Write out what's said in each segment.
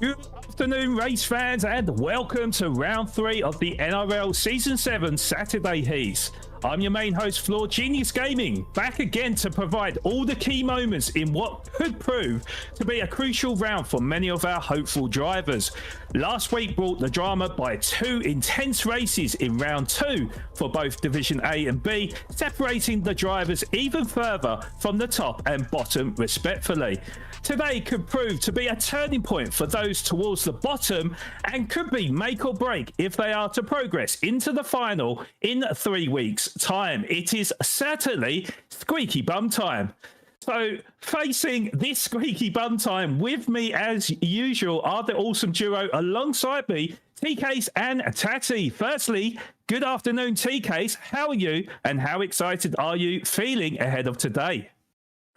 Good afternoon, race fans, and welcome to round 3 of the NRL Season 7 Saturday Heats. I'm your main host, Floor Genius Gaming, back again to provide all the key moments in what could prove to be a crucial round for many of our hopeful drivers. Last week brought the drama by 2 intense races in round 2 for both Division A and B, separating the drivers even further from the top and bottom respectfully. Today could prove to be a turning point for those towards the bottom and could be make or break if they are to progress into the final in 3 weeks' time. It is certainly squeaky bum time. So facing this squeaky bum time with me as usual are the awesome duo alongside me, T-Case and Tatty. Firstly, good afternoon, T-Case. How are you and how excited are you feeling ahead of today?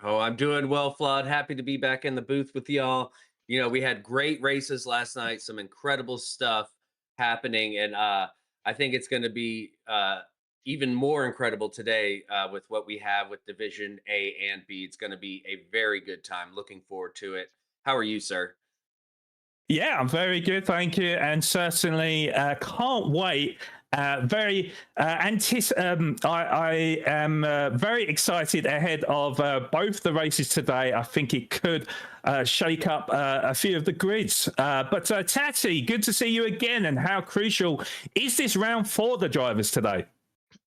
Oh, I'm doing well, Flood. Happy to be back in the booth with y'all. You know, we had great races last night, some incredible stuff happening, and I think it's going to be even more incredible today with what we have with Division A and B. It's going to be a very good time. Looking forward to it. How are you, sir? Yeah, I'm very good, thank you, and certainly can't wait. I am very excited ahead of both the races today. I think it could shake up a few of the grids. But Tatty, good to see you again. And how crucial is this round for the drivers today?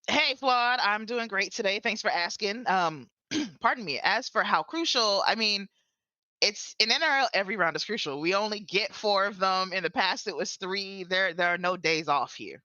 Hey, Flawed, I'm doing great today. Thanks for asking. Pardon me. As for how crucial, I mean, it's in NRL, every round is crucial. We only get 4 of them. In the past, it was 3. There are no days off here.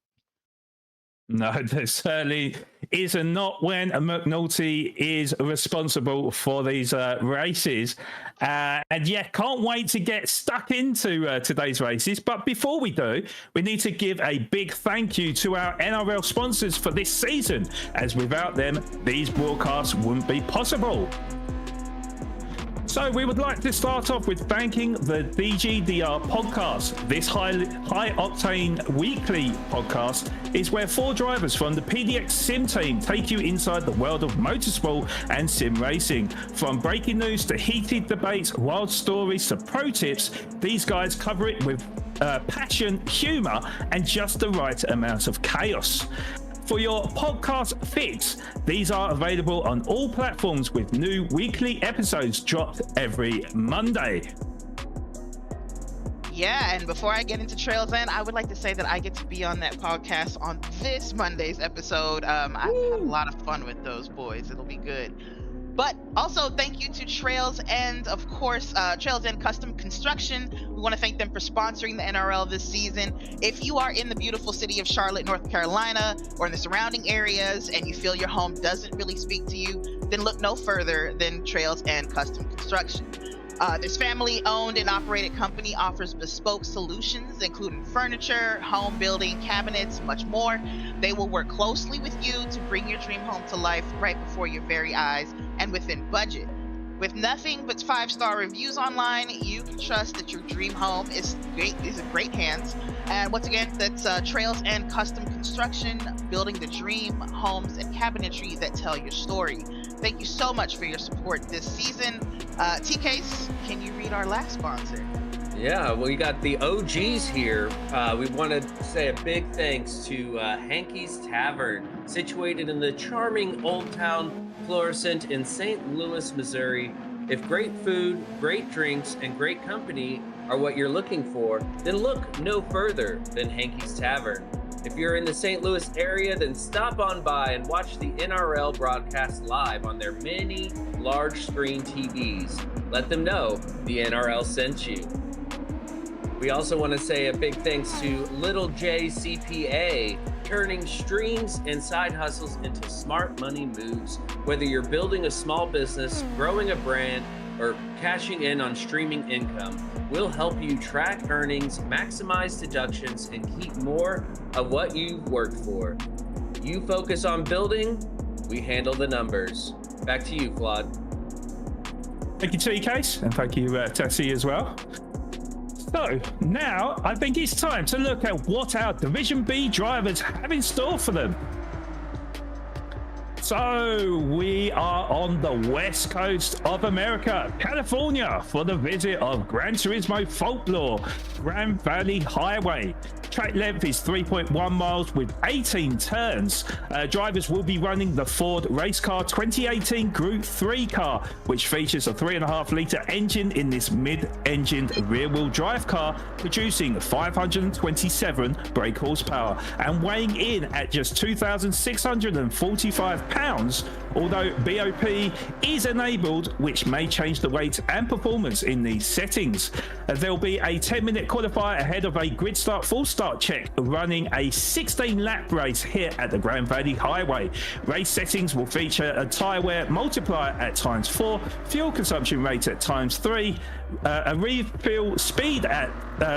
No, there certainly is not when a McNulty is responsible for these races. And yeah, can't wait to get stuck into today's races. But before we do, we need to give a big thank you to our NRL sponsors for this season, as without them, these broadcasts wouldn't be possible. So we would like to start off with thanking the DGDR podcast. This high-octane weekly podcast is where 4 drivers from the PDX Sim team take you inside the world of motorsport and sim racing. From breaking news to heated debates, wild stories to pro tips, these guys cover it with passion, humour, and just the right amount of chaos. For your podcast fix, these are available on all platforms with new weekly episodes dropped every Monday. Yeah, and before I get into Trails End, I would like to say that I get to be on that podcast on this Monday's episode. I've had a lot of fun with those boys. It'll be good. But also thank you to Trails End, of course, Trails End Custom Construction. We want to thank them for sponsoring the NRL this season. If you are in the beautiful city of Charlotte, North Carolina, or in the surrounding areas, and you feel your home doesn't really speak to you, then look no further than Trails End Custom Construction. This family-owned and operated company offers bespoke solutions, including furniture, home building, cabinets, much more. They will work closely with you to bring your dream home to life right before your very eyes and within budget. With nothing but 5-star reviews online, you can trust that your dream home is in great hands. And once again, that's Trails and Custom Construction, building the dream homes and cabinetry that tell your story. Thank you so much for your support this season. T-Case, can you read our last sponsor? Yeah, we got the OGs here. We want to say a big thanks to Hankey's Tavern, situated in the charming Old Town Florissant in St. Louis, Missouri. If great food, great drinks, and great company are what you're looking for, then look no further than Hankey's Tavern. If you're in the St. Louis area, then stop on by and watch the NRL broadcast live on their many large screen TVs. Let them know the NRL sent you. We also want to say a big thanks to Little J CPA, turning streams and side hustles into smart money moves. Whether you're building a small business, growing a brand, or cashing in on streaming income, we'll help you track earnings, maximize deductions, and keep more of what you've worked for. You focus on building, we handle the numbers. Back to you, Flawed. Thank you, T-Case, and thank you, Tessie, as well. So now I think it's time to look at what our Division B drivers have in store for them. So we are on the west coast of America, California, for the visit of Gran Turismo Folklore Grand Valley Highway. Track length is 3.1 miles with 18 turns. Drivers will be running the Ford Race Car 2018 Group 3 car, which features a 3.5-litre engine in this mid-engined rear-wheel drive car, producing 527 brake horsepower and weighing in at just 2,645 pounds, although BOP is enabled, which may change the weight and performance in these settings. There'll be a 10-minute qualifier ahead of a grid start full start check, running a 16-lap race here at the Grand Valley Highway. Race settings will feature a tyre wear multiplier at ×4, fuel consumption rate at ×3, a refill speed at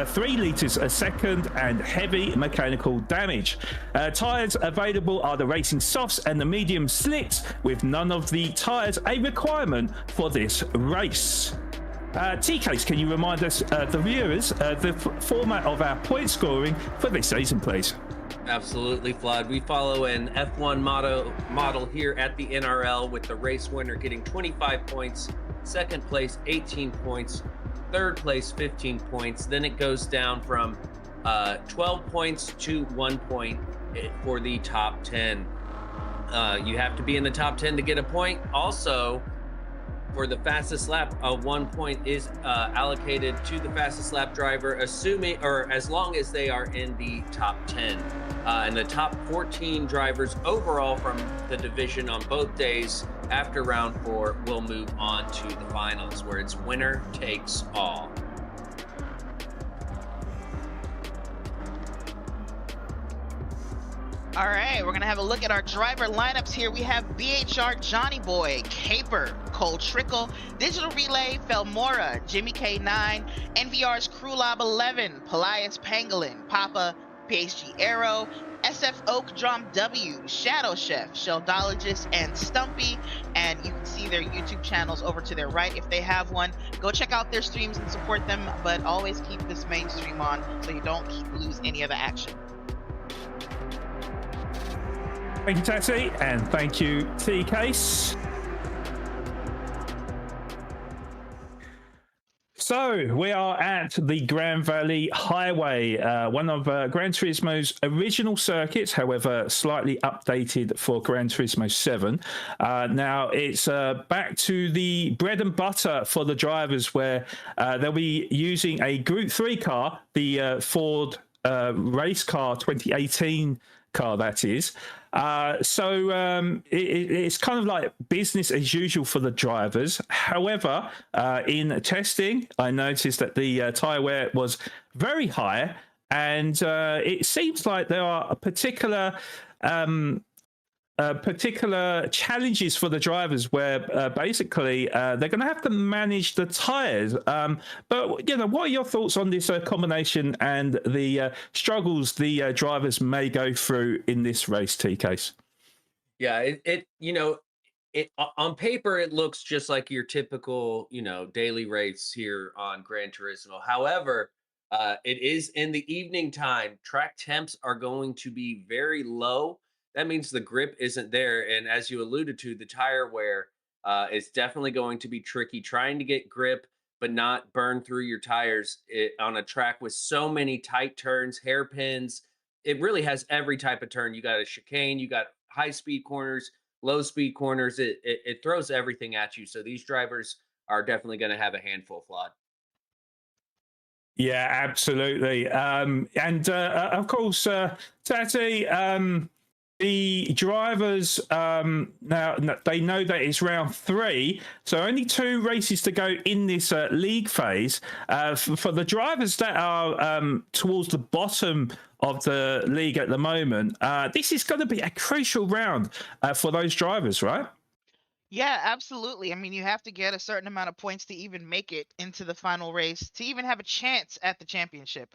3 litres a second, and heavy mechanical damage. Tyres available are the racing softs and the medium slicks, with none of the tyres a requirement for this race. T-Case, can you remind us, the viewers, the format of our point scoring for this season, please? Absolutely, Flood. We follow an F1 model here at the NRL, with the race winner getting 25 points, second place 18 points, third place 15 points. Then it goes down from 12 points to 1 point for the top 10. You have to be in the top 10 to get a point. Also, for the fastest lap, 1 point is allocated to the fastest lap driver, assuming, or as long as they are in the top 10. And the top 14 drivers overall from the division on both days after round 4 will move on to the finals, where it's winner takes all. All right, we're going to have a look at our driver lineups here. We have BHR Johnny Boy, Caper, Cole Trickle, Digital Relay, Felmora, Jimmy K9, NVR's Crewlob 11, Pelias Pangolin, Papa, PSG Arrow, SF Oak Drum W, Shadow Chef, Sheldologist, and Stumpy. And you can see their YouTube channels over to their right if they have one. Go check out their streams and support them, but always keep this main stream on so you don't lose any of the action. Thank you, Tassie, and thank you, T-Case. So we are at the Grand Valley Highway, one of Gran Turismo's original circuits, however slightly updated for Gran Turismo 7. Now it's back to the bread and butter for the drivers, where they'll be using a Group 3 car, the Ford Race Car 2018 car, that is. It's kind of like business as usual for the drivers. However, in testing, I noticed that the tyre wear was very high, and it seems like there are particular challenges for the drivers, where basically they're going to have to manage the tires. But what are your thoughts on this combination and the struggles the drivers may go through in this race, T-Case? Yeah, it on paper it looks just like your typical daily race here on Gran Turismo. However, it is in the evening time. Track temps are going to be very low. That means the grip isn't there. And as you alluded to, the tire wear is definitely going to be tricky. Trying to get grip, but not burn through your tires on a track with so many tight turns, hairpins. It really has every type of turn. You got a chicane, you got high speed corners, low speed corners. It throws everything at you. So these drivers are definitely going to have a handful, Flawed. Yeah, absolutely. And of course, Tati, the drivers now they know that it's round 3, so only 2 races to go in this league phase. For the drivers that are towards the bottom of the league at the moment, this is going to be a crucial round for those drivers, right? Yeah, absolutely. I mean, you have to get a certain amount of points to even make it into the final race to even have a chance at the championship.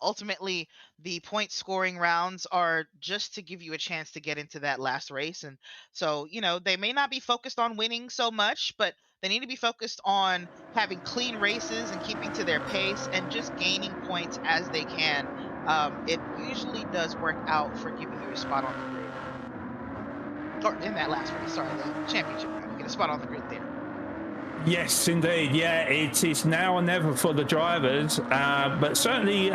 Ultimately, the point scoring rounds are just to give you a chance to get into that last race. And so, they may not be focused on winning so much, but they need to be focused on having clean races and keeping to their pace and just gaining points as they can. It usually does work out for giving you a spot on the grid. or in that last race, sorry, the championship round. Get a spot on the grid there. Yes, indeed. Yeah, it is now or never for the drivers, but certainly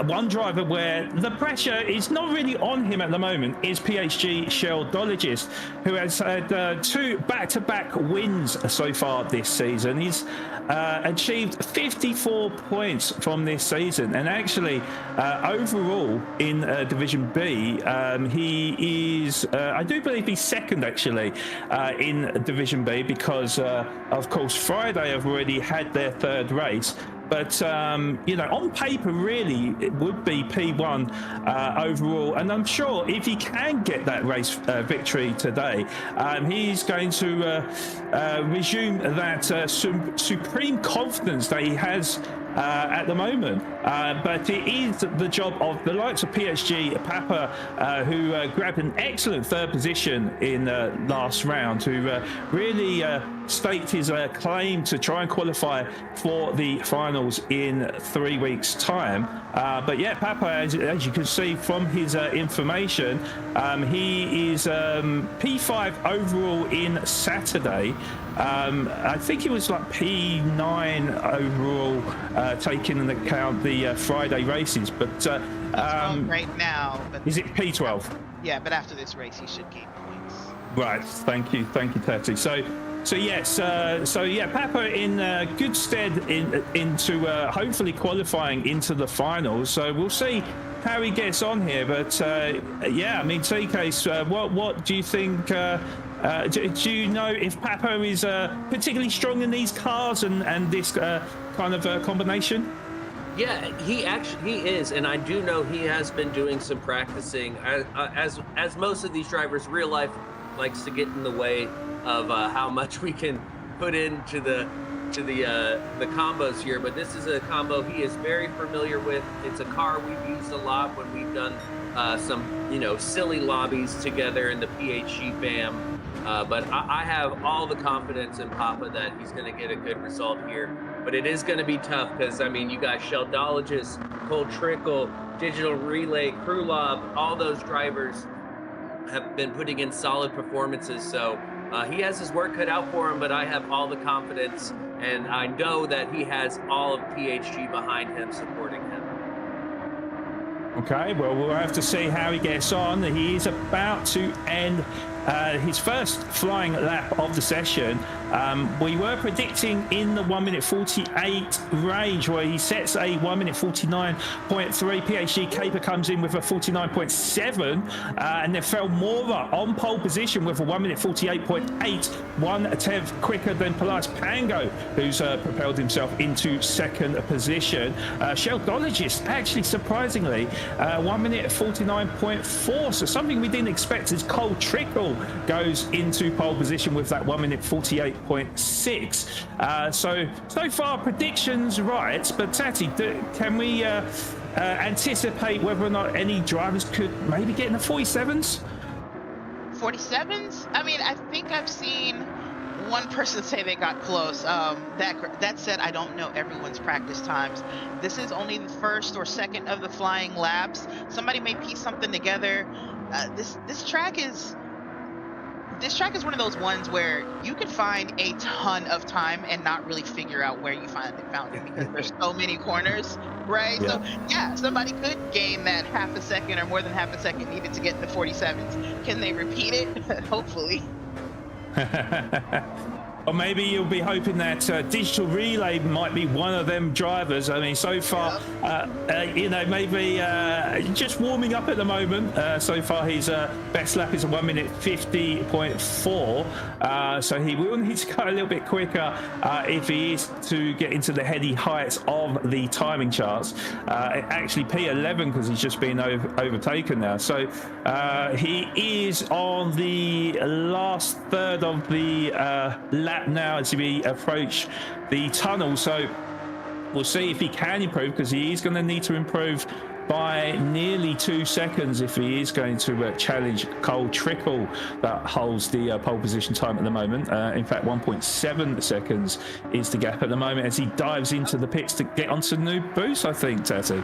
one driver where the pressure is not really on him at the moment is PHG Sheldologist, who has had 2 back-to-back wins so far this season. He's achieved 54 points from this season, and actually overall in Division B, he is, I do believe he's second actually in Division B, because of course Friday have already had their 3rd race. But, you know, on paper, really, it would be P1 overall. And I'm sure if he can get that race victory today, he's going to resume that supreme confidence that he has at the moment. But it is the job of the likes of PHG Papa, who grabbed an excellent 3rd position in last round, who really staked his claim to try and qualify for the finals in 3 weeks' time. But yeah, Papa, as you can see from his information, he is P5 overall in Saturday. I think he was like P9 overall, taking into account the Friday races. But right now, but is it P12? Yeah, but after this race, he should gain points. Right. Thank you, Tati. So yes, so yeah, Papa in good stead into hopefully qualifying into the finals. So we'll see how he gets on here. But yeah, I mean, TK, what do you think? Do you know if Papa is particularly strong in these cars and this kind of combination? Yeah, he is, and I do know he has been doing some practicing. As most of these drivers, real life likes to get in the way of how much we can put into the combos here. But this is a combo he is very familiar with. It's a car we've used a lot when we've done some silly lobbies together in the PHG BAM. But I have all the confidence in Papa that he's going to get a good result here. But it is going to be tough because, I mean, you got Sheldologist, Cole Trickle, Digital Relay, Crew Lob, all those drivers have been putting in solid performances. So he has his work cut out for him, but I have all the confidence, and I know that he has all of PHG behind him, supporting him. Okay, well, we'll have to see how he gets on. He is about to end his first flying lap of the session. We were predicting in the 1 minute 48 range, where he sets a 1 minute 49.3. PHG Caper comes in with a 49.7, and then Felmora on pole position with a 1 minute 48.8, 1/10 quicker than Polaris Pango, who's propelled himself into 2nd position. Sheldologist, actually surprisingly, 1 minute 49.4, so something we didn't expect is Cole Trickle goes into pole position with that 1 minute 48.6. So far predictions right, but Tati, can we anticipate whether or not any drivers could maybe get in the 47s? 47s? I mean, I think I've seen one person say they got close. That said, I don't know everyone's practice times. This is only the 1st or 2nd of the flying laps. Somebody may piece something together. This track is one of those ones where you can find a ton of time and not really figure out where you found it because there's so many corners, right? Yeah. So yeah, somebody could gain that half a second or more than half a second needed to get in the 47s. Can they repeat it? Hopefully. Or maybe you'll be hoping that Digital Relay might be one of them drivers. I mean, so far, maybe just warming up at the moment. So far, his best lap is a 1 minute 50.4. So he will need to go a little bit quicker if he is to get into the heady heights of the timing charts. Actually, P11 because he's just been overtaken now. So he is on the last third of the lap now as we approach the tunnel, so we'll see if he can improve, because he is going to need to improve by nearly 2 seconds if he is going to challenge Cole Trickle that holds the pole position time at the moment. In fact, 1.7 seconds is the gap at the moment as he dives into the pits to get onto the new boost, I think, Tati.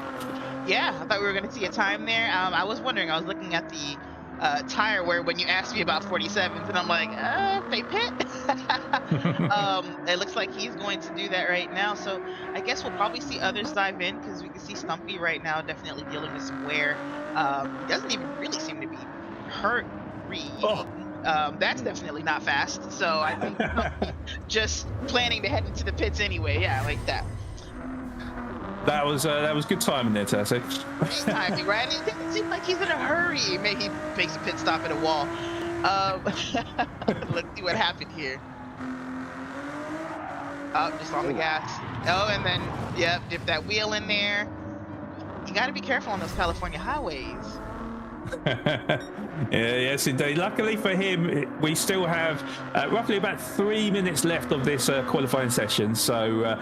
Yeah, I thought we were going to see a time there. I was wondering, I was looking at the tire where when you asked me about 47s, and I'm like, Fay Pit. It looks like he's going to do that right now. So I guess we'll probably see others dive in because we can see Stumpy right now definitely dealing with some wear. He doesn't even really seem to be hurt. Oh. That's definitely not fast. So I think Stumpy just planning to head into the pits anyway. Yeah, like that. That was good timing there, Tassie. Timing, right? It doesn't seem like he's in a hurry. Maybe he makes a pit stop at a wall. Let's see what happened here. Oh, just on the gas. Oh, and then, yep, dip that wheel in there. You got to be careful on those California highways. Yes, indeed. Luckily for him, we still have roughly about 3 minutes left of this qualifying session. So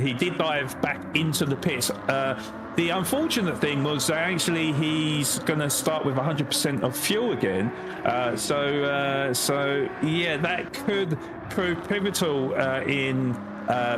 he did dive back into the pits. The unfortunate thing was that actually he's going to start with 100% of fuel again. So yeah, that could prove pivotal in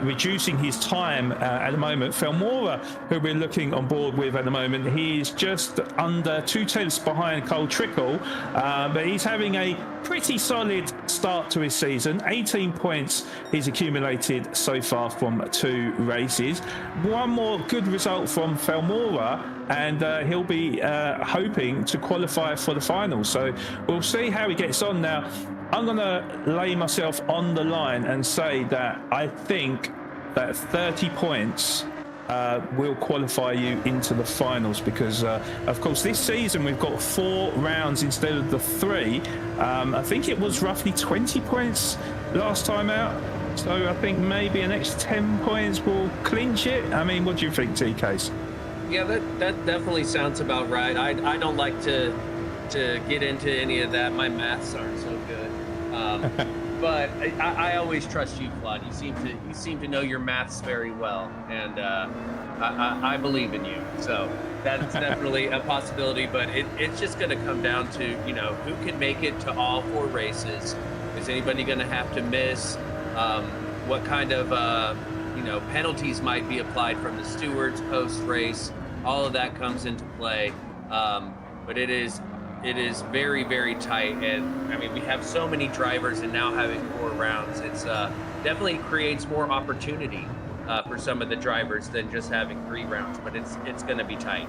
reducing his time at the moment. Felmora, who we're looking on board with at the moment, he's just under 2/10 behind Cole Trickle, but he's having a pretty solid start to his season. 18 points he's accumulated so far from 2 races. One more good result from Felmora and he'll be hoping to qualify for the finals. So we'll see how he gets on. Now, I'm going to lay myself on the line and say that I think that 30 points will qualify you into the finals because, of course, this season we've got 4 rounds instead of the 3. I think it was roughly 20 points last time out. So I think maybe an extra 10 points will clinch it. I mean, what do you think, T-Case? Yeah, that definitely sounds about right. I don't like to get into any of that. My maths aren't so good. But I always trust you, Claude. You seem to know your maths very well, and I believe in you. So that's definitely a possibility. But it's just going to come down to who can make it to all 4 races. Is anybody going to have to miss? What kind of penalties might be applied from the stewards post race? All of that comes into play. But it is very, very tight, and I mean we have so many drivers, and now having 4 rounds, it's definitely creates more opportunity for some of the drivers than just having 3 rounds. But it's going to be tight.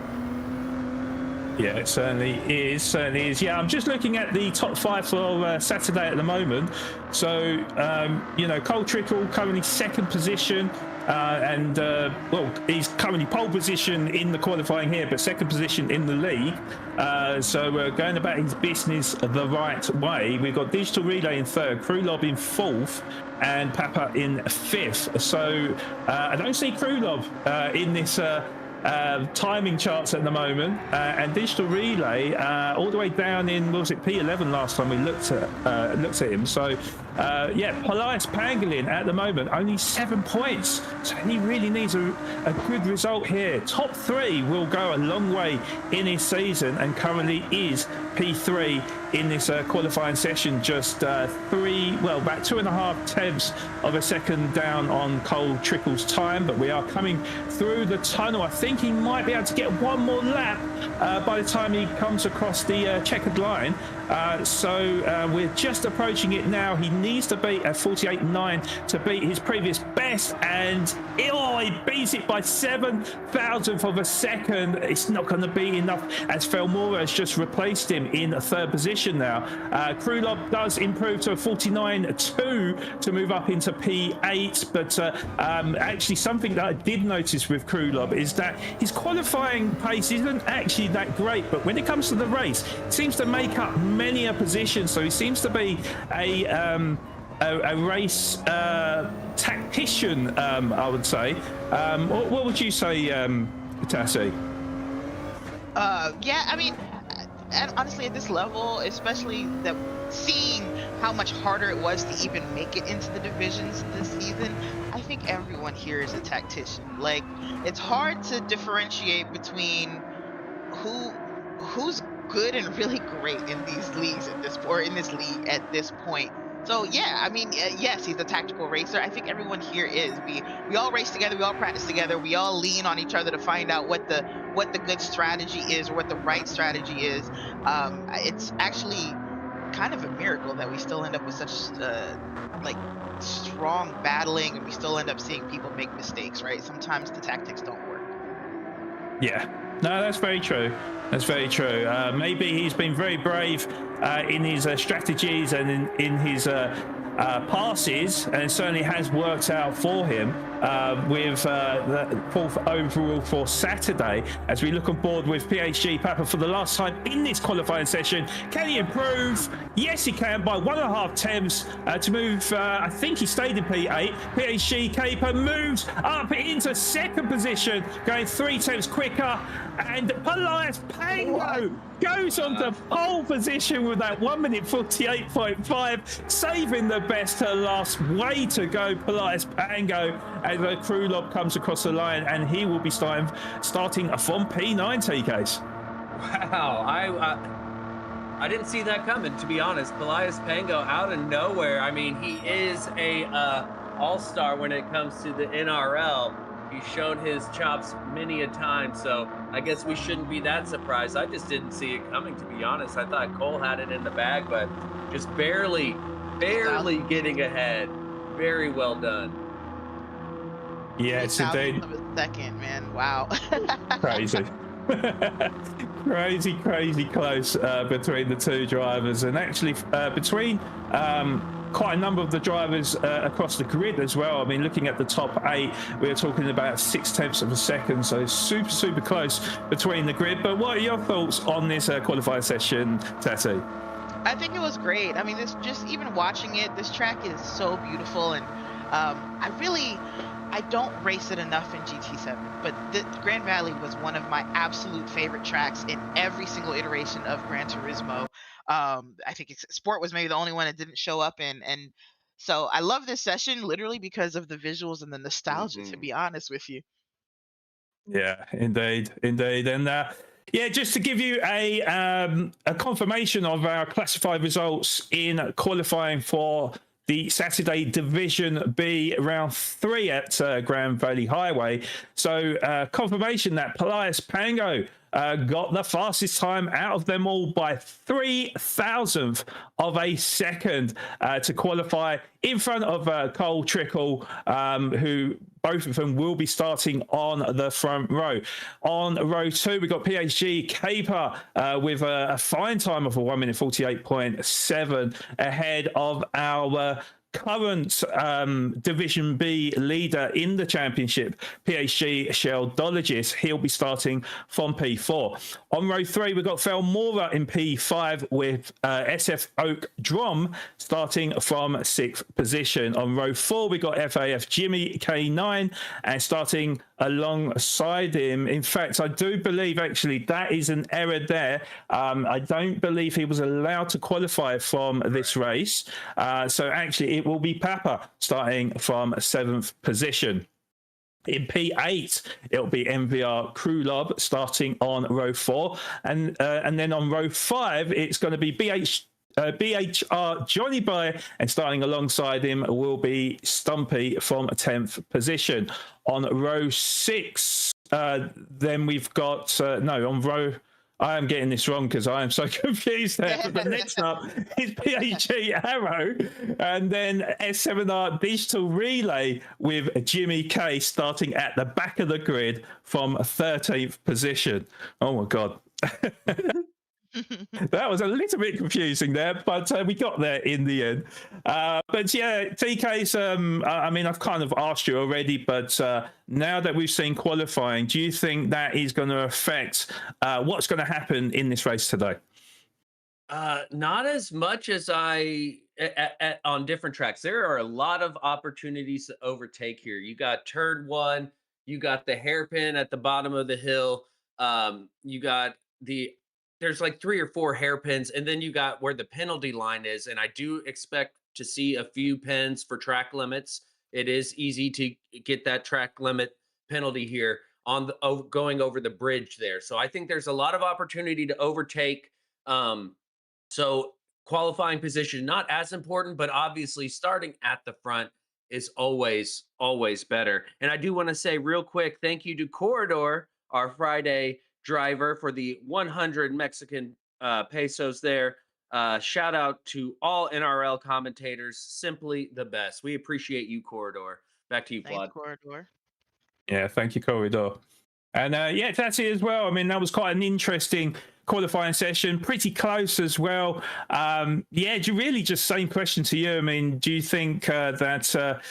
Yeah, it certainly is. Yeah, I'm just looking at the top 5 for Saturday at the moment. So Cole Trickle currently 2nd position. He's currently pole position in the qualifying here, but 2nd position in the league. So we're going about his business the right way. We've got Digital Relay in 3rd, Krulov in 4th, and Papa in 5th. So I don't see Krulov in this timing charts at the moment, and Digital Relay all the way down in, what was it, P11 last time we looked at him. So Polias Pangolin at the moment only 7 points, so he really needs a good result here. Top 3 will go a long way in his season, and currently is P3 in this qualifying session, just about 2.5 tenths of a second down on Cole Trickle's time. But we are coming through the tunnel. I think he might be able to get one more lap by the time he comes across the checkered line. So we're just approaching it now. He needs to beat a 48.9 to beat his previous best, and he beats it by 7,000th of a second. It's not going to be enough, as Felmora has just replaced him in 3rd position now. Krulov does improve to a 49.2 to move up into P8, but actually something that I did notice with Krulov is that his qualifying pace isn't actually that great, but when it comes to the race, it seems to make up many a position. So he seems to be a race tactician, I would say. What would you say, Tassie? Yeah, I mean, and honestly, at this level, especially seeing how much harder it was to even make it into the divisions this season, I think everyone here is a tactician. Like, it's hard to differentiate between who's good and really great in these leagues in this league at this point. So yeah, I mean, yes, he's a tactical racer. I think everyone here is. We all race together, we all practice together, we all lean on each other to find out what the good strategy is, or what the right strategy is. It's actually kind of a miracle that we still end up with such like strong battling, and we still end up seeing people make mistakes, right? Sometimes the tactics don't work. Yeah. No, that's very true. That's very true. Maybe he's been very brave in his strategies and in his passes, and it certainly has worked out for him with the fourth overall for Saturday. As we look on board with PHG Papa for the last time in this qualifying session, can he improve? Yes, he can by 1.5 tenths to move. I think he stayed in P8. PHG Caper moves up into second position, going 3 tenths quicker, and Polias Pango goes on to pole position with that 1 minute 48.5, saving the best to last. Way to go, Polias Pango, as the crew lob comes across the line, and he will be starting from P9, TKs. Wow, I didn't see that coming, to be honest. Polias Pango out of nowhere. I mean, he is a all-star when it comes to the NRL. He's shown his chops many a time, so I guess we shouldn't be that surprised. I just didn't see it coming, to be honest. I thought Cole had it in the bag, but just barely getting ahead. Very well done. Yes, indeed. Of a second, man. Wow. Crazy. crazy close between the two drivers, and actually between quite a number of the drivers across the grid as well. I mean, looking at the top 8, we're talking about 6 tenths of a second, so super close between the grid. But what are your thoughts on this qualifying session, Tati? I think it was great. I mean, this, just even watching it, this track is so beautiful, and I don't race it enough in GT7, but the Grand Valley was one of my absolute favorite tracks in every single iteration of Gran Turismo. I think Sport was maybe the only one that didn't show up in, and so I love this session literally because of the visuals and the nostalgia, to be honest with you. Yeah, indeed, and yeah, just to give you a confirmation of our classified results in qualifying for the Saturday Division B Round 3 at Grand Valley Highway. So confirmation that Polias Pango got the fastest time out of them all by 3,000th of a second to qualify in front of Cole Trickle, who both of them will be starting on the front row. On row 2, we've got PHG Caper with a fine time of a 1 minute 48.7 ahead of our current Division B leader in the championship, PHG Sheldologist. He'll be starting from P4. On row 3, we've got Felmora in P5 with SF Oak Drum starting from 6th position. On row 4, we've got FAF Jimmy K9 and starting alongside him. In fact, I do believe actually that is an error there. I don't believe he was allowed to qualify from this race. So actually it will be Papa starting from 7th position. In P8, it'll be MVR Crew Lob starting on row 4. And then on row 5, it's going to be BHR Johnny Boy, and starting alongside him will be Stumpy from 10th position. On row 6, then we've got on row, I am getting this wrong because I am so confused there. But the next up is PHG Arrow, and then S7R Digital Relay with Jimmy K starting at the back of the grid from 13th position. Oh my God. That was a little bit confusing there, but we got there in the end. But yeah, TK's, I mean, I've kind of asked you already, but now that we've seen qualifying, do you think that is going to affect what's going to happen in this race today? Not as much as on different tracks. There are a lot of opportunities to overtake here. You got turn 1, you got the hairpin at the bottom of the hill, you got there's like 3 or 4 hairpins, and then you got where the penalty line is. And I do expect to see a few pins for track limits. It is easy to get that track limit penalty here on the going over the bridge there. So I think there's a lot of opportunity to overtake. So qualifying position, not as important, but obviously starting at the front is always better. And I do want to say real quick, thank you to Corridor, our Friday driver, for the 100 Mexican pesos there. Shout out to all NRL commentators. Simply the best. We appreciate you, Corridor. Back to you, Thanks, Flawed. Corridor. Yeah, thank you, Corridor. And yeah, that's it as well. I mean, that was quite an interesting qualifying session, pretty close as well. Yeah, really just same question to you. I mean, do you think that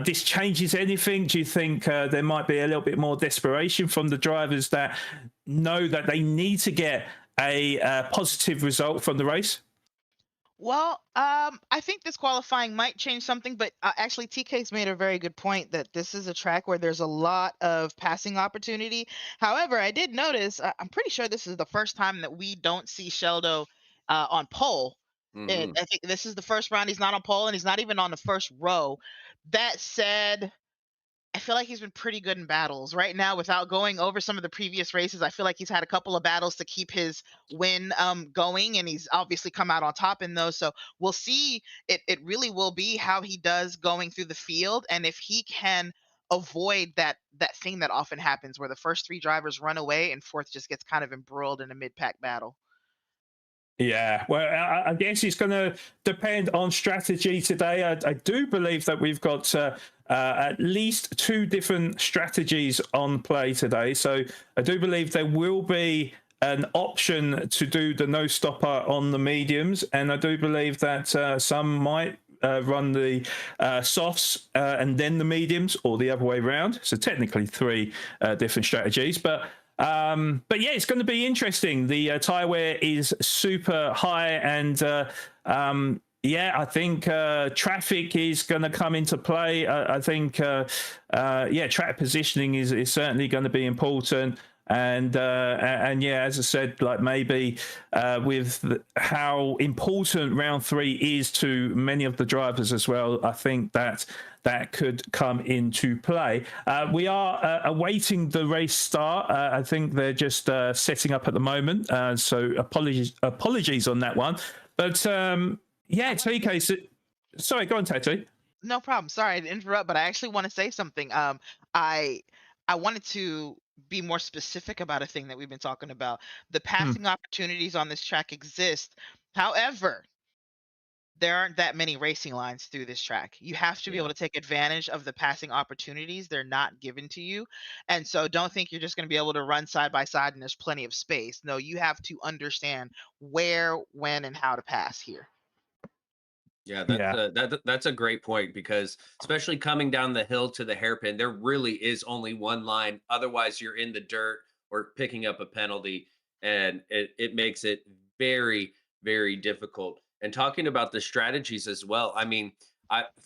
this changes anything? Do you think there might be a little bit more desperation from the drivers that know that they need to get a positive result from the race? Well, I think this qualifying might change something, but actually, TK's made a very good point that this is a track where there's a lot of passing opportunity. However, I did notice, I'm pretty sure this is the first time that we don't see Sheldo on pole. Mhm. I think this is the first round he's not on pole, and he's not even on the first row. That said, I feel like he's been pretty good in battles right now. Without going over some of the previous races, I feel like he's had a couple of battles to keep his win going, and he's obviously come out on top in those. So we'll see. It really will be how he does going through the field, and if he can avoid that thing that often happens where the first three drivers run away and fourth just gets kind of embroiled in a mid-pack battle. Yeah, well, I guess it's going to depend on strategy today. I do believe that we've got at least two different strategies on play today. So I do believe there will be an option to do the no stopper on the mediums, and I do believe that some might run the softs and then the mediums, or the other way around. So technically three different strategies, but yeah, it's going to be interesting. The tire wear is super high, and yeah, I think traffic is going to come into play. I think yeah, track positioning is certainly going to be important. And yeah, as I said, like maybe with how important round three is to many of the drivers as well, I think that could come into play. We are awaiting the race start. I think they're just setting up at the moment, so apologies on that one. But yeah, TK. Sorry, go on, Tattoo. No problem. Sorry to interrupt, but I actually want to say something. I wanted to be more specific about a thing that we've been talking about. The passing opportunities on this track exist. However, there aren't that many racing lines through this track. You have to be able to take advantage of the passing opportunities. They're not given to you. And so don't think you're just going to be able to run side by side and there's plenty of space. No, you have to understand where, when, and how to pass here. Yeah, Yeah. that's a great point, because especially coming down the hill to the hairpin, there really is only one line. Otherwise, you're in the dirt or picking up a penalty, and it makes it very, very difficult. And talking about the strategies as well, I mean,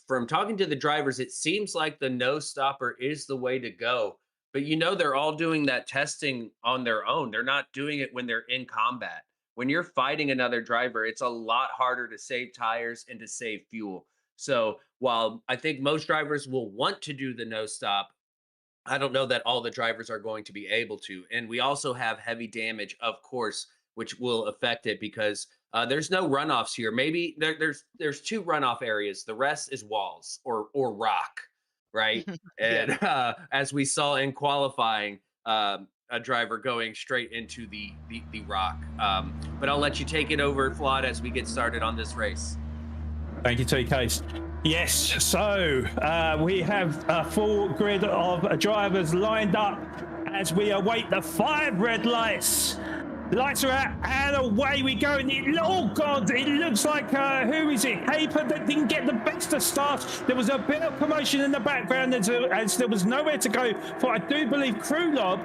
from talking to the drivers, it seems like the no stopper is the way to go. But they're all doing that testing on their own. They're not doing it when they're in combat. When you're fighting another driver, it's a lot harder to save tires and to save fuel. So while I think most drivers will want to do the no stop, I don't know that all the drivers are going to be able to. And we also have heavy damage, of course, which will affect it, because there's no runoffs here. Maybe there's two runoff areas. The rest is walls or rock, right? Yeah. And as we saw in qualifying, a driver going straight into the rock. But I'll let you take it over, Flawed, as we get started on this race. Thank you, TK. Yes, so we have a full grid of drivers lined up as we await the 5 red lights. Lights are out, and away we go. And oh God, it looks like, who is it? Caper that didn't get the best of starts. There was a bit of commotion in the background as there was nowhere to go for, I do believe, Krulov.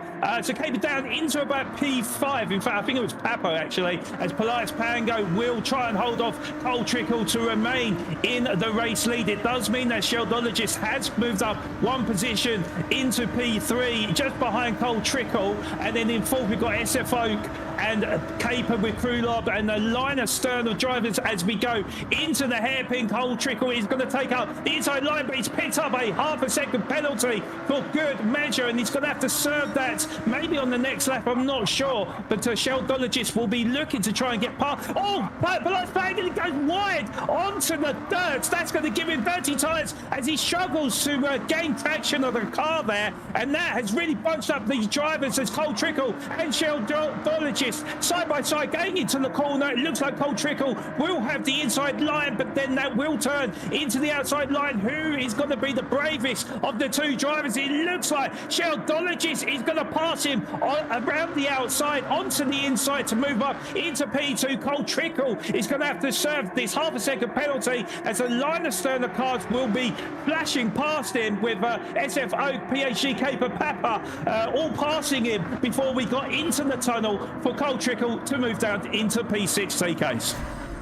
So Caper down into about P5. In fact, I think it was Papo actually, as Politis Pango will try and hold off Cole Trickle to remain in the race lead. It does mean that Sheldologist has moved up one position into P3, just behind Cole Trickle. And then in fourth, we've got SF Oak and Caper with Krulov, and the line astern of drivers as we go into the hairpin. Cole Trickle is going to take up the inside line, but he's picked up a half-a-second penalty for good measure, and he's going to have to serve that maybe on the next lap, I'm not sure. But Sheldologist will be looking to try and get past. Oh, but it goes wide onto the dirt. That's going to give him dirty tyres as he struggles to gain traction of the car there, and that has really bunched up these drivers as Cole Trickle and Sheldologist Sheldologist side by side going into the corner. It looks like Cole Trickle will have the inside line, but then that will turn into the outside line. Who is going to be the bravest of the two drivers? It looks like Sheldologist is going to pass him around the outside onto the inside to move up into P2. Cole Trickle is going to have to serve this half-a-second penalty as the line of Sterner cars will be flashing past him with SF Oak, PhD Caper Papa all passing him before we got into the tunnel for Cole Trickle to move down into P6 TKs.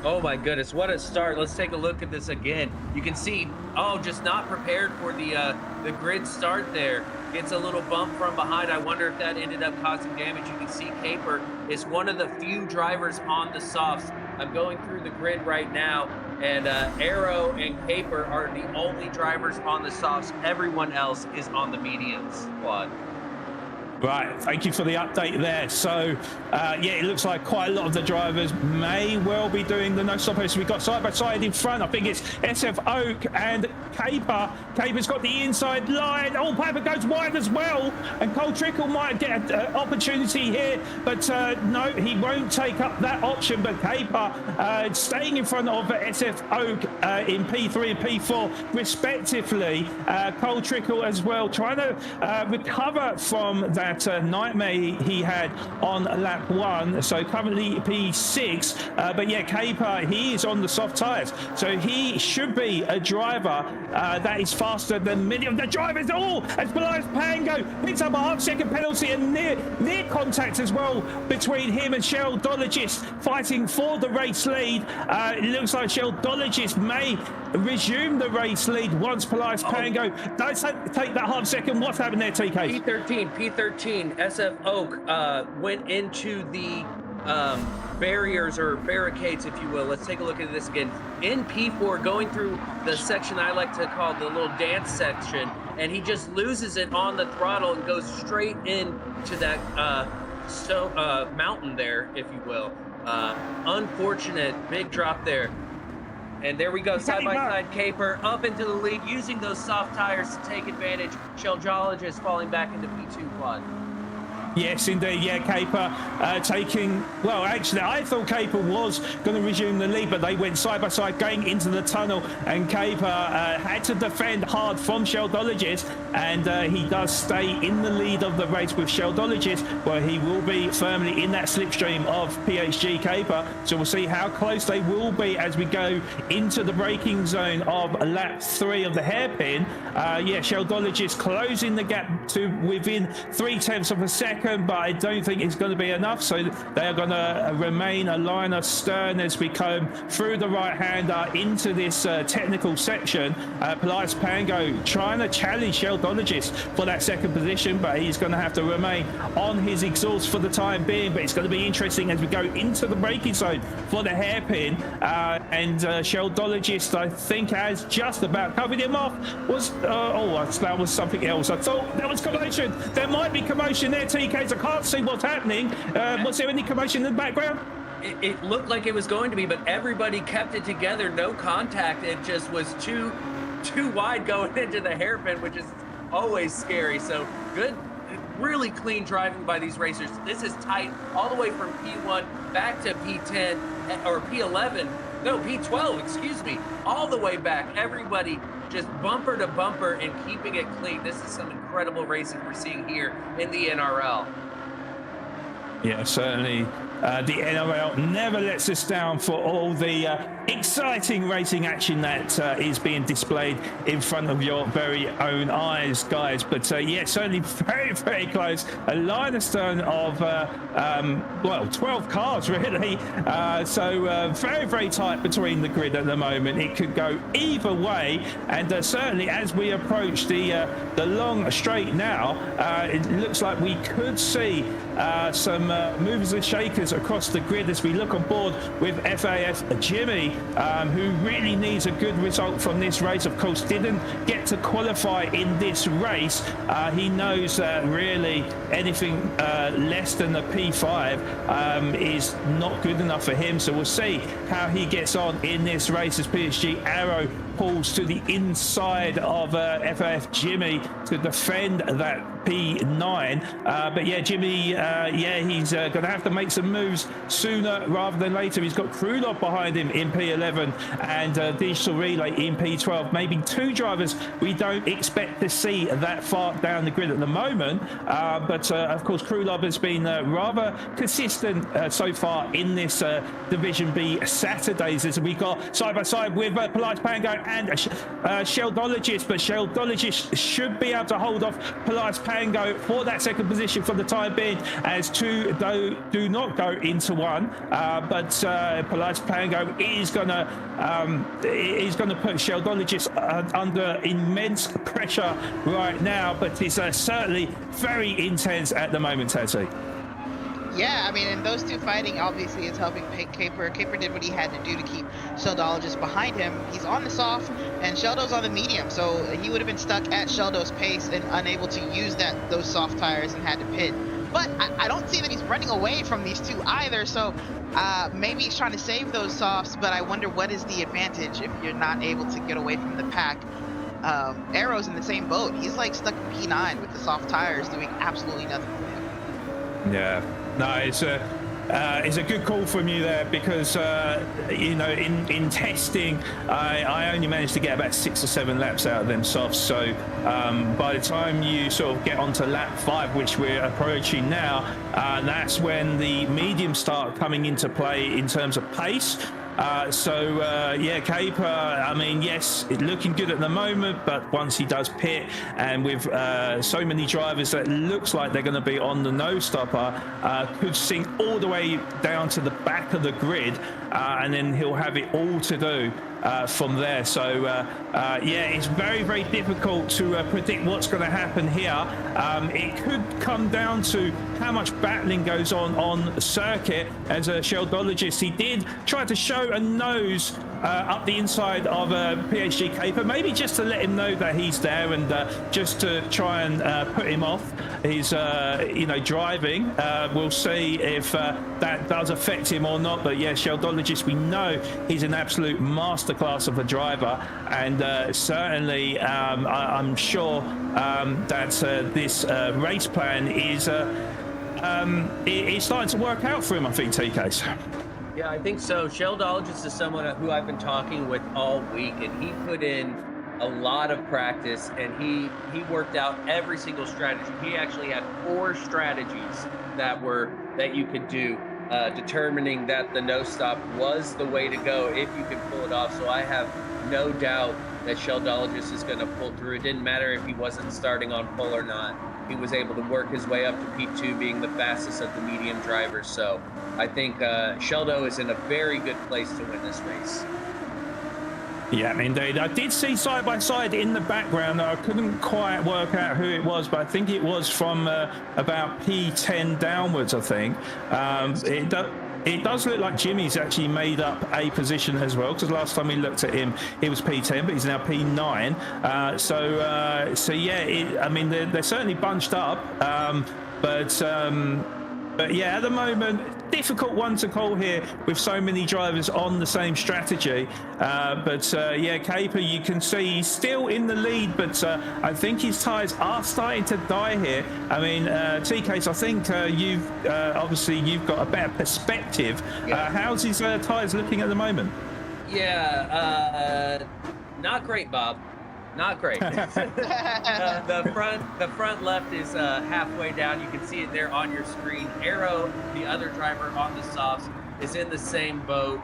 Oh my goodness, what a start. Let's take a look at this again. You can see, just not prepared for the grid start there. Gets a little bump from behind. I wonder if that ended up causing damage. You can see Caper is one of the few drivers on the softs. I'm going through the grid right now, and Arrow and Caper are the only drivers on the softs. Everyone else is on the mediums quad. Right, thank you for the update there. So, yeah, it looks like quite a lot of the drivers may well be doing the no stoppers. We've got side by side in front. I think it's SF Oak and Caper. Caper's got the inside line. Oh, Papa goes wide as well. And Cole Trickle might get an opportunity here, but no, he won't take up that option. But Caper staying in front of SF Oak in P3 and P4, respectively. Cole Trickle as well, trying to recover from that nightmare he had on lap 1, so currently P6, but yeah, Caper, he is on the soft tyres, so he should be a driver that is faster than many of the drivers. As Belias Pango picks up a half-second penalty and near contact as well between him and Sheldologist fighting for the race lead. It looks like Sheldologist may resume the race lead once Belias Pango does take that half-second. What's happened there, TK? P13, SF Oak went into the barriers or barricades, if you will. Let's take a look at this again. In P4, going through the section I like to call the little dance section, and he just loses it on the throttle and goes straight into that mountain there, if you will. Unfortunate, big drop there. And there we go, side by side, Caper up into the lead, using those soft tires to take advantage. Sheldologist falling back into P2 quad. Yes, indeed. Yeah, Caper taking... Well, actually, I thought Caper was going to resume the lead, but they went side by side going into the tunnel, and Caper had to defend hard from Sheldologist, and he does stay in the lead of the race with Sheldologist, where he will be firmly in that slipstream of PHG Caper. So we'll see how close they will be as we go into the braking zone of lap 3 of the hairpin. Yeah, Sheldologist closing the gap to within 0.3 of a second, but I don't think it's going to be enough, so they are going to remain a line astern as we come through the right-hander into this technical section. Belias Pango trying to challenge Sheldologist for that second position, but he's going to have to remain on his exhaust for the time being. But it's going to be interesting as we go into the braking zone for the hairpin, and Sheldologist, I think, has just about covered him off. That was something else. I thought there was commotion. There might be commotion there, TK. I can't see what's happening. Was there any commotion in the background? It looked like it was going to be, but everybody kept it together. No contact. It just was too wide going into the hairpin, which is always scary. So good, really clean driving by these racers. This is tight all the way from P1 back to P10 or P11. No, P12, excuse me, all the way back. Everybody just bumper to bumper and keeping it clean. This is some incredible racing we're seeing here in the NRL. Yeah, certainly. The NRL never lets us down for all the exciting racing action that is being displayed in front of your very own eyes, guys. But yeah, certainly very, very close. A line astern of, 12 cars, really. So very, very tight between the grid at the moment. It could go either way. And certainly as we approach the long straight now, it looks like we could see some movers and shakers across the grid as we look on board with FAF Jimmy, who really needs a good result from this race. Of course, didn't get to qualify in this race. He knows that really anything less than a P5 is not good enough for him. So we'll see how he gets on in this race as PSG Arrow pulls to the inside of FAF Jimmy to defend that P9. But yeah, Jimmy, he's going to have to make some moves sooner rather than later. He's got Krulov behind him in P11 and Digital Relay in P12. Maybe two drivers we don't expect to see that far down the grid at the moment. But of course, Krulov has been rather consistent so far in this Division B Saturdays, as we got side by side with Police Pango and Sheldologist. But Sheldologist should be able to hold off Police Pango for that second position for the time being, as two do not go into one. But Police Pango is gonna put Sheldologist under immense pressure right now. But it's certainly very intense at the moment, Teddy. Yeah, I mean, and those two fighting obviously is helping Caper. Caper did what he had to do to keep Sheldologist behind him. He's on the soft, and Sheldo's on the medium, so he would have been stuck at Sheldo's pace and unable to use those soft tires and had to pit. But I don't see that he's running away from these two either, so maybe he's trying to save those softs, but I wonder what is the advantage if you're not able to get away from the pack. Arrow's in the same boat. He's like stuck in P9 with the soft tires doing absolutely nothing for him. Yeah. No, it's a good call from you there, because in testing I only managed to get about 6 or 7 laps out of them softs. So by the time you sort of get onto lap 5, which we're approaching now, that's when the mediums start coming into play in terms of pace. Caper, I mean, yes, it's looking good at the moment, but once he does pit, and with so many drivers that looks like they're going to be on the no stopper, could sink all the way down to the back of the grid, and then he'll have it all to do from there. So it's very, very difficult to predict what's going to happen here. It could come down to how much battling goes on the circuit. As a Sheldologist, he did try to show a nose up the inside of PhD Caper, maybe just to let him know that he's there, and just to try and put him off his driving. We'll see if that does affect him or not. But yeah, Sheldologist, we know he's an absolute masterclass of a driver, and certainly I'm sure that this race plan is it's starting to work out for him, I think, TK's. Yeah, I think so. Sheldologist is someone who I've been talking with all week, and he put in a lot of practice, and he worked out every single strategy. He actually had 4 strategies that you could do, determining that the no stop was the way to go if you could pull it off. So I have no doubt that Sheldologist is going to pull through. It didn't matter if he wasn't starting on pole or not. He was able to work his way up to P2, being the fastest of the medium drivers. So I think Sheldo is in a very good place to win this race. Yeah, indeed. I did see side by side in the background. I couldn't quite work out who it was, but I think it was from about P10 downwards, I think. It does look like Jimmy's actually made up a position as well, because last time we looked at him, he was P10, but he's now P9. I mean, they're certainly bunched up, but yeah, at the moment, difficult one to call here with so many drivers on the same strategy. Caper, you can see he's still in the lead, but I think his tyres are starting to die here. I mean, TKs, I think you've got a better perspective. Yeah. How's his tyres looking at the moment? Yeah, not great, Bob. Not great. The front left is halfway down. You can see it there on your screen. Arrow, the other driver on the softs, is in the same boat.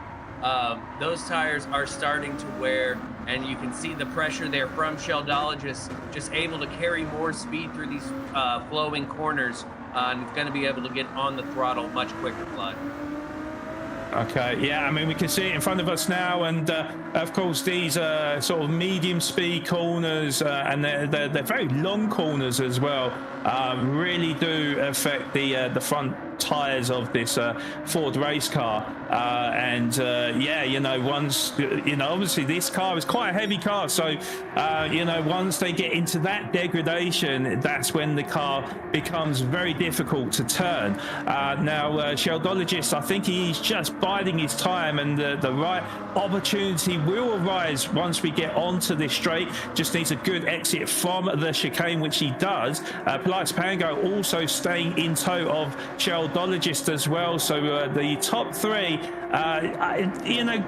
Those tires are starting to wear, and you can see the pressure there from Sheldologist, just able to carry more speed through these flowing corners, and going to be able to get on the throttle much quicker, Flood. Okay, yeah, I mean, we can see it in front of us now, and of course these sort of medium speed corners, and they're very long corners as well. really do affect the front tires of this Ford race car. Once obviously this car is quite a heavy car, so once they get into that degradation, that's when the car becomes very difficult to turn. Now Sheldologist, I think he's just biding his time, and the right opportunity will arise once we get onto this straight. Just needs a good exit from the chicane, which he does. Police Pango also staying in tow of Sheldologist as well, so the top three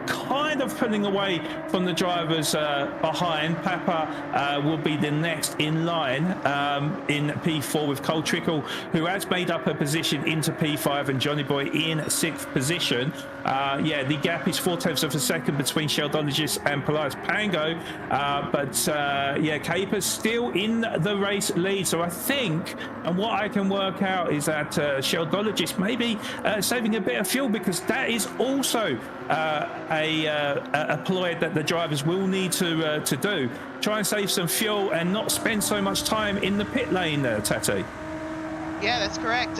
kind of pulling away from the drivers behind. Papa will be the next in line in P4, with Cole Trickle, who has made up a position into P5, and Johnny Boy in 6th position. The gap is 0.4 of a second between Sheldologist and Police Pango, but Caper's still in the race lead. So I think, and what I can work out is that Sheldologist may be saving a bit of fuel, because that is also a ploy that the drivers will need to do. Try and save some fuel and not spend so much time in the pit lane there, Tati. Yeah, that's correct.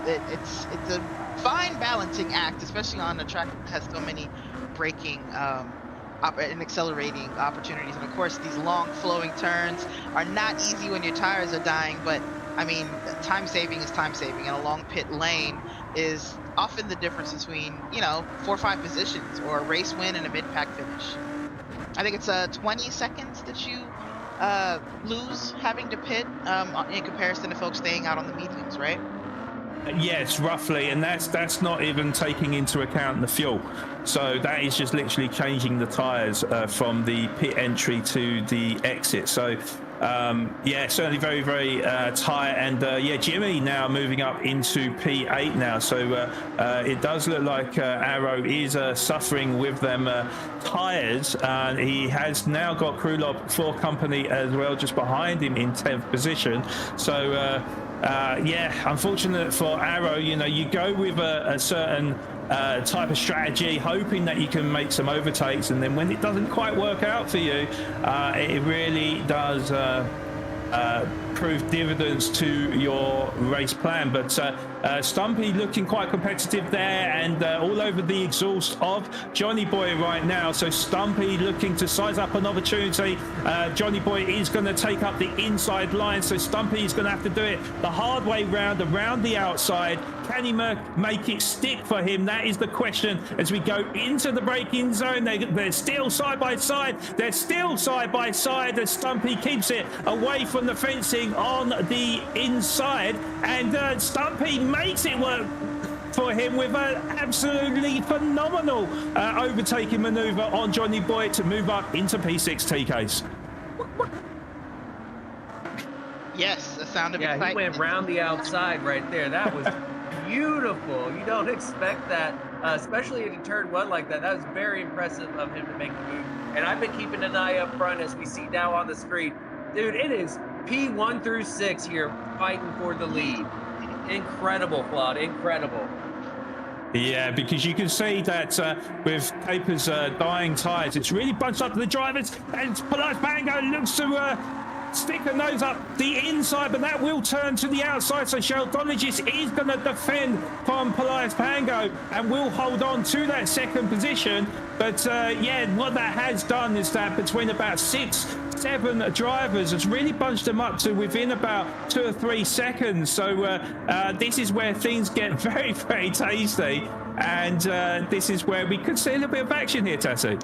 It's a fine balancing act, especially on a track that has so many braking and accelerating opportunities. And of course, these long flowing turns are not easy when your tires are dying, but I mean, time saving is time saving, and a long pit lane is often the difference between 4 or 5 positions, or a race win and a mid-pack finish. I think it's 20 seconds that you lose having to pit in comparison to folks staying out on the mediums, right? Yes, roughly, and that's not even taking into account the fuel. So that is just literally changing the tires from the pit entry to the exit. So certainly very, very tight. And Jimmy now moving up into P8 now. So it does look like Arrow is suffering with them tires. He has now got Krulov for company as well, just behind him in 10th position. So unfortunate for Arrow. You go with a certain type of strategy, hoping that you can make some overtakes, and then when it doesn't quite work out for you, it really does prove dividends to your race plan. But Stumpy looking quite competitive there, and all over the exhaust of Johnny Boy right now. So Stumpy looking to size up an opportunity. Johnny Boy is going to take up the inside line, so Stumpy is going to have to do it the hard way round, around the outside. Can he make it stick for him? That is the question as we go into the braking zone. They're still side by side. They're still side by side as Stumpy keeps it away from the fencing on the inside, and Stumpy makes it work for him with an absolutely phenomenal overtaking maneuver on Johnny Boy to move up into P6. T-Case. Yes, the sound of excitement. He went round the outside right there. That was beautiful. You don't expect that, especially in turn one like that. That was very impressive of him to make the move. And I've been keeping an eye up front, as we see now on the screen. Dude, it is P1 through 6 here fighting for the lead. Incredible, Claude. Incredible. Yeah, because you can see that with Caper's dying tires, it's really bunched up to the drivers, and Police Pango looks to stick a nose up the inside, but that will turn to the outside. So Sheldologist is going to defend from Police Pango and will hold on to that second position. But what that has done is that between about 6-7 drivers, has really bunched them up to within about 2 or 3 seconds. So this is where things get very, very tasty, and this is where we could see a little bit of action here, Tassie.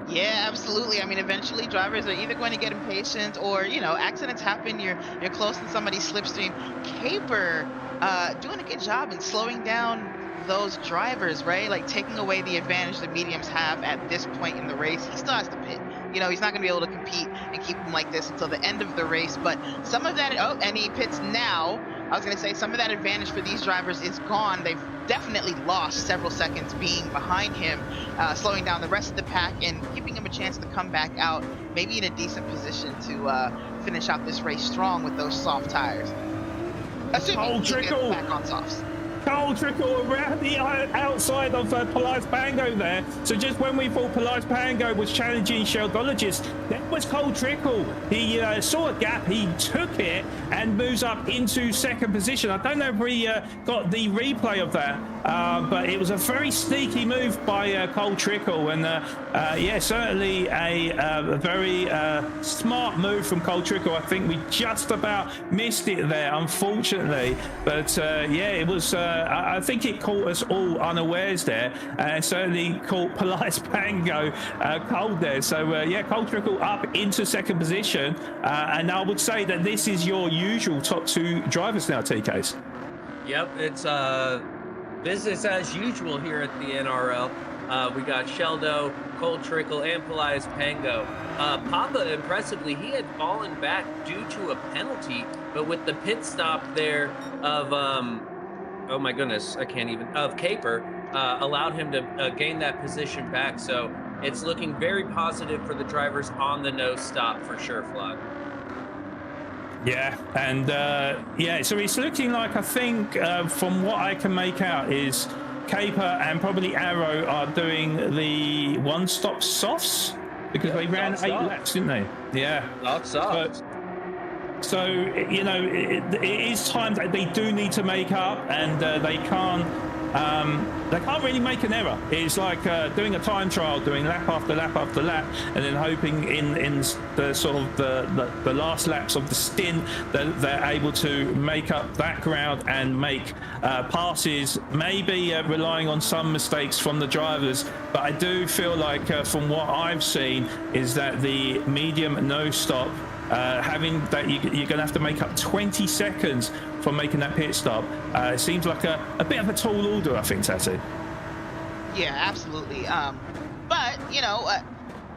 Yeah, absolutely. I mean, eventually drivers are either going to get impatient, or accidents happen. You're close to somebody's slipstream. Caper doing a good job in slowing down those drivers, right? Like taking away the advantage the mediums have at this point in the race. He still has to pit. He's not going to be able to compete and keep them like this until the end of the race. But some of that, and he pits now. I was going to say some of that advantage for these drivers is gone. They've definitely lost several seconds being behind him, slowing down the rest of the pack and giving him a chance to come back out, maybe in a decent position to finish out this race strong with those soft tires. Assuming he gets back on softs. Cole Trickle around the outside of Police Pango there. So just when we thought Police Pango was challenging Sheldologist, that was Cole Trickle. He saw a gap, he took it and moves up into second position. I don't know if we got the replay of that, but it was a very sneaky move by Cole Trickle, and yeah, certainly a very smart move from Cole Trickle. I think we just about missed it there, unfortunately, but yeah, it was I think it caught us all unawares there, and certainly caught Police Pango cold there. So yeah, Cole Trickle up into second position, and I would say that this is your usual top two drivers now, TKs. Yep, it's business as usual here at the NRL. We got Sheldo, Cole Trickle, and Police Pango. Papa, impressively, he had fallen back due to a penalty, but with the pit stop there of, oh my goodness, I can't even, of Caper, allowed him to gain that position back. So it's looking very positive for the drivers on the no stop for sure, Flood. Yeah, and yeah, so it's looking like, I think from what I can make out, is Caper and probably Arrow are doing the one-stop softs, because they ran 8 laps, didn't they? Yeah. Not soft. So you know, it is time that they do need to make up, and they can't really make an error. It's like doing a time trial, doing lap after lap after lap, and then hoping in the sort of the last laps of the stint that they're able to make up that ground and make passes, maybe relying on some mistakes from the drivers. But I do feel like from what I've seen is that the medium no stop, having that you're going to have to make up 20 seconds from making that pit stop, it seems like a bit of a tall order, I think, Tati. Yeah, absolutely. But you know,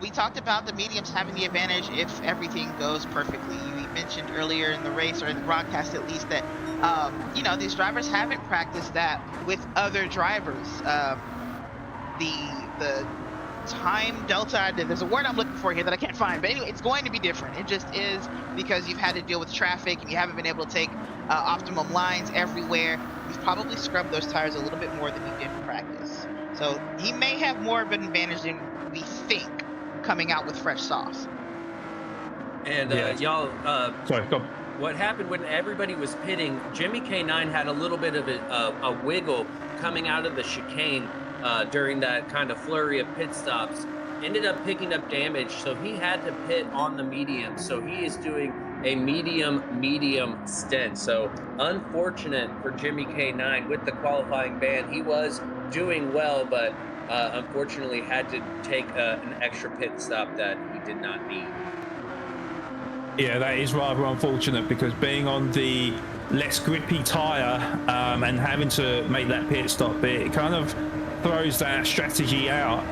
we talked about the mediums having the advantage if everything goes perfectly. You mentioned earlier in the race, or in the broadcast at least, that you know, these drivers haven't practiced that with other drivers. The time delta, there's a word I'm looking for here that I can't find, but anyway, it's going to be different. It just is, because you've had to deal with traffic and you haven't been able to take optimum lines everywhere. You've probably scrubbed those tires a little bit more than you did in practice. So he may have more of an advantage than we think coming out with fresh sauce. And y'all, sorry, go on. What happened when everybody was pitting, Jimmy K9 had a little bit of a wiggle coming out of the chicane during that kind of flurry of pit stops. Ended up picking up damage, so he had to pit on the medium. So he is doing a medium stint. So unfortunate for Jimmy K9 with the qualifying ban. He was doing well, but unfortunately had to take an extra pit stop that he did not need. Yeah, that is rather unfortunate, because being on the less grippy tire and having to make that pit stop, it kind of throws that strategy out.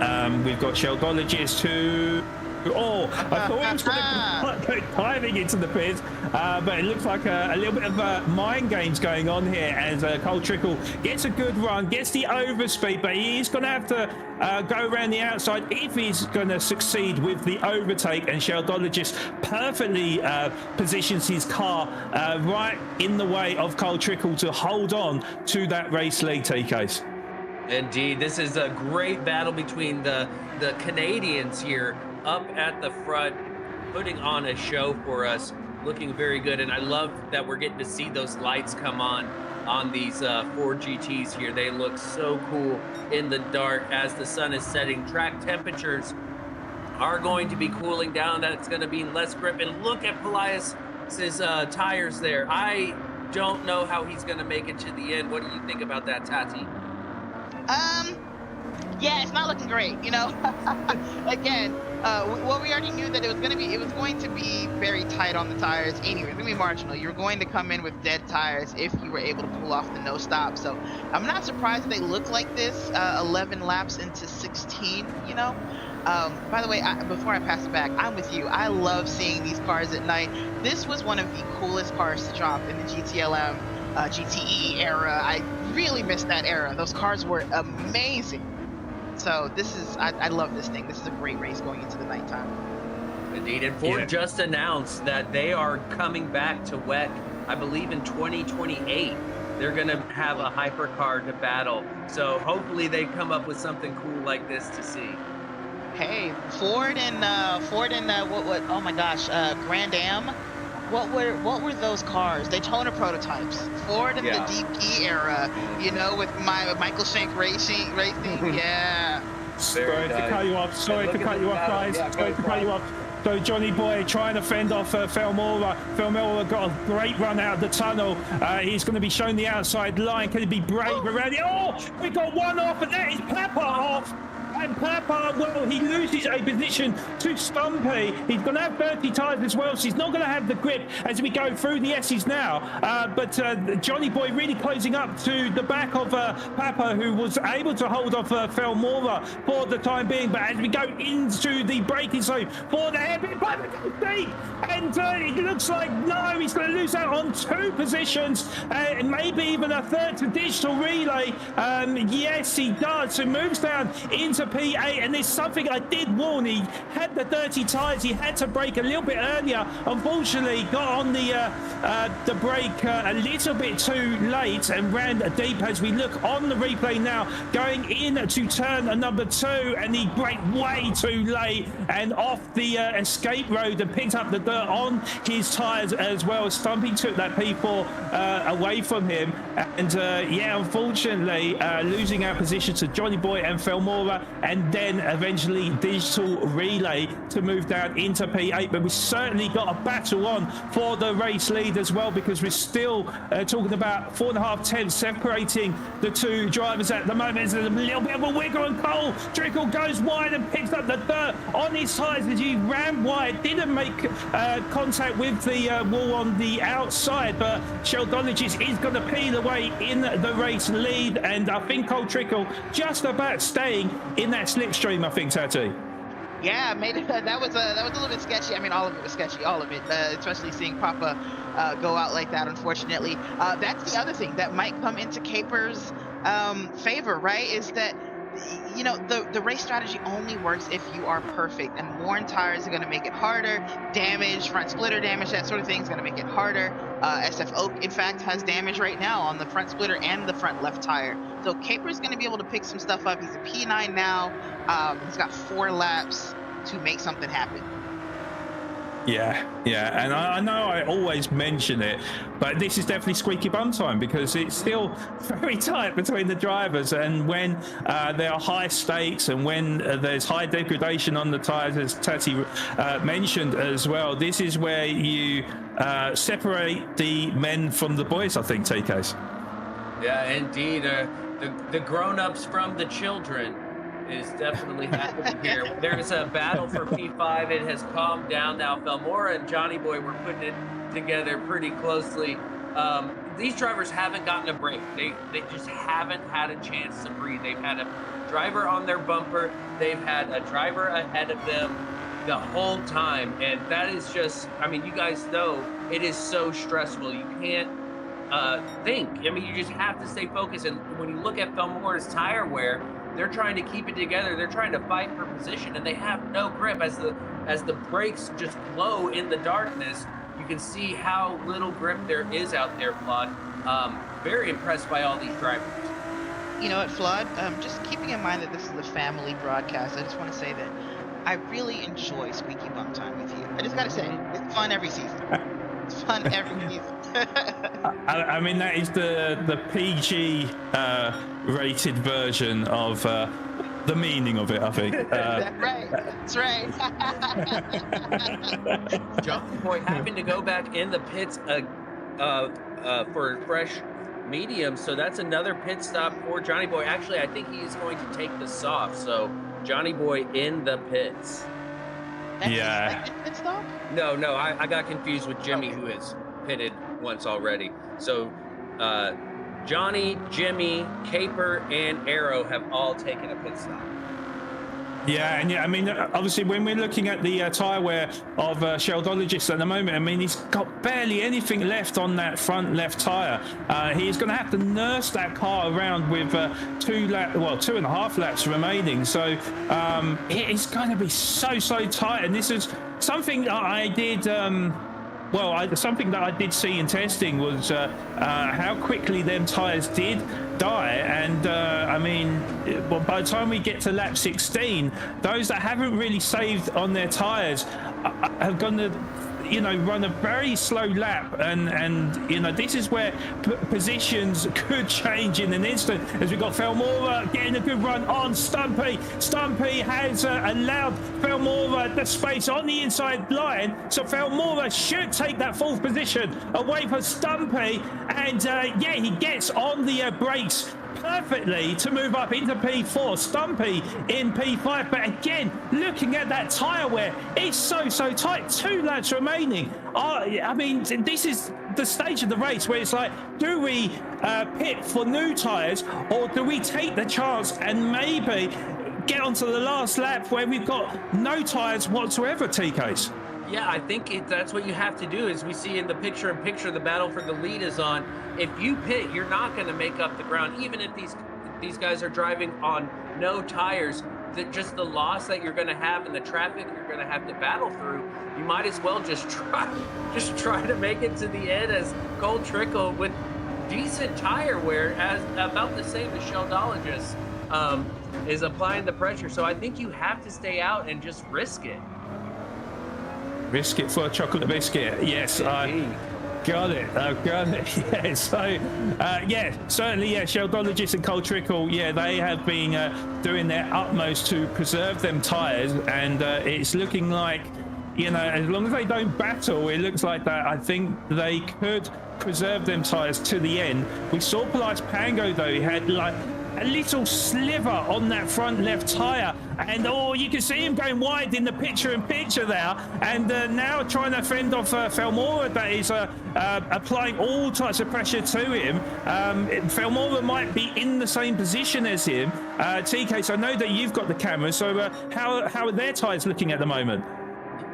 We've got Sheldologist who, I thought he was going to go diving into the pit, but it looks like a little bit of mind games going on here, as Cole Trickle gets a good run, gets the overspeed, but he is going to have to go around the outside if he's going to succeed with the overtake, and Sheldologist perfectly positions his car right in the way of Cole Trickle to hold on to that race lead, TKs. Indeed, this is a great battle between the Canadians here up at the front, putting on a show for us, looking very good. And I love that we're getting to see those lights come on these Ford GTs here. They look so cool in the dark as the sun is setting. Track temperatures are going to be cooling down. That's going to be less grip. And look at Polias's tires there. I don't know how he's going to make it to the end. What do you think about that, Tati? Yeah, it's not looking great, you know. Again, well, we already knew that it was going to be very tight on the tires anyway. It's gonna be marginal. You're going to come in with dead tires if you were able to pull off the no stop. So I'm not surprised they look like this 11 laps into 16, you know. By the way, before I pass it back, I'm with you. I love seeing these cars at night. This was one of the coolest cars to drop in the GTLM GTE era. I really miss that era. Those cars were amazing. So this is, I love this thing. This is a great race going into the nighttime. Indeed, and Ford just announced that they are coming back to WEC, I believe in 2028. they're going to have a hypercar to battle. So hopefully they come up with something cool like this to see. Hey, Ford and what oh my gosh, Grand Am. What were those cars? Daytona prototypes. Ford in the DP era, you know, with Michael Shank Racing. Yeah. Sorry to cut you off. Sorry to cut you off, guys. Sorry to cut you off. So Johnny Boy trying to fend off Felmora. Felmora got a great run out of the tunnel. He's going to be showing the outside line. Can he be brave around it? Oh, we got one off, and that is Pepper off. And Papa, well, he loses a position to Stumpy. He's going to have 30 tyres as well, so he's not going to have the grip as we go through the S's now. But Johnny Boy really closing up to the back of Papa, who was able to hold off Felmora for the time being. But as we go into the braking zone for the hairpin, Papa goes deep. And it looks like, no, he's going to lose out on 2 positions, and maybe even a third to digital relay. Yes, he does. So moves down into P8, and there's something I did warn. He had the dirty tyres. He had to brake a little bit earlier. Unfortunately, got on the brake a little bit too late and ran deep. As we look on the replay now, going in to turn number 2, and he braked way too late and off the escape road and picked up the dirt on his tyres as well. Stumpy took that P4 away from him, and yeah, unfortunately losing our position to Johnny Boy and Felmora, and then eventually digital relay to move down into P8. But we certainly got a battle on for the race lead as well, because we're still talking about 4.5 tenths separating the 2 drivers at the moment. There's a little bit of a wiggle, and Cole Trickle goes wide and picks up the dirt on his tyres as he ran wide. Didn't make contact with the wall on the outside, but Sheldonagis is going to peel away in the race lead, and I think Cole Trickle just about staying in that slipstream, I think, Tati. Yeah, that was a little bit sketchy. I mean, all of it was sketchy, all of it, especially seeing Papa go out like that, unfortunately. That's the other thing that might come into Caper's favor, right? Is that, you know, the race strategy only works if you are perfect, and worn tires are going to make it harder. Damage, front splitter damage, that sort of thing is going to make it harder. SF Oak, in fact, has damage right now on the front splitter and the front left tire. So Caper's going to be able to pick some stuff up. He's a P9 now. He's got 4 laps to make something happen. Yeah, and I know I always mention it, but this is definitely squeaky bum time, because it's still very tight between the drivers, and when there are high stakes and when there's high degradation on the tyres, as Tati mentioned as well, this is where you separate the men from the boys, I think, TKs. Yeah, indeed. The grown-ups from the children is definitely happening here. There's a battle for P5. It has calmed down now. Felmora and Johnny Boy were putting it together pretty closely. These drivers haven't gotten a break. They just haven't had a chance to breathe. They've had a driver on their bumper. They've had a driver ahead of them the whole time. And that is just, I mean, you guys know it is so stressful. You can't think. I mean, you just have to stay focused. And when you look at Felmora's tire wear, they're trying to keep it together. They're trying to fight for position, and they have no grip. As the brakes just glow in the darkness, you can see how little grip there is out there, Flood. Very impressed by all these drivers. You know what, Flood? Just keeping in mind that this is a family broadcast, I just want to say that I really enjoy Squeaky Bum Time with you. I just got to say, it's fun every season. It's fun every season. I mean, that is the PG rated version of the meaning of it, I think. That's right. That's right. Johnny Boy having to go back in the pits for fresh medium, so that's another pit stop for Johnny Boy. Actually, I think he's going to take the soft, so Johnny Boy in the pits. That's yeah. Pit stop? No, I got confused with Jimmy, who is pitted once already. So Johnny, Jimmy, Caper, and Arrow have all taken a pit stop. Yeah, and I mean, obviously, when we're looking at the tyre wear of Sheldonagis at the moment, I mean, he's got barely anything left on that front left tyre. He's going to have to nurse that car around with 2.5 laps remaining. So it is going to be so tight. And this is something I did something that I did see in testing was how quickly them tyres did die, and I mean, by the time we get to lap 16, those that haven't really saved on their tyres have gone to run a very slow lap, and this is where positions could change in an instant, as we've got Felmora getting a good run on Stumpy. Stumpy has allowed Felmora the space on the inside line, so Felmora should take that fourth position away from Stumpy, and he gets on the brakes perfectly to move up into P4. Stumpy in P5, but again, looking at that tyre wear, it's so tight. 2 laps remaining. I mean, this is the stage of the race where it's like, do we pit for new tyres, or do we take the chance and maybe get onto the last lap where we've got no tyres whatsoever, TKs? Yeah, I think that's what you have to do. As we see in the picture-in-picture, the battle for the lead is on. If you pit, you're not going to make up the ground, even if these guys are driving on no tires. Just the loss that you're going to have in the traffic you're going to have to battle through, you might as well just try to make it to the end, as Cole Trickle, with decent tire wear, as about the same as Sheldologist, is applying the pressure. So I think you have to stay out and just risk it. Risk it for a chocolate biscuit. Yes, I got it. I've got it. Yeah, so, certainly, Sheldologist and Cole Trickle, they have been doing their utmost to preserve them tyres, and it's looking like, as long as they don't battle, it looks like that. I think they could preserve them tyres to the end. We saw Police Pango, though. He had, like, a little sliver on that front left tyre, and you can see him going wide in the picture-in-picture there, and now trying to fend off Felmora, that is applying all types of pressure to him. Felmora might be in the same position as him. TK, so I know that you've got the camera, so how are their tyres looking at the moment?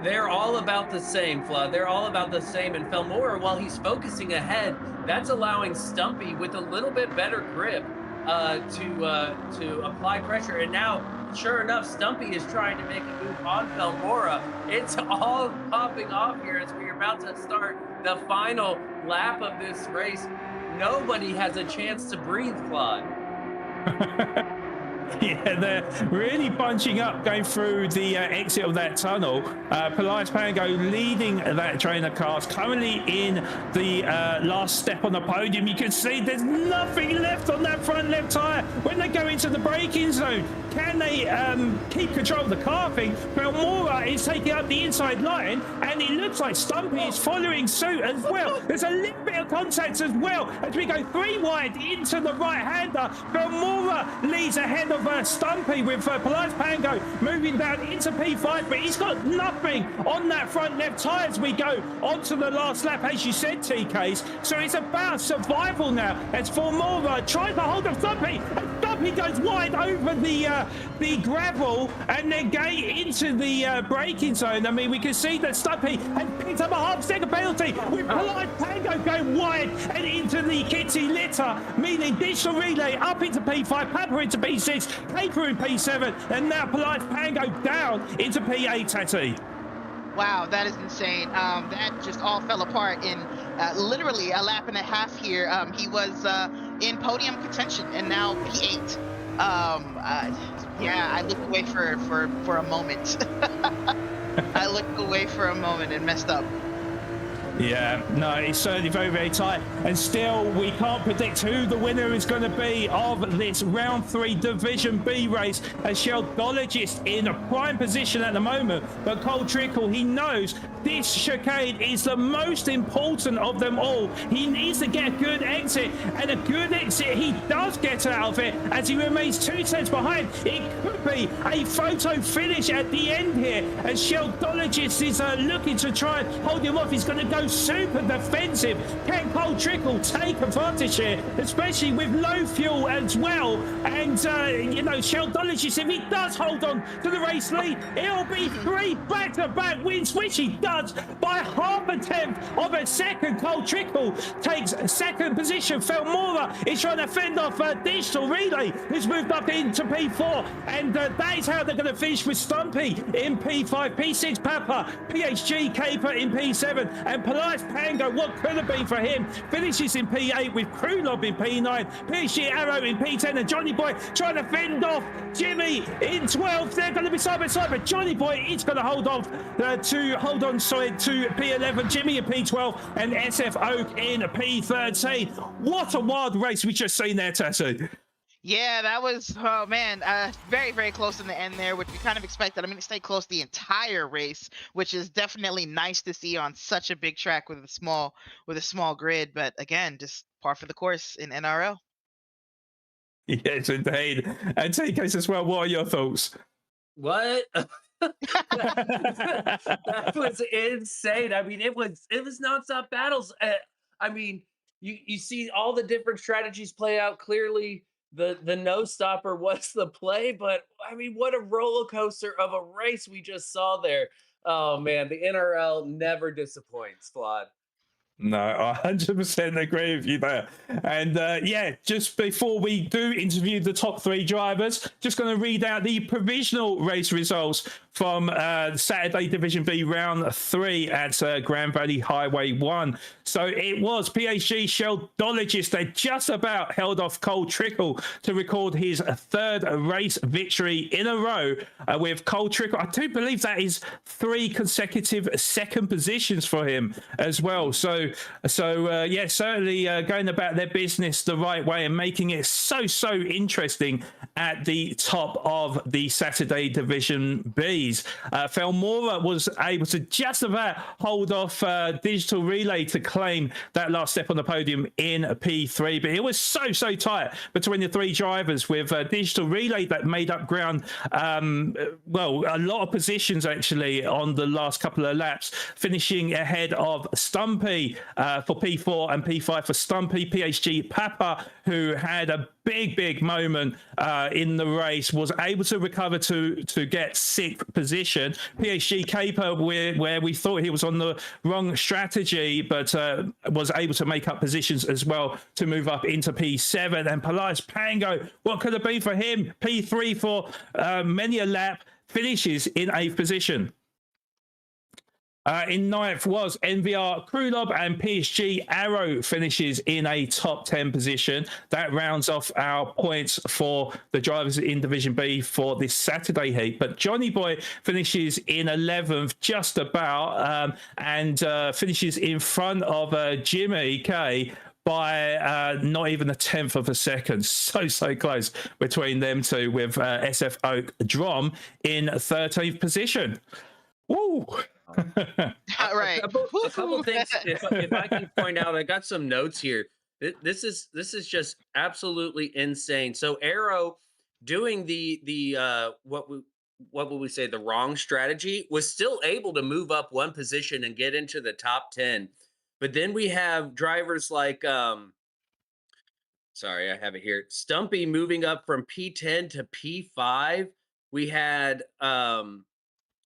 They're all about the same, Flood. They're all about the same. And Felmora, while he's focusing ahead, that's allowing Stumpy, with a little bit better grip, to apply pressure. And now, sure enough, Stumpy is trying to make a move on Felmora. It's all popping off here as we're about to start the final lap of this race. Nobody has a chance to breathe, Claude. Yeah, they're really bunching up going through the exit of that tunnel. Police Pango leading that trainer class, currently in the last step on the podium. You can see there's nothing left on that front left tyre. When they go into the braking zone, can they keep control of the car? I think Felmora is taking up the inside line, and it looks like Stumpy is following suit as well. There's a little bit of contact as well as we go 3 wide into the right-hander. Felmora leads ahead of Stumpy, with Police Pango moving down into P5, but he's got nothing on that front left tyre as we go onto the last lap, as you said, TKs. So it's about survival now as Felmora tries to hold up Stumpy, and Stumpy goes wide over the gravel and then going into the braking zone. I mean, we can see that Stumpy has picked up a half-second penalty, with Police Pango going wide and into the kitty litter, meaning Digital Relay up into P5, Papa into P6, Caper in P7, and now Police Pango down into P8, Tati. Wow, that is insane. That just all fell apart in literally a lap and a half here. He was in podium contention, and now P8. I looked away for a moment. I looked away for a moment and messed up. Yeah, no, it's certainly very, very tight. And still, we can't predict who the winner is going to be of this round 3 Division B race, as Sheldologist in a prime position at the moment. But Cole Trickle, he knows this chicane is the most important of them all. He needs to get a good exit, and a good exit he does get out of it, as he remains 2 tenths behind. It could be a photo finish at the end here, as Sheldologist is looking to try and hold him off. He's going to go super defensive. Can Cole Trickle take advantage here, especially with low fuel as well? And Sheldologist, if he does hold on to the race lead, it'll be 3 back-to-back wins, which he does by half a tenth of a second. Cole Trickle takes second position. Felmora is trying to fend off Digital Relay, who's moved up into P4, and that is how they're going to finish, with Stumpy in P5, P6 Papa, PHG Caper in P7, and Polaris Pango, what could have been for him, finishes in P8 with Krulov in P9, PSG Arrow in P10, and Johnny Boy trying to fend off Jimmy in 12th. They're going to be side by side, but Johnny Boy is going to hold on to P11, Jimmy in P12, and SF Oak in P13. What a wild race we just seen there, Tattoo. Yeah, that was, oh man, very, very close in the end there, which we kind of expected. I mean, it stayed close the entire race, which is definitely nice to see on such a big track with a small grid. But again, just par for the course in NRL. Yes, indeed. And TKs as well, what are your thoughts? What? That was insane. I mean, it was nonstop battles. I mean, you see all the different strategies play out clearly. The no stopper was the play, but I mean, what a roller coaster of a race we just saw there. Oh man, the NRL never disappoints, Flawed. No, I 100% agree with you there. And yeah, just before we do interview the top three drivers, just going to read out the provisional race results from Saturday Division B Round 3 at Grand Valley Highway 1. So it was PhD Sheldologist that just about held off Cole Trickle to record his third race victory in a row with Cole Trickle. I do believe that is 3 consecutive second positions for him as well. So yeah, certainly going about their business the right way and making it so interesting at the top of the Saturday Division Bs. Felmora was able to just about hold off Digital Relay to claim that last step on the podium in P3, but it was so tight between the three drivers, with Digital Relay that made up ground, well, a lot of positions actually on the last couple of laps, finishing ahead of Stumpy for P4 and P5 for Stumpy. PSG Papa, who had a big moment in the race, was able to recover to get 6th position. PSG Caper, where we thought he was on the wrong strategy, but was able to make up positions as well to move up into P7. And Polaris Pango, what could have been for him? P3 for many a lap, finishes in 8th position. In 9th was NVR Krulov, and PSG Arrow finishes in a top 10 position. That rounds off our points for the drivers in Division B for this Saturday heat. But Johnny Boy finishes in 11th, just about, and finishes in front of Jimmy K by not even a 10th of a second. So close between them two, with SF Oak Drom in 13th position. Woo! Right. A couple things, if I can point out, I got some notes here. This is just absolutely insane. So Arrow doing the what would we say, the wrong strategy, was still able to move up 1 position and get into the top 10. But then we have drivers like sorry, I have it here. Stumpy moving up from P10 to P5. We had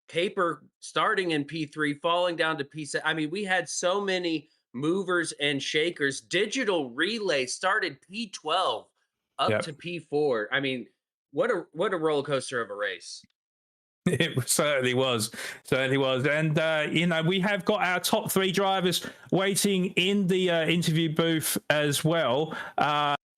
Caper starting in P3, falling down to P7. I mean, we had so many movers and shakers. Digital Relay started P12 up to P4. I mean, what a roller coaster of a race. It certainly was. And, you know, we have got our top 3 drivers waiting in the interview booth as well.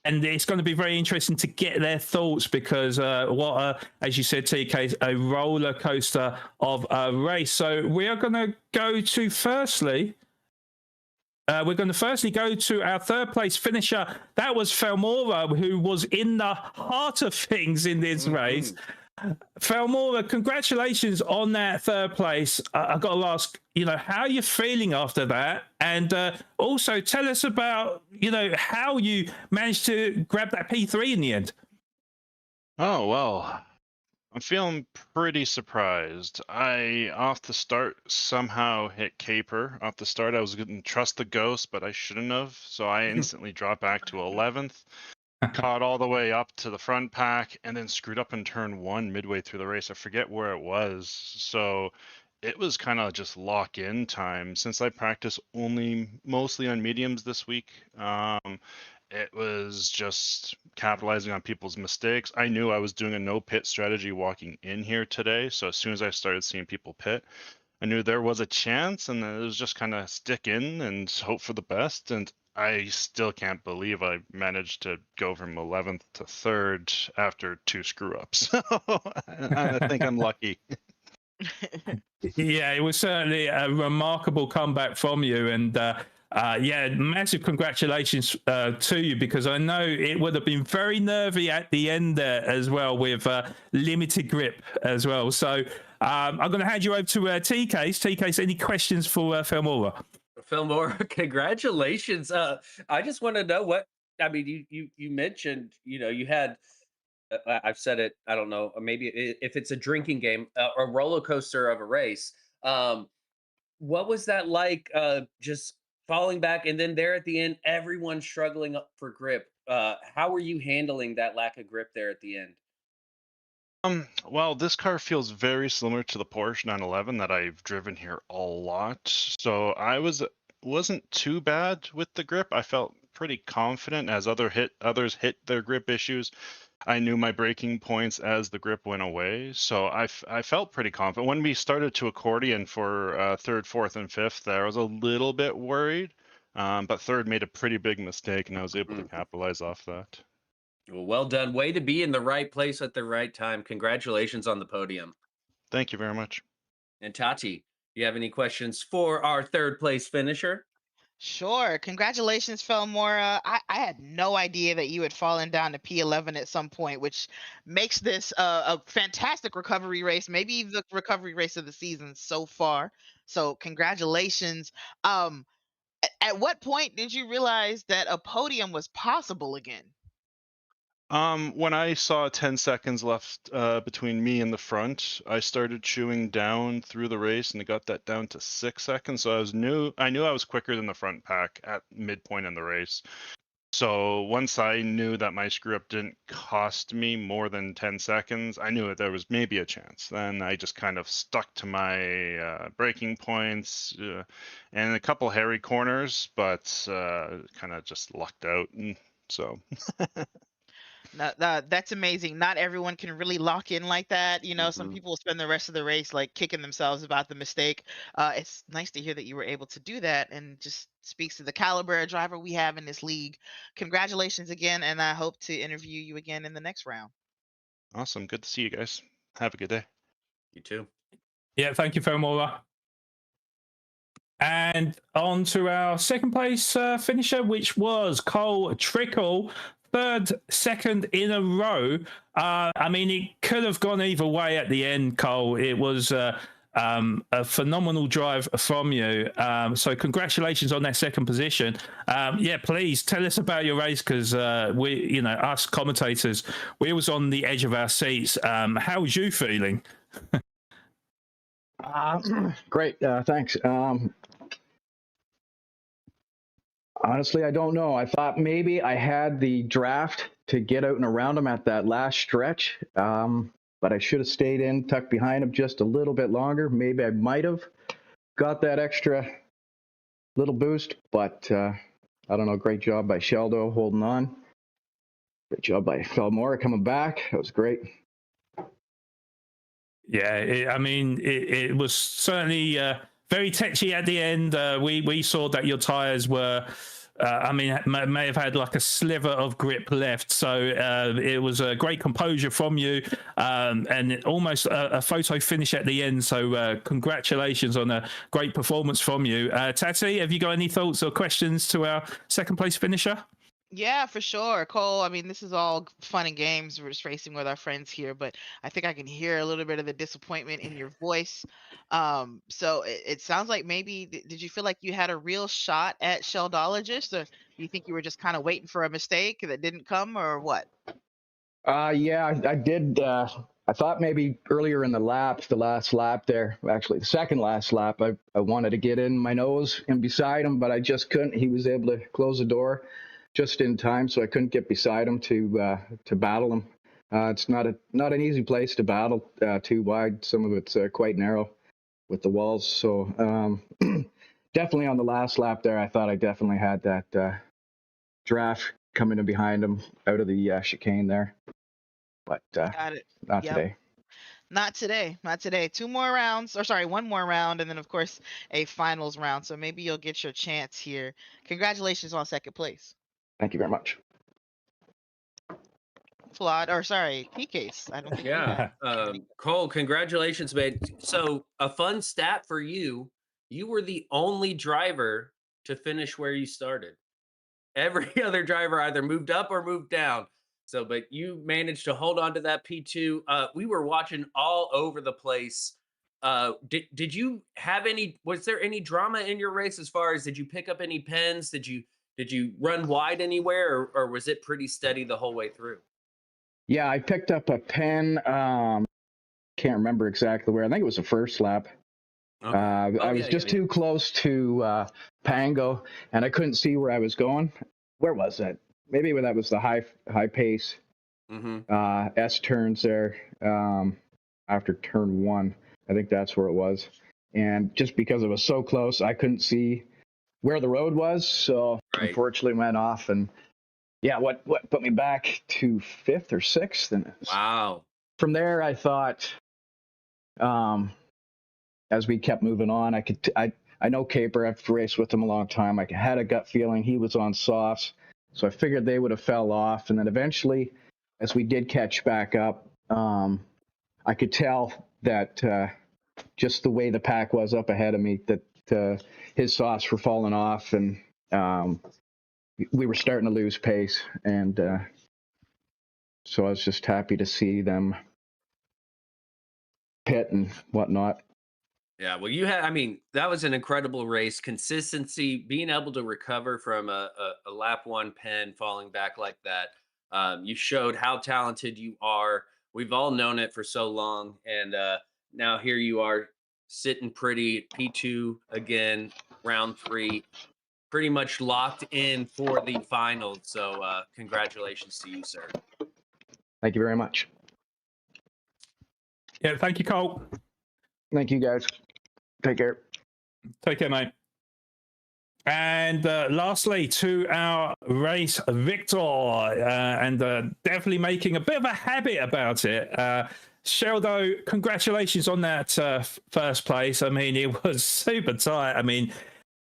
And it's going to be very interesting to get their thoughts, because as you said, TK, is a roller coaster of a race. So we are going to go to we're going to firstly go to our 3rd place finisher. That was Felmora, who was in the heart of things in this race. Felmora, congratulations on that 3rd place. I've got to ask, you know, how are you feeling after that? And also tell us about, you know, how you managed to grab that P3 in the end. Oh, well, I'm feeling pretty surprised. Off the start, somehow hit Caper. Off the start, I was going to trust the Ghost, but I shouldn't have. So I instantly dropped back to 11th. Caught all the way up to the front pack, and then screwed up in turn 1 midway through the race. I forget where it was. So it was kind of just lock-in time. Since I practice mostly on mediums this week, it was just capitalizing on people's mistakes. I knew I was doing a no pit strategy walking in here today. So as soon as I started seeing people pit, I knew there was a chance, and it was just kind of stick in and hope for the best. And I still can't believe I managed to go from 11th to 3rd after 2 screw ups. So I think I'm lucky. Yeah, it was certainly a remarkable comeback from you, and yeah, massive congratulations to you, because I know it would have been very nervy at the end there as well, with limited grip as well. So I'm going to hand you over to T-Case. T-Case, any questions for Felmora? Fillmore, congratulations. I just want to know what I mean. You mentioned, you had. I've said it. I don't know. Maybe if it's a drinking game, a roller coaster of a race. What was that like? Just falling back, and then there at the end, everyone struggling up for grip. How were you handling that lack of grip there at the end? Well, this car feels very similar to the Porsche 911 that I've driven here a lot. So wasn't too bad with the grip. I felt pretty confident as others hit their grip issues. I knew my braking points as the grip went away, so I felt pretty confident. When we started to accordion for third, fourth, and fifth, there I was a little bit worried, but third made a pretty big mistake, and I was able to Mm. capitalize off that. Well done. Way to be in the right place at the right time. Congratulations on the podium. Thank you very much. And Tati, you have any questions for our third place finisher? Sure. Congratulations, Felmora. I had no idea that you had fallen down to P11 at some point, which makes this a fantastic recovery race, maybe the recovery race of the season so far. So, congratulations. At what point did you realize that a podium was possible again? When I saw 10 seconds left between me and the front, I started chewing down through the race, and it got that down to 6 seconds. So I knew I was quicker than the front pack at midpoint in the race. So once I knew that my screw up didn't cost me more than 10 seconds, I knew that there was maybe a chance. Then I just kind of stuck to my braking points and a couple hairy corners, but kind of just lucked out. And so. That's amazing. Not everyone can really lock in like that. Some Mhm. people spend the rest of the race like kicking themselves about the mistake. It's nice to hear that you were able to do that, and just speaks to the caliber of driver we have in this league. Congratulations again, and I hope to interview you again in the next round. Awesome. Good to see you guys. Have a good day. You too. Yeah, thank you, Felmora. And on to our second place finisher, which was Cole Trickle, second in a row. I mean, it could have gone either way at the end, Cole. It was a phenomenal drive from you. So congratulations on that second position. Yeah, please tell us about your race, because we, us commentators, we was on the edge of our seats. How was you feeling? Great, thanks. Honestly, I don't know. I thought maybe I had the draft to get out and around him at that last stretch, but I should have stayed in, tucked behind him just a little bit longer. Maybe I might have got that extra little boost, but I don't know. Great job by Sheldo holding on. Great job by Felmora coming back. That was great. Yeah, it was certainly very touchy at the end. We saw that your tires were, may have had like a sliver of grip left. So it was a great composure from you, and almost a photo finish at the end. So congratulations on a great performance from you. Tati, have you got any thoughts or questions to our second place finisher? Yeah, for sure, Cole. I mean, this is all fun and games. We're just racing with our friends here, but I think I can hear a little bit of the disappointment in your voice. So it sounds like maybe did you feel like you had a real shot at Sheldologist, or do you think you were just kind of waiting for a mistake that didn't come, or what? Yeah, I did. I thought maybe earlier in the last lap there, actually the second last lap, I wanted to get in my nose and beside him, but I just couldn't. He was able to close the door just in time, so I couldn't get beside him to battle him. It's not an easy place to battle, too wide. Some of it's quite narrow with the walls. So definitely on the last lap there, I thought I definitely had that draft coming in behind him out of the chicane there, but Got it. not Yep. today. Not today. Not today. Two more rounds, or sorry, one more round, and then of course a finals round. So maybe you'll get your chance here. Congratulations on second place. Thank you very much. Flawed, or sorry, P-Case. I don't think you Yeah. have. Cole, congratulations, man. So, a fun stat for you: you were the only driver to finish where you started. Every other driver either moved up or moved down. So, but you managed to hold on to that P2. We were watching all over the place. Did you have any? Was there any drama in your race as far as did you pick up any pens? Did you run wide anywhere, or was it pretty steady the whole way through? Yeah, I picked up a pen. Can't remember exactly where. I think it was the first lap. Okay. I was just too close to Pango, and I couldn't see where I was going. Where was it? Maybe that was the high pace S turns there after turn 1. I think that's where it was. And just because it was so close, I couldn't see where the road was. So unfortunately went off. And yeah, what put me back to 5th or 6th. And wow. From there, I thought, as we kept moving on, I know Caper. I've raced with him a long time. I had a gut feeling he was on softs, so I figured they would have fell off. And then eventually, as we did catch back up, I could tell that just the way the pack was up ahead of me, that his softs were falling off, and we were starting to lose pace. And so I was just happy to see them pit and whatnot. Yeah, well, that was an incredible race. Consistency, being able to recover from a lap 1 pen falling back like that. You showed how talented you are. We've all known it for so long. And now here you are sitting pretty P2 again, round 3, pretty much locked in for the finals. So congratulations to you, sir. Thank you very much. Yeah, thank you, Cole. Thank you, guys. Take care. Take care, mate. And lastly, to our race victor, and definitely making a bit of a habit about it. Sheldo, congratulations on that first place. I mean, it was super tight. I mean,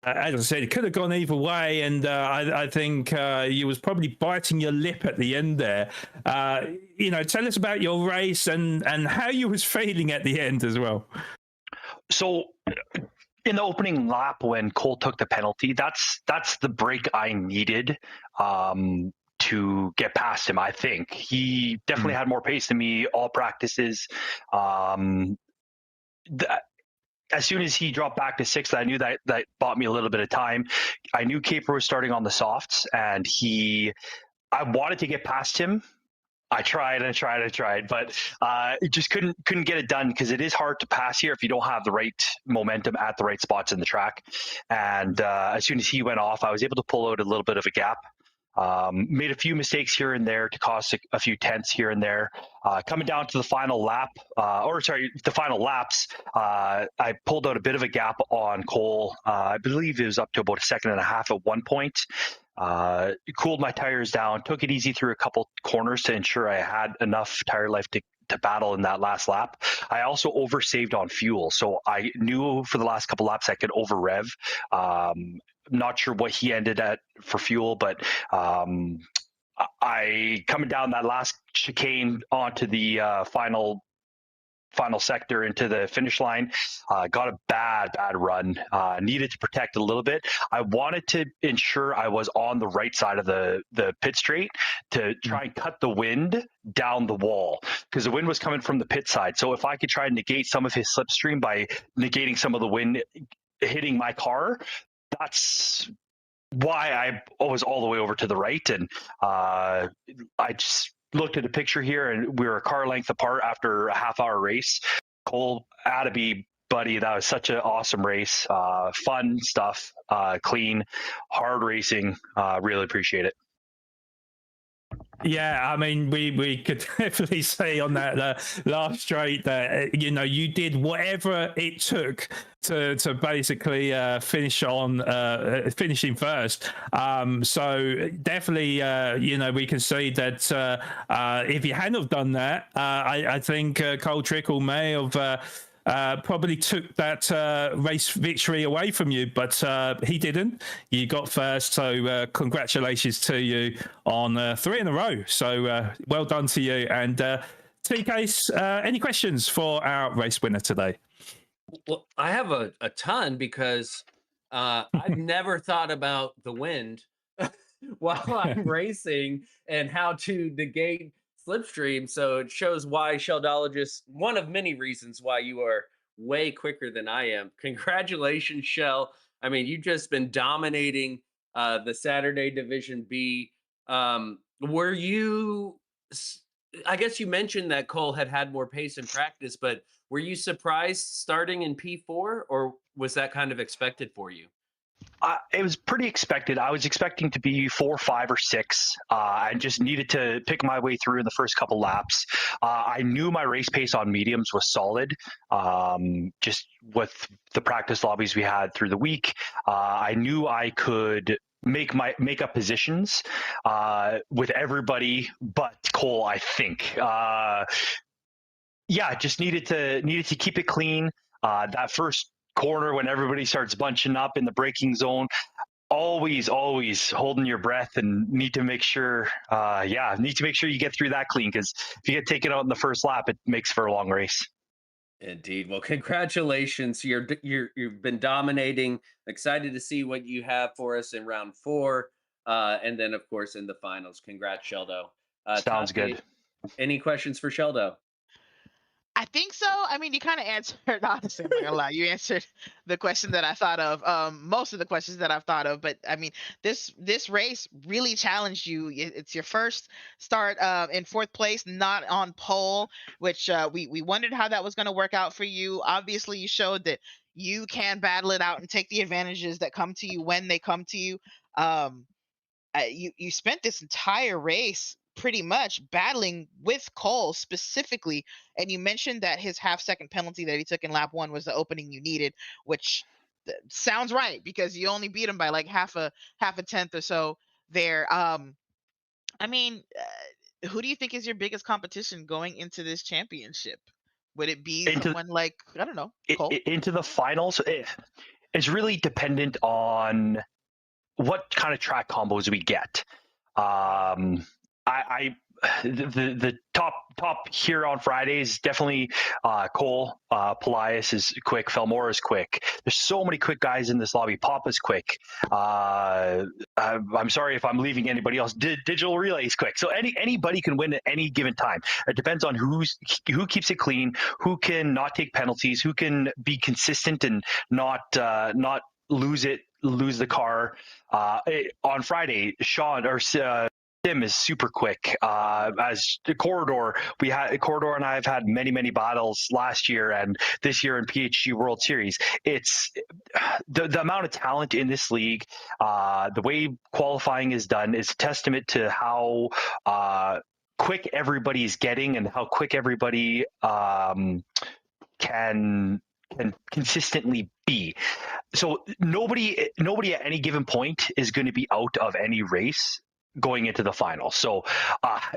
as I said, it could have gone either way, and I think you was probably biting your lip at the end there. Tell us about your race and how you was feeling at the end as well. So in the opening lap, when Cole took the penalty, that's the break I needed to get past him. I think he definitely had more pace than me all practices. As soon as he dropped back to 6th, I knew that bought me a little bit of time. I knew Caper was starting on the softs, and I wanted to get past him. I tried, but it just couldn't get it done, because it is hard to pass here if you don't have the right momentum at the right spots in the track. And as soon as he went off, I was able to pull out a little bit of a gap. Made a few mistakes here and there to cost a few tenths here and there. Coming down to the final lap, the final laps, I pulled out a bit of a gap on Cole. I believe it was up to about 1.5 seconds at one point. Cooled my tires down, took it easy through a couple corners to ensure I had enough tire life to battle in that last lap. I also oversaved on fuel, so I knew for the last couple laps I could over rev. Not sure what he ended at for fuel, but I coming down that last chicane onto the final sector into the finish line, got a bad run, needed to protect a little bit. I wanted to ensure I was on the right side of the pit straight to try and cut the wind down the wall, because the wind was coming from the pit side. So if I could try and negate some of his slipstream by negating some of the wind hitting my car, that's why I was all the way over to the right. And I just looked at a picture here, and we were a car length apart after a half-hour race. Cole, Attaby, buddy, that was such an awesome race. Fun stuff, clean, hard racing. Really appreciate it. Yeah, I mean, we could definitely say on that last straight that you did whatever it took to basically finishing first. So definitely, we can see that if you hadn't have done that, I think Cole Trickle may have. Probably took that race victory away from you, but he didn't. You got first, so congratulations to you on 3 in a row. So well done to you. And T-Case, any questions for our race winner today? Well, I have a ton because I've never thought about the wind while I'm racing and how to negate slipstream. So it shows why Sheldologist, one of many reasons why you are way quicker than I am. Congratulations, Shell. I mean, you've just been dominating the Saturday Division B. Were you? I guess you mentioned that Cole had more pace in practice, but were you surprised starting in P4, or was that kind of expected for you? It was pretty expected. I was expecting to be 4, 5, or 6. I just needed to pick my way through in the first couple laps. I knew my race pace on mediums was solid, just with the practice lobbies we had through the week. I knew I could make up positions with everybody but Cole, I think. Just needed to keep it clean. That first corner when everybody starts bunching up in the braking zone, always holding your breath and need to make sure you get through that clean, because if you get taken out in the first lap, it makes for a long race. Indeed. Well, congratulations. You've been dominating. Excited to see what you have for us in round 4, and then of course in the finals. Congrats, Sheldo. Sounds Tati, good. Any questions for Sheldo? I think so. I mean, you kind of answered, honestly, I'm not gonna lie. You answered the question that I thought of, most of the questions that I've thought of. But I mean, this race really challenged you. It's your first start in 4th place, not on pole, which we wondered how that was going to work out for you. Obviously, you showed that you can battle it out and take the advantages that come to you when they come to you. You spent this entire race pretty much battling with Cole specifically, and you mentioned that his half-second penalty that he took in lap 1 was the opening you needed, which sounds right because you only beat him by like half a tenth or so there. I mean, who do you think is your biggest competition going into this championship? Would it be someone like, I don't know, Cole? Into the finals? It's really dependent on what kind of track combos we get. The top here on Fridays, definitely Cole, Polias is quick, Felmora is quick. There's so many quick guys in this lobby. Papa's quick. I'm sorry if I'm leaving anybody else. Digital Relay is quick. So anybody can win at any given time. It depends on who keeps it clean, who can not take penalties, who can be consistent and not lose the car. On Friday, Sean or Tim is super quick. As the Corridor and I have had many battles last year and this year in PHG World Series. It's the amount of talent in this league. The way qualifying is done is a testament to how quick everybody is getting and how quick everybody can consistently be. So nobody at any given point is going to be out of any race going into the final. So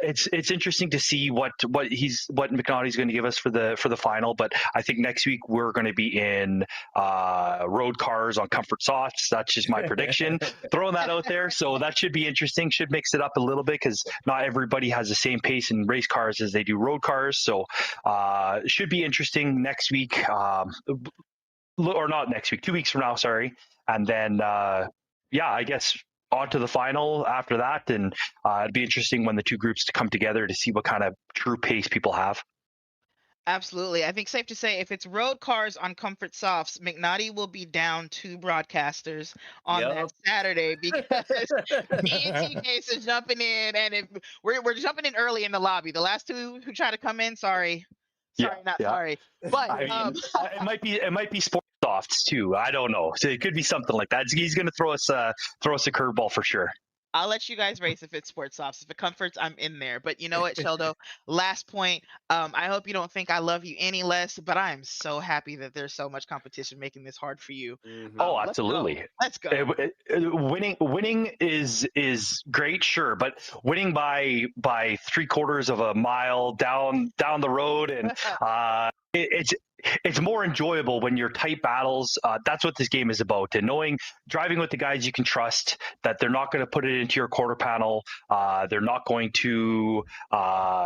it's interesting to see what McNaughty's going to give us for the final. But I think next week we're going to be in road cars on comfort softs. That's just my prediction. Throwing that out there. So that should be interesting. Should mix it up a little bit because not everybody has the same pace in race cars as they do road cars. So it should be interesting next week. Or not next week, 2 weeks from now, sorry. And then, I guess on to the final after that. And it'd be interesting when the two groups to come together to see what kind of true pace people have. Absolutely. I think safe to say if it's road cars on comfort softs, McNaughty will be down 2 broadcasters on that Saturday because me and TK is jumping in, and we're jumping in early in the lobby. The last 2 who try to come in, sorry. Sorry. But I mean, it might be sport softs too. I don't know. So it could be something like that. He's going to throw us a curveball for sure. I'll let you guys race if it's sports softs. If it comforts, I'm in there. But you know what, Sheldo? Last point. I hope you don't think I love you any less, but I am so happy that there's so much competition making this hard for you. Mhm. Oh, Let's go. absolutely. Let's go. Winning is great, sure, but winning by 3/4 of a mile down the road, and it's more enjoyable when you're tight battles. That's what this game is about, and driving with the guys you can trust, that they're not going to put it into your quarter panel. They're not going to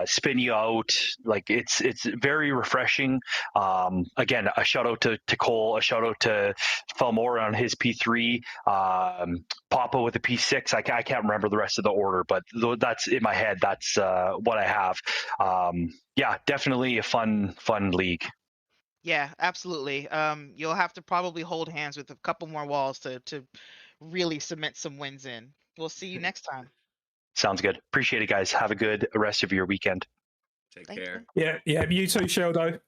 spin you out. Like it's very refreshing. Again, a shout out to Cole, a shout out to Felmore on his P3, Papa with a P6. I can't remember the rest of the order, but that's in my head. That's what I have. Yeah, definitely a fun league. Yeah, absolutely. You'll have to probably hold hands with a couple more walls to really cement some wins in. We'll see you next time. Sounds good. Appreciate it, guys. Have a good rest of your weekend. Take Thank care. you. Yeah, you too, Sheldo.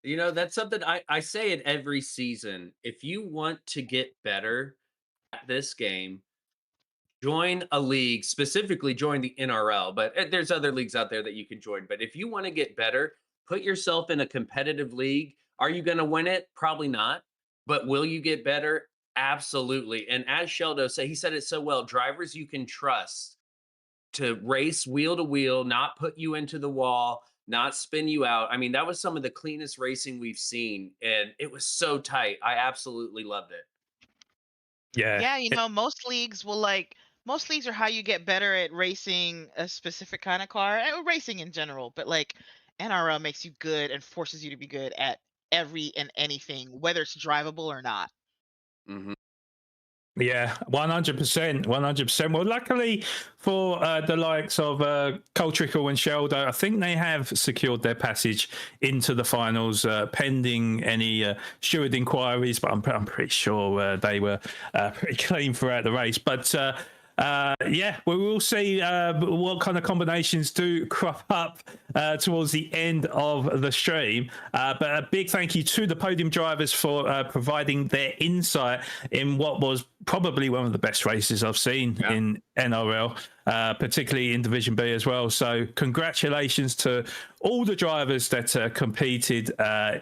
You know, that's something I say it every season. If you want to get better at this game, join a league, specifically join the NRL, but there's other leagues out there that you can join. But if you want to get better, put yourself in a competitive league. Are you going to win it? Probably not. But will you get better? Absolutely. And as Sheldo said, he said it so well, drivers you can trust to race wheel to wheel, not put you into the wall, not spin you out. I mean, that was some of the cleanest racing we've seen, and it was so tight. I absolutely loved it. Yeah, most leagues most leagues are how you get better at racing a specific kind of car, or racing in general. But like NRL makes you good and forces you to be good at every and anything, whether it's drivable or not. Mm-hmm. Yeah, 100%, 100%. Well, luckily for the likes of Cole Trickle and Sheldo, I think they have secured their passage into the finals, pending any steward inquiries. But I'm pretty sure they were pretty clean throughout the race. But yeah, we will see what kind of combinations do crop up towards the end of the stream. But a big thank you to the podium drivers for providing their insight in what was probably one of the best races I've seen in NRL, particularly in Division B as well. So congratulations to all the drivers that competed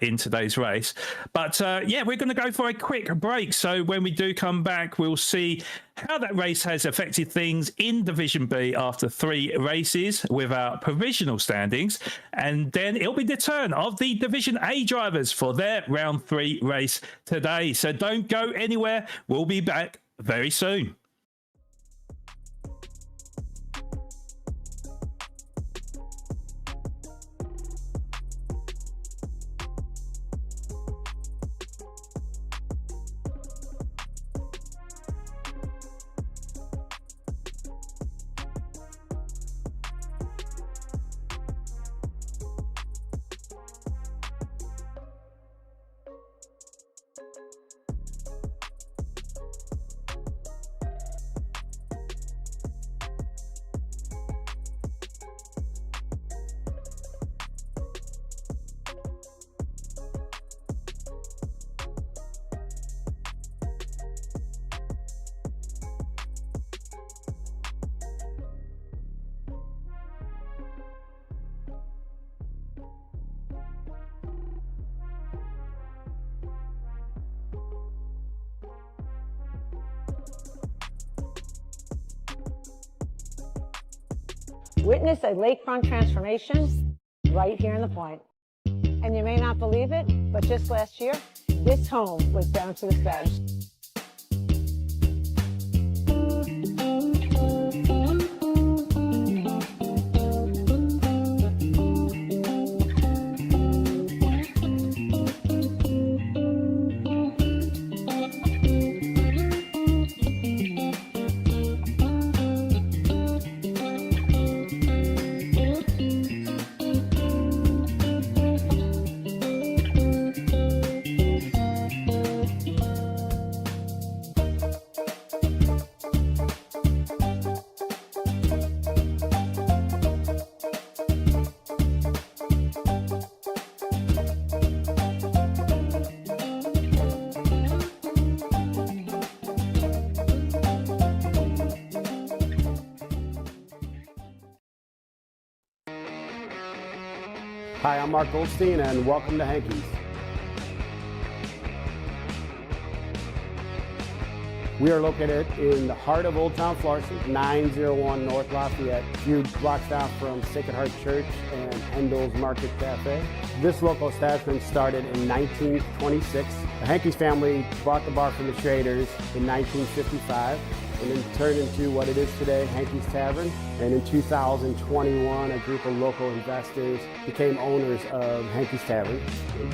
in today's race. But yeah, we're going to go for a quick break. So when we do come back, we'll see how that race has affected things in Division B after 3 races with our provisional standings. And then it'll be the turn of the Division A drivers for their round 3 race today. So don't go anywhere. We'll be back very soon. Witness a lakefront transformation right here in the Point. And you may not believe it, but just last year, this home was down to the studs. Hi, I'm Mark Goldstein, and welcome to Hankey's. We are located in the heart of Old Town Florissant, 901 North Lafayette, a few blocks down from Sacred Heart Church and Hendel's Market Cafe. This local establishment started in 1926. The Hankey's family bought the bar from the Schraders in 1955 and then turned into what it is today, Hankey's Tavern. And in 2021, a group of local investors became owners of Hankey's Tavern.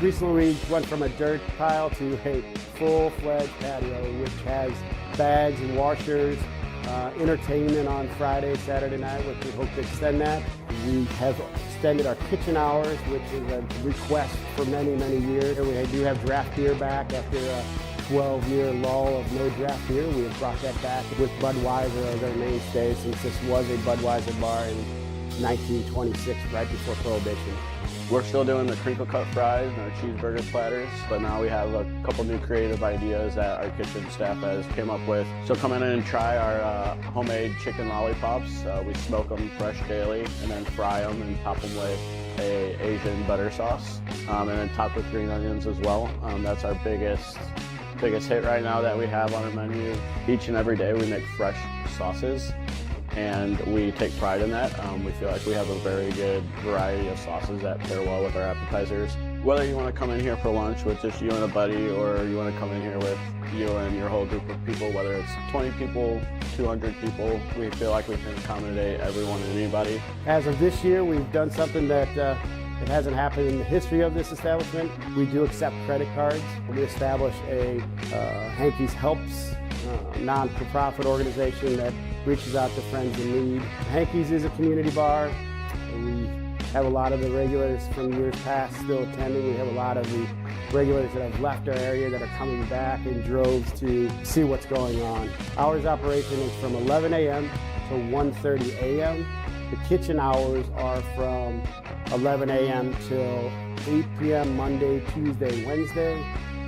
Recently, we went from a dirt pile to a full-fledged patio, which has bags and washers, entertainment on Friday, Saturday night, which we hope to extend that. We have extended our kitchen hours, which is a request for many, many years. We do have draft beer back after a 12-year lull of no draft beer. We have brought that back with Budweiser as our mainstay, since this was a Budweiser bar in 1926, right before Prohibition. We're still doing the crinkle cut fries and our cheeseburger platters, but now we have a couple new creative ideas that our kitchen staff has came up with. So come in and try our homemade chicken lollipops. We smoke them fresh daily and then fry them and top them with a Asian butter sauce, and then topped with green onions as well. That's our biggest hit right now that we have on our menu. Each and every day we make fresh sauces, and we take pride in that. We feel like we have a very good variety of sauces that pair well with our appetizers. Whether you want to come in here for lunch with just you and a buddy, or you want to come in here with you and your whole group of people, whether it's 20 people, 200 people, we feel like we can accommodate everyone and anybody. As of this year, we've done something that it hasn't happened in the history of this establishment. We do accept credit cards. We established a Hankey's Helps non-for-profit organization that reaches out to friends in need. Hankey's is a community bar. We have a lot of the regulars from years past still attending. We have a lot of the regulars that have left our area that are coming back in droves to see what's going on. Hours of operation is from 11 a.m. to 1:30 a.m. The kitchen hours are from 11 a.m. till 8 p.m. Monday, Tuesday, Wednesday,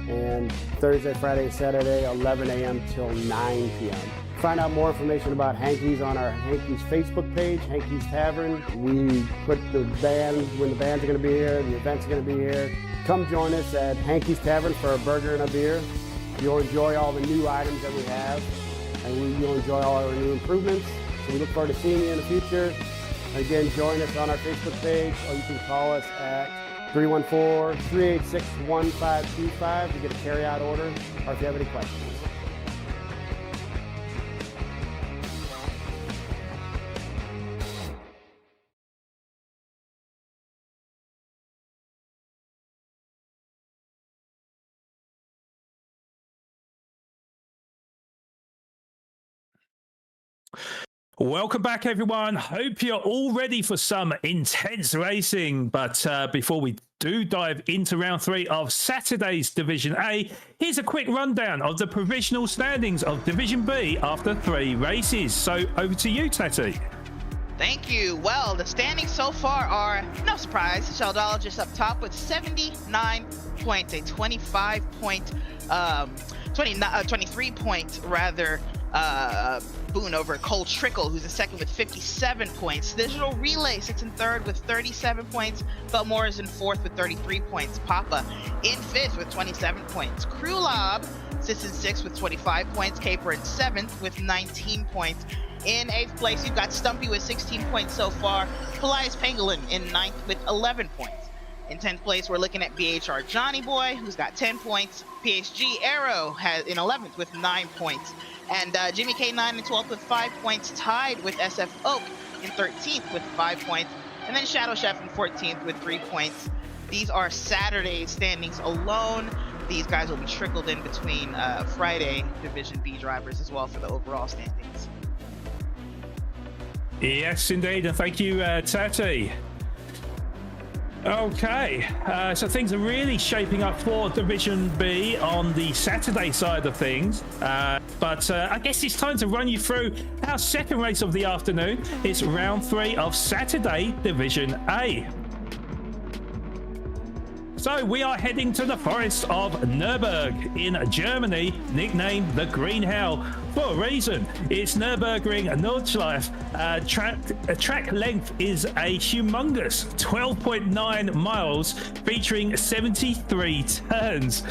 and Thursday, Friday, Saturday, 11 a.m. till 9 p.m. Find out more information about Hankey's on our Hankey's Facebook page, Hankey's Tavern. We put the band, when the bands are going to be here, the events are going to be here. Come join us at Hankey's Tavern for a burger and a beer. You'll enjoy all the new items that we have, and you'll enjoy all our new improvements. So we look forward to seeing you in the future. Again, join us on our Facebook page, or you can call us at 314-386-1525 to get a carry-out order, or if you have any questions. Welcome back, everyone. Hope you're all ready for some intense racing. But before we do dive into round 3 of Saturday's Division A, here's a quick rundown of the provisional standings of Division B after 3 races. So over to you, Tati. Thank you. Well, the standings so far are, no surprise, Sheldologist up top with 79 points, a 23 point boon over Cole Trickle, who's in second with 57 points. Digital Relay sits in third with 37 points. Belmore is in fourth with 33 points. Papa in fifth with 27 points. Crew Lob sits in sixth with 25 points. Caper in seventh with 19 points. In eighth place, you've got Stumpy with 16 points so far. Polias Pangolin in ninth with 11 points. In 10th place, we're looking at BHR Johnny Boy, who's got 10 points. PSG Arrow has in 11th with 9 points. And Jimmy K9 in 12th with 5 points, tied with SF Oak in 13th with 5 points. And then Shadow Chef in 14th with 3 points. These are Saturday standings alone. These guys will be trickled in between Friday Division B drivers as well for the overall standings. Yes, indeed. And thank you, Tati. Okay, so things are really shaping up for Division B on the Saturday side of things. But I guess it's time to run you through our second race of the afternoon. It's round 3 of Saturday Division A. So we are heading to the forest of Nürburgring in Germany, nicknamed the Green Hell for a reason. It's Nürburgring Nordschleife. Track length is a humongous 12.9 miles, featuring 73 turns.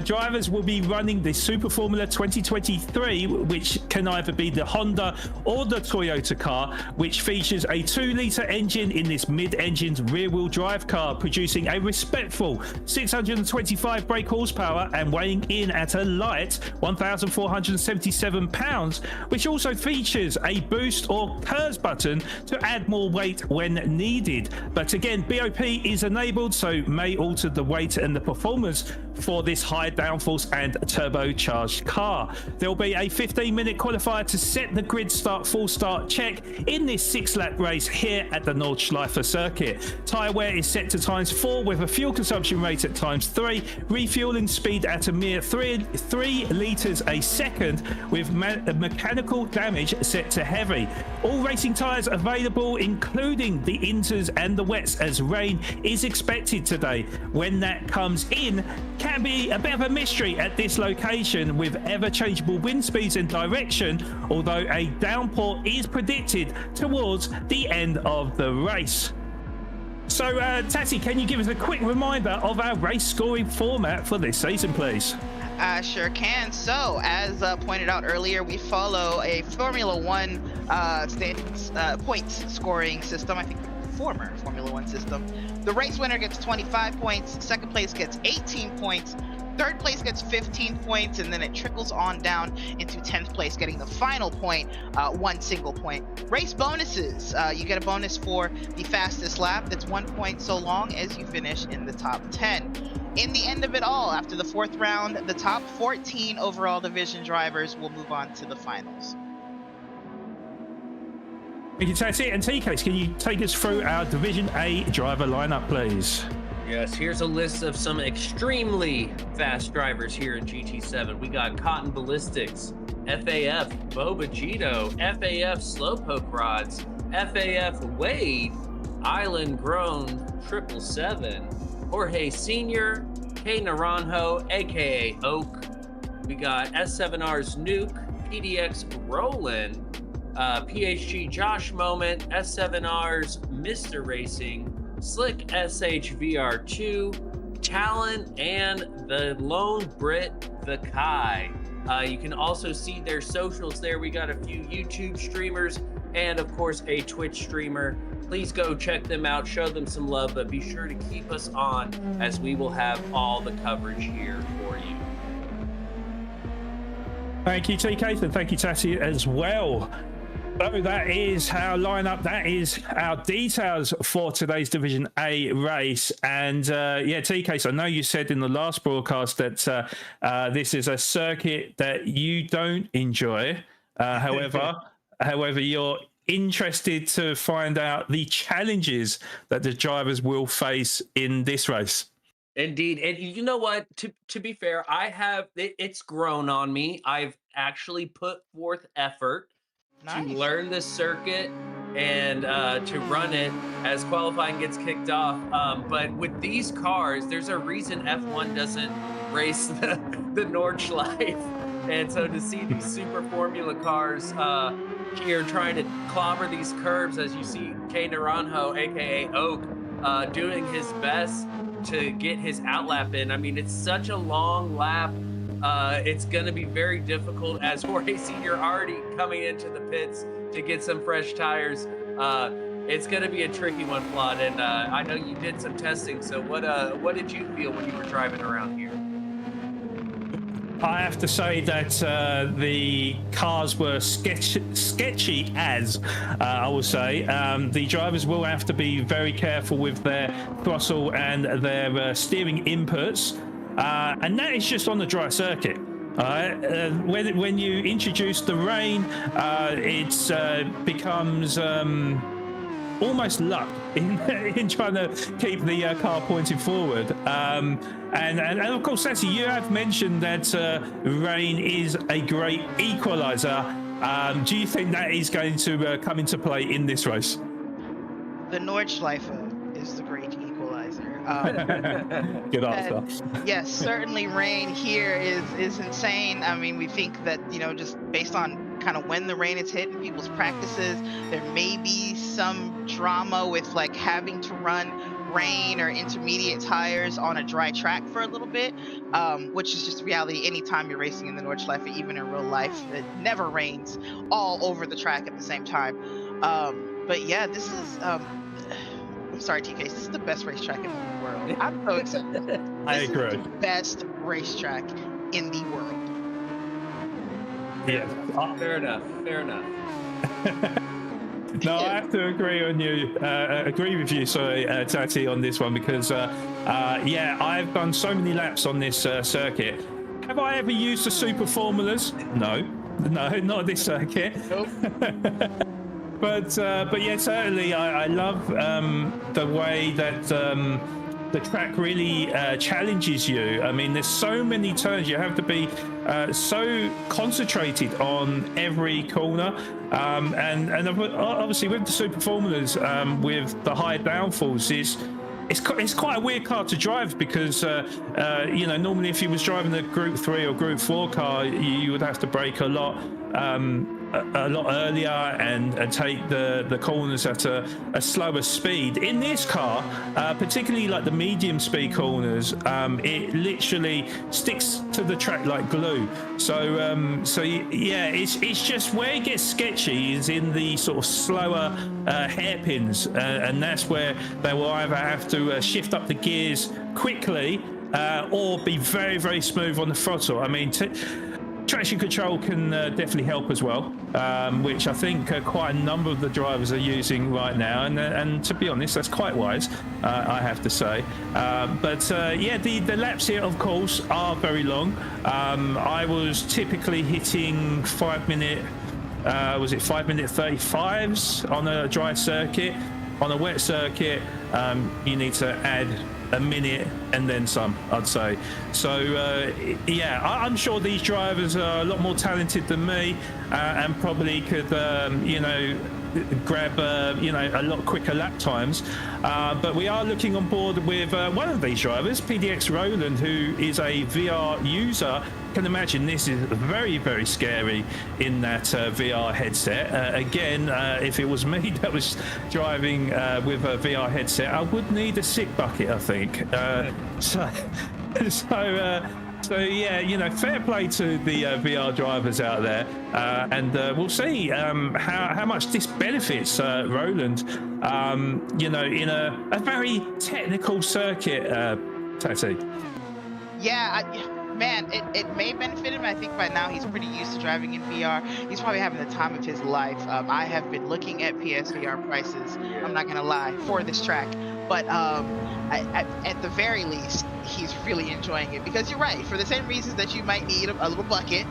Drivers will be running the Super Formula 2023, which can either be the Honda or the Toyota car, which features a 2-litre engine in this mid-engined rear-wheel drive car, producing a respectful 625 brake horsepower and weighing in at a light 1,477 pounds, which also features a boost or KERS button to add more weight when needed. But again, BOP is enabled, so may alter the weight and the performance for this high downforce and turbocharged car. There will be a 15-minute qualifier to set the grid start full start check in this 6-lap race here at the Nordschleife circuit. Tyre wear is set to ×4 with a fuel consumption rate at ×3, refueling speed at a mere 3 litres a second, with mechanical damage set to heavy. All racing tyres available, including the inters and the wets, as rain is expected today. When that comes in can be a bit of a mystery at this location, with ever-changeable wind speeds and direction, although a downpour is predicted towards the end of the race. So, Tassie, can you give us a quick reminder of our race scoring format for this season, please? I sure can. So, as pointed out earlier, we follow a Formula One points scoring system. I think former Formula One system. The race winner gets 25 points, second place gets 18 points, third place gets 15 points, and then it trickles on down into 10th place, getting the final point, 1 single point. Race bonuses. You get a bonus for the fastest lap. That's 1 point so long as you finish in the top 10. In the end of it all, after the 4th round, the top 14 overall division drivers will move on to the finals. Thank you, Tassie. And TK, can you take us through our Division A driver lineup, please? Yes, here's a list of some extremely fast drivers here in GT7. We got Cotton Ballistics, FAF Boba Gito, FAF Slowpoke Rods, FAF Wade, Island Grown 777, Jorge Sr., K Naranjo, aka Oak. We got S7R's Nuke, PDX Roland, PHG Josh Moment, S7R's Mr. Racing, Slick SH VR2, Talent, and the Lone Brit, the Kai. You can also see their socials there. We got a few YouTube streamers and, of course, a Twitch streamer. Please go check them out, show them some love, but be sure to keep us on, as we will have all the coverage here for you. Thank you, TK, and thank you, Tassie, as well. So that is our lineup. That is our details for today's Division A race. And yeah, TK, so I know you said in the last broadcast that this is a circuit that you don't enjoy. However, you're interested to find out the challenges that the drivers will face in this race. Indeed. And you know what? To be fair, it's grown on me. I've actually put forth effort to learn this circuit and to run it as qualifying gets kicked off. But with these cars, there's a reason F1 doesn't race the Nordschleife. And so to see these super formula cars here trying to clobber these curves, as you see K Naranjo, aka Oak, doing his best to get his outlap in. I mean, it's such a long lap. It's going to be very difficult, as Jorge Sr. already coming into the pits to get some fresh tires. It's going to be a tricky one, Flawed, and I know you did some testing. So what did you feel when you were driving around here? I have to say that the cars were sketchy as I will say. The drivers will have to be very careful with their throttle and their steering inputs. And that is just on the dry circuit. When you introduce the rain, it becomes almost luck in trying to keep the car pointing forward. And of course, Sassy, you have mentioned that rain is a great equalizer. Do you think that is going to come into play in this race? The Nordschleife is the great equalizer. Good answer. Yes, certainly rain here is insane. I mean, we think that, just based on kind of when the rain is hitting people's practices, there may be some drama with like having to run rain or intermediate tires on a dry track for a little bit, which is just reality anytime you're racing in the Nordschleife, even in real life. It never rains all over the track at the same time. But yeah, this is I'm sorry, TK. This is the best racetrack in the world. I'm so excited. I This is agree. the best racetrack in the world. Yeah. Fair enough. Fair enough. No, I have to agree with you, sorry, Tati, on this one, because I've done so many laps on this circuit. Have I ever used the super formulas? No, not this circuit. Nope. But yeah, certainly I love the way that the track really challenges you. I mean, there's so many turns. You have to be so concentrated on every corner. And obviously with the super formulas, with the high downfalls, it's quite a weird car to drive because normally if you was driving a Group 3 or Group 4 car, you would have to brake a lot earlier and take the corners at a slower speed. In this car, particularly like the medium speed corners, it literally sticks to the track like glue. So it's just where it gets sketchy is in the sort of slower hairpins, and that's where they will either have to shift up the gears quickly or be very, very smooth on the throttle. I mean, traction control can definitely help as well, which I think quite a number of the drivers are using right now, and to be honest, that's quite wise, I have to say. The laps here, of course, are very long. I was typically hitting 5 minute 35s on a dry circuit. On a wet circuit, you need to add a minute and then some, I'd say. So I'm sure these drivers are a lot more talented than me, and probably could grab a lot quicker lap times, but we are looking on board with one of these drivers, PDX Roland, who is a VR user. Can imagine this is very, very scary in that VR headset. Again, if it was me that was driving with a VR headset, I would need a sick bucket, I think. So yeah, fair play to the VR drivers out there, and we'll see how much this benefits Roland, in a very technical circuit, Tati. Yeah, man, it may benefit him. I think by now he's pretty used to driving in VR. He's probably having the time of his life. I have been looking at PSVR prices, I'm not going to lie, for this track. But at the very least, he's really enjoying it. Because you're right, for the same reasons that you might need a little bucket,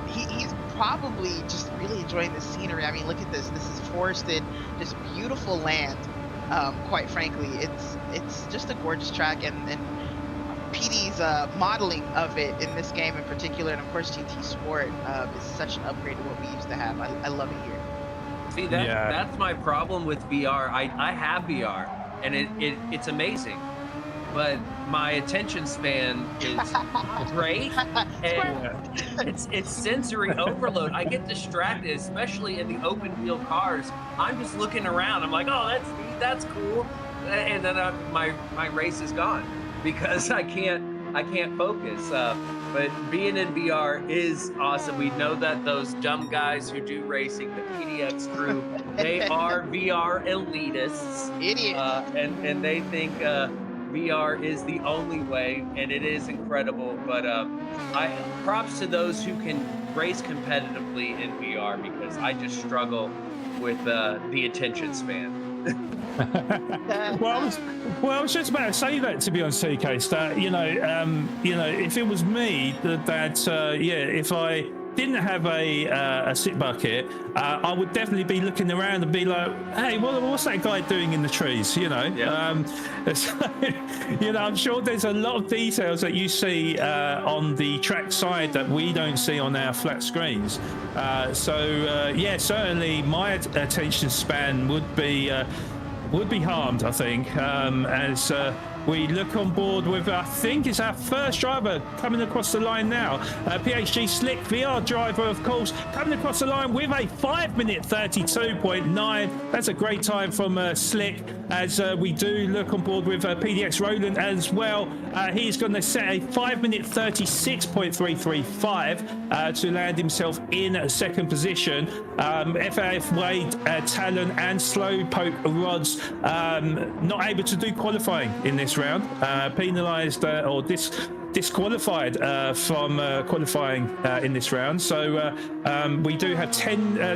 he's probably just really enjoying the scenery. I mean, look at this. This is forested, just beautiful land. Quite frankly, it's just a gorgeous track, and PD's modeling of it in this game in particular, and of course GT Sport, is such an upgrade to what we used to have. I love it here. See, that's my problem with VR. I have VR, and it's amazing, but my attention span is great, and it's sensory overload. I get distracted, especially in the open wheel cars. I'm just looking around. I'm like, oh, that's neat, that's cool, and then my race is gone because I can't focus. But being in VR is awesome. We know that those dumb guys who do racing, the PDX crew, they are VR elitists. Idiots. And they think VR is the only way, and it is incredible. But props to those who can race competitively in VR, because I just struggle with the attention span. Well, I was just about to say that, to be honest, CK, that if it was me, if I didn't have a sit bucket, I would definitely be looking around and be like, hey, what's that guy doing in the trees? I'm sure there's a lot of details that you see on the track side that we don't see on our flat screens. Certainly my attention span would be harmed, I think, as we look on board with, I think it's our first driver coming across the line now. PHG Slick, VR driver, of course, coming across the line with a 5-minute 32.9. That's a great time from Slick, as we do look on board with PDX Roland as well. He's going to set a 5-minute 36.335 to land himself in second position. FAF Wade, Talon and Slowpoke Rods not able to do qualifying in this round, penalised or disqualified from qualifying in this round. So we do have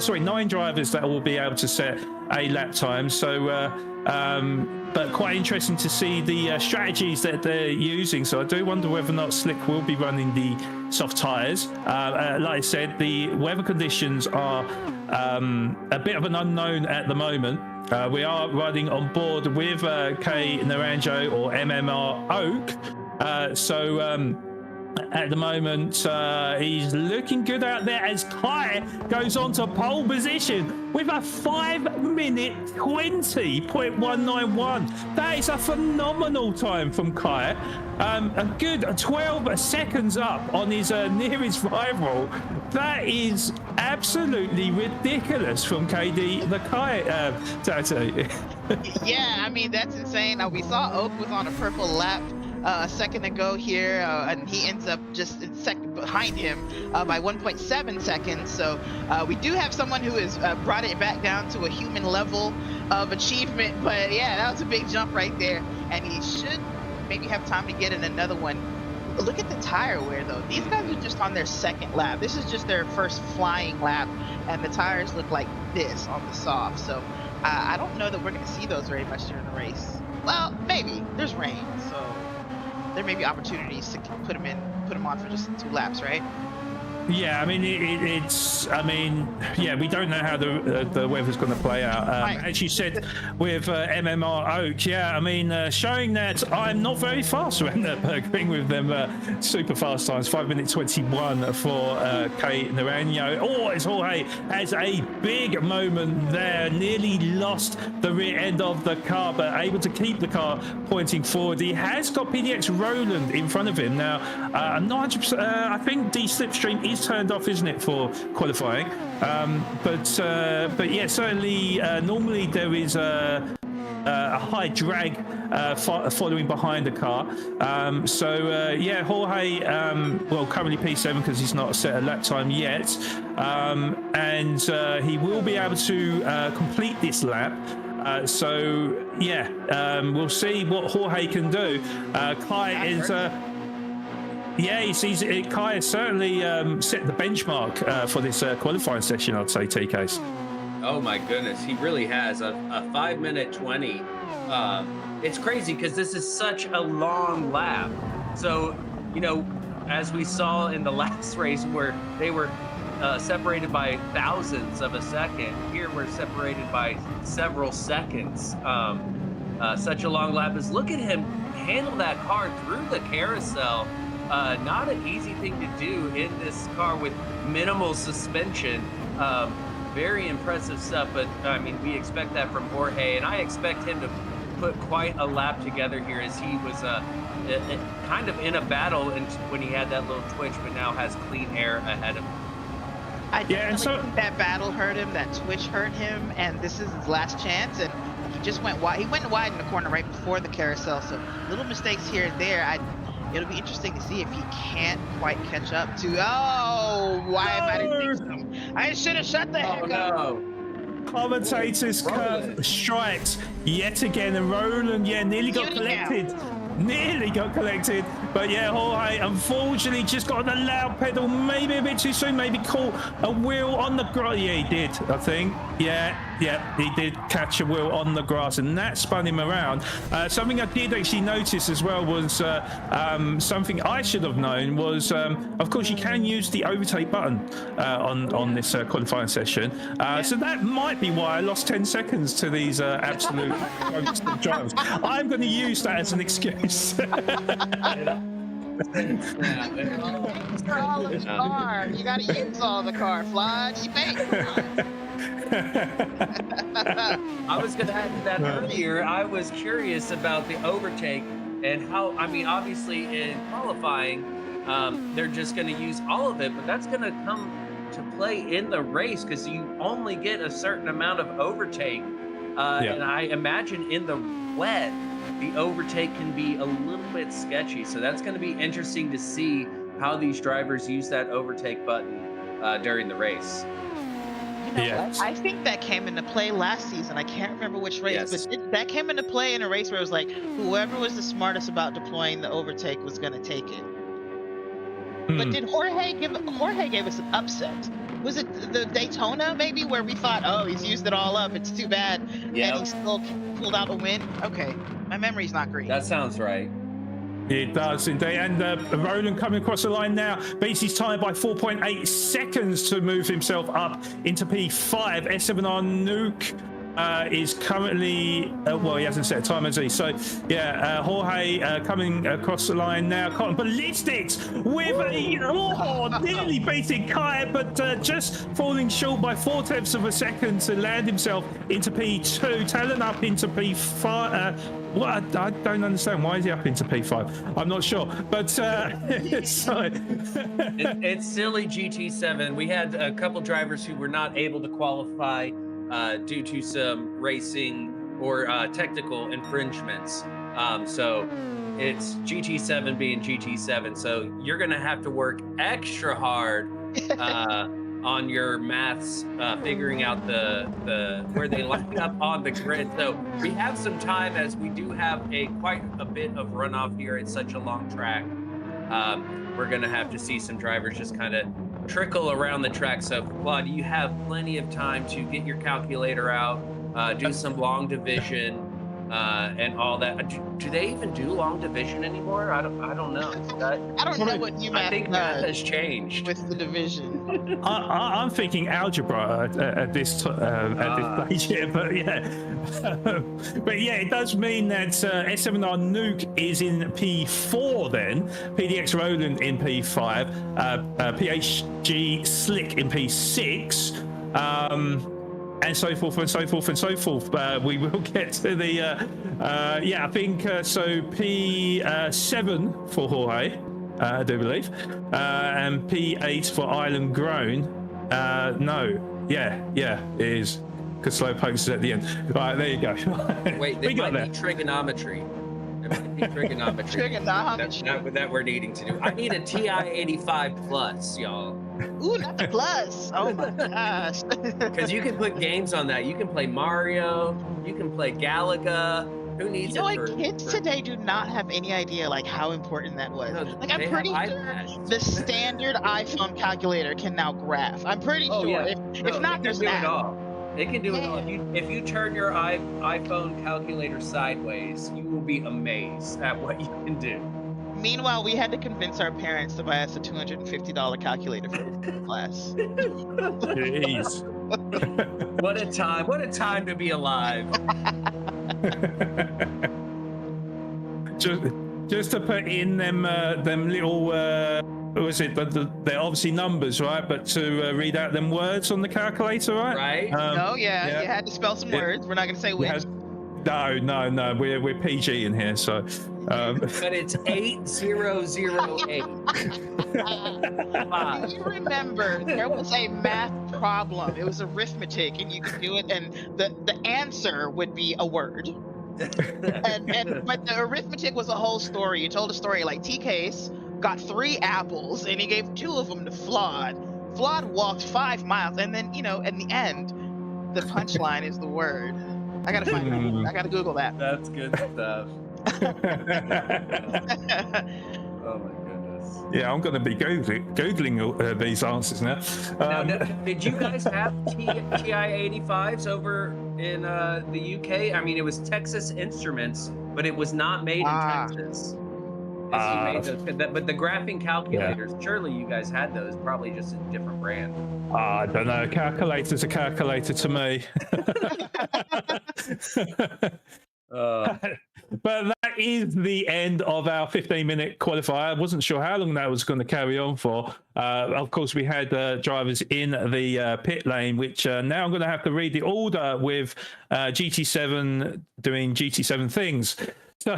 9 drivers that will be able to set a lap time. So but quite interesting to see the strategies that they're using. So I do wonder whether or not Slick will be running the soft tyres. Like I said, the weather conditions are a bit of an unknown at the moment. We are running on board with K Naranjo or MMR Oak. At the moment, he's looking good out there as Kai goes on to pole position with a 5-minute 20.191. That is a phenomenal time from Kai. A good 12 seconds up on his nearest rival. That is absolutely ridiculous from KD the Kai tattoo. Yeah, I mean, that's insane. We saw Oak was on a purple lap a second ago here, and he ends up just in second behind him by 1.7 seconds. So we do have someone who has brought it back down to a human level of achievement. But yeah, that was a big jump right there, and he should maybe have time to get in another one. Look at the tire wear though. These guys are just on their second lap. This is just their first flying lap, and the tires look like this on the soft. So I don't know that we're going to see those very much during the race. Well, maybe. There's rain, so there may be opportunities to put them on for just 2 laps, right? Yeah, I mean, we don't know how the weather's going to play out. As you said, with MMR Oak, yeah, I mean, showing that I'm not very fast when agreeing with them super fast times. 5-minute 21 for K Naranjo. Oh, it's Jorge has a big moment there. Nearly lost the rear end of the car, but able to keep the car pointing forward. He has got PDX Roland in front of him now. I'm not 100%. I think the slipstream is turned off, isn't it, for qualifying? But yeah, certainly normally there is a high drag following behind the car. Yeah, Jorge, well, currently P7 because he's not set a lap time yet, and he will be able to complete this lap. Yeah, we'll see what Jorge can do. Kai is. Yeah, Kai has certainly set the benchmark for this qualifying session, I'd say, TKs. Oh my goodness, he really has a 5-minute 20. It's crazy because this is such a long lap. So, you know, as we saw in the last race where they were separated by thousandths of a second, here we're separated by several seconds. Such a long lap is, look at him handle that car through the carousel. Not an easy thing to do in this car with minimal suspension. Very impressive stuff, but I mean, we expect that from Jorge, and I expect him to put quite a lap together here as he was kind of in a battle when he had that little twitch, but now has clean air ahead of him. I definitely think that battle hurt him, that twitch hurt him, and this is his last chance, and he just went wide. He went wide in the corner right before the carousel, so little mistakes here and there. It'll be interesting to see if he can't quite catch up to. Oh, why am I didn't think so? I should have shut the heck up. No. Commentators strikes yet again, and Roland, yeah, nearly got collected. But yeah, Jorge unfortunately just got on the loud pedal, maybe a bit too soon, maybe caught a wheel on the grass. Yeah, he did, I think. Yeah, he did catch a wheel on the grass, and that spun him around. Something I did actually notice as well was something I should have known was, of course, you can use the overtake button on this qualifying session. So that might be why I lost 10 seconds to these absolute drivers. I'm going to use that as an excuse. All of the car. You gotta use all the car. Fly, you I was going to add to that earlier. I was curious about the overtake and how, I mean, obviously in qualifying, they're just going to use all of it, but that's going to come to play in the race because you only get a certain amount of overtake. And I imagine in the wet, the overtake can be a little bit sketchy. So that's going to be interesting to see how these drivers use that overtake button during the race. I think that came into play last season. I can't remember which race, but that came into play in a race where it was like whoever was the smartest about deploying the overtake was going to take it. But did Jorge gave us an upset? Was it the Daytona maybe where we thought, oh, he's used it all up, it's too bad, and he still pulled out a win? Okay, my memory's not great. That sounds right. It does indeed. And Roland coming across the line now beats his tyre by 4.8 seconds to move himself up into P5. S7R Nuke is currently, well, he hasn't set a time, has he? So, yeah, Jorge coming across the line now. Cotton Ballistics with nearly beating Kai, but just falling short by 0.4 of a second to land himself into P2. Talon up into P5. Well, I don't understand. Why is he up into P5? I'm not sure. But it's silly GT7. We had a couple drivers who were not able to qualify due to some racing or technical infringements. So it's GT7 being GT7. So you're going to have to work extra hard on your maths, figuring out the where they line up on the grid. So we have some time, as we do have quite a bit of runoff here. It's such a long track. We're going to have to see some drivers just kind of trickle around the track. So Claude, you have plenty of time to get your calculator out, do some long division, and all that. Do they even do long division anymore? I don't know. I don't know what you math. I think math has changed with the division. I'm thinking algebra at this stage here, but yeah, but yeah, it does mean that S7R Nuke is in P4, then PDX Roland in P5, PHG Slick in P6. And so forth and so forth and so forth. We will get to the, I think so. P7 for Jorge, I do believe, and P8 for Island Grown. It is, because slow pokes is at the end. Right, there you go. Wait, we got might be trigonometry. It might be trigonometry. that we're needing to do. I need a TI 85 plus, y'all. Ooh, not the plus. Oh my gosh. Because you can put games on that. You can play Mario. You can play Galaga. Who needs it? Kids today do not have any idea like how important that was. No, like I'm pretty sure the standard iPhone calculator can now graph. I'm pretty sure. Yeah. If not, there's that. It can do it all. If you turn your iPhone calculator sideways, you will be amazed at what you can do. Meanwhile, we had to convince our parents to buy us a $250 calculator for the class. Jeez. What a time! What a time to be alive. just to put in them little what was it? But they're obviously numbers, right? But to read out them words on the calculator, right? Right. You had to spell some words. We're not going to say which. No. We're PG in here, so. But it's 8008. Do you remember there was a math problem? It was arithmetic, and you could do it, and the answer would be a word. But the arithmetic was a whole story. You told a story like T-Case got 3 apples, and he gave 2 of them to Flawed. Flawed walked 5 miles, and then at the end, the punchline is the word. I gotta find it. I gotta Google that. That's good stuff. Oh my goodness. Yeah, I'm going to be googling these answers now. Now, did you guys have TI 85s over in the UK? I mean, it was Texas Instruments, but it was not made in Texas. But the graphing calculators, surely you guys had those, probably just a different brand. I don't know. Calculator's a calculator to me. But that is the end of our 15-minute qualifier. I wasn't sure how long that was going to carry on for. Of course, we had drivers in the pit lane, which now I'm going to have to read the order with GT7 doing GT7 things. So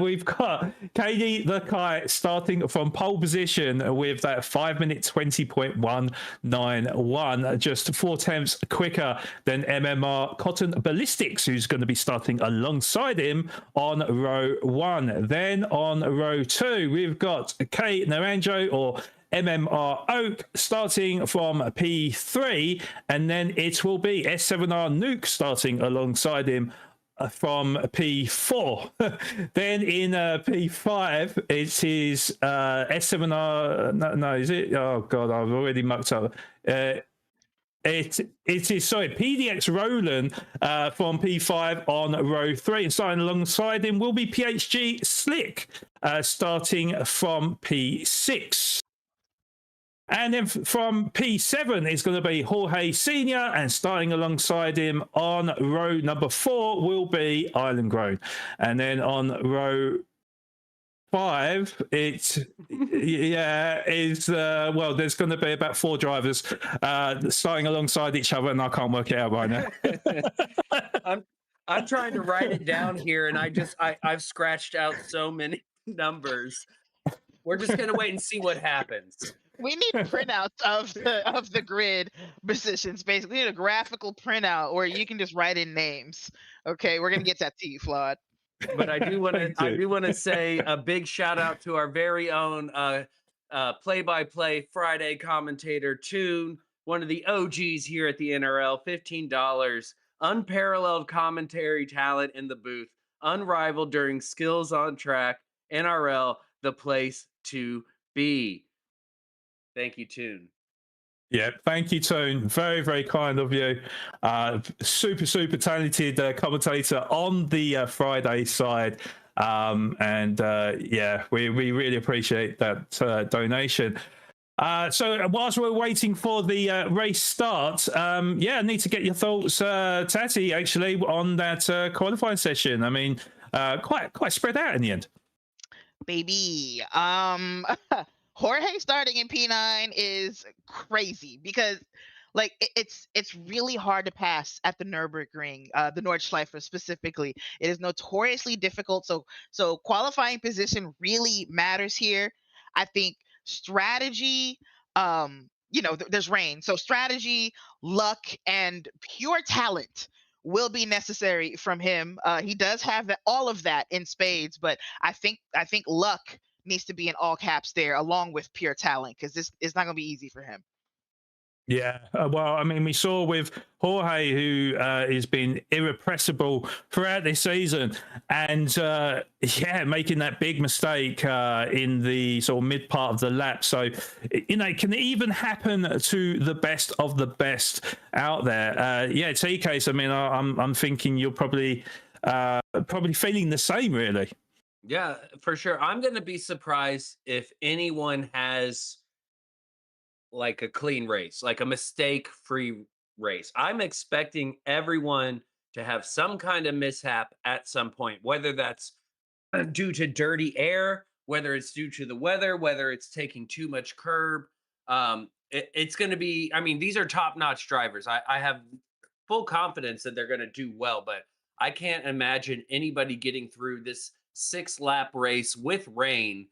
we've got Katie the Kite starting from pole position with that 5-minute 20.191, just 4/10 quicker than MMR Cotton Ballistics, who's going to be starting alongside him on row 1. Then on row 2, we've got Kay Naranjo, or MMR Oak, starting from P3, and then it will be S7R Nuke starting alongside him from P4. Then in P5, it is S7R. No, is it? Oh God, I've already mucked up. It is, sorry, PDX Roland from P5 on row 3, and starting alongside him will be PHG Slick starting from P6. And then from P7 is going to be Jorge Senior, and starting alongside him on row number 4 will be Island Grown. And then on row 5, it's well, there's going to be about 4 drivers starting alongside each other, and I can't work it out right now. I'm trying to write it down here, and I've scratched out so many numbers. We're just gonna wait and see what happens. We need printouts of the grid positions. Basically, we need a graphical printout where you can just write in names. Okay, we're gonna get that to you, Flawed. But I do want to say a big shout out to our very own play-by-play Friday commentator Toon, one of the OGs here at the NRL. $15, unparalleled commentary talent in the booth, unrivaled during skills on track. NRL, the place to be. Thank you, Toon. Yeah, thank you, Toon. Very, very kind of you. Super talented commentator on the Friday side. Yeah, we really appreciate that donation. So whilst we're waiting for the race start, I need to get your thoughts, Tati, actually, on that qualifying session. I mean, quite spread out in the end. Baby. Jorge starting in P9 is crazy because it's really hard to pass at the Nürburgring, the Nordschleife specifically. It is notoriously difficult. So qualifying position really matters here. I think strategy, there's rain. So strategy, luck, and pure talent will be necessary from him. He does have all of that in spades, but I think luck needs to be in all caps there, along with pure talent, because this is not going to be easy for him. Yeah, well, I mean, we saw with Jorge, who has been irrepressible throughout this season, and making that big mistake in the sort of mid part of the lap. So, it can even happen to the best of the best out there. T-Case, I mean, I'm thinking you're probably feeling the same, really. Yeah, for sure. I'm going to be surprised if anyone has like a clean race, like a mistake-free race. I'm expecting everyone to have some kind of mishap at some point, whether that's due to dirty air, whether it's due to the weather, whether it's taking too much curb. It's going to be, I mean, these are top-notch drivers. I have full confidence that they're going to do well, but I can't imagine anybody getting through this 6-lap race with rain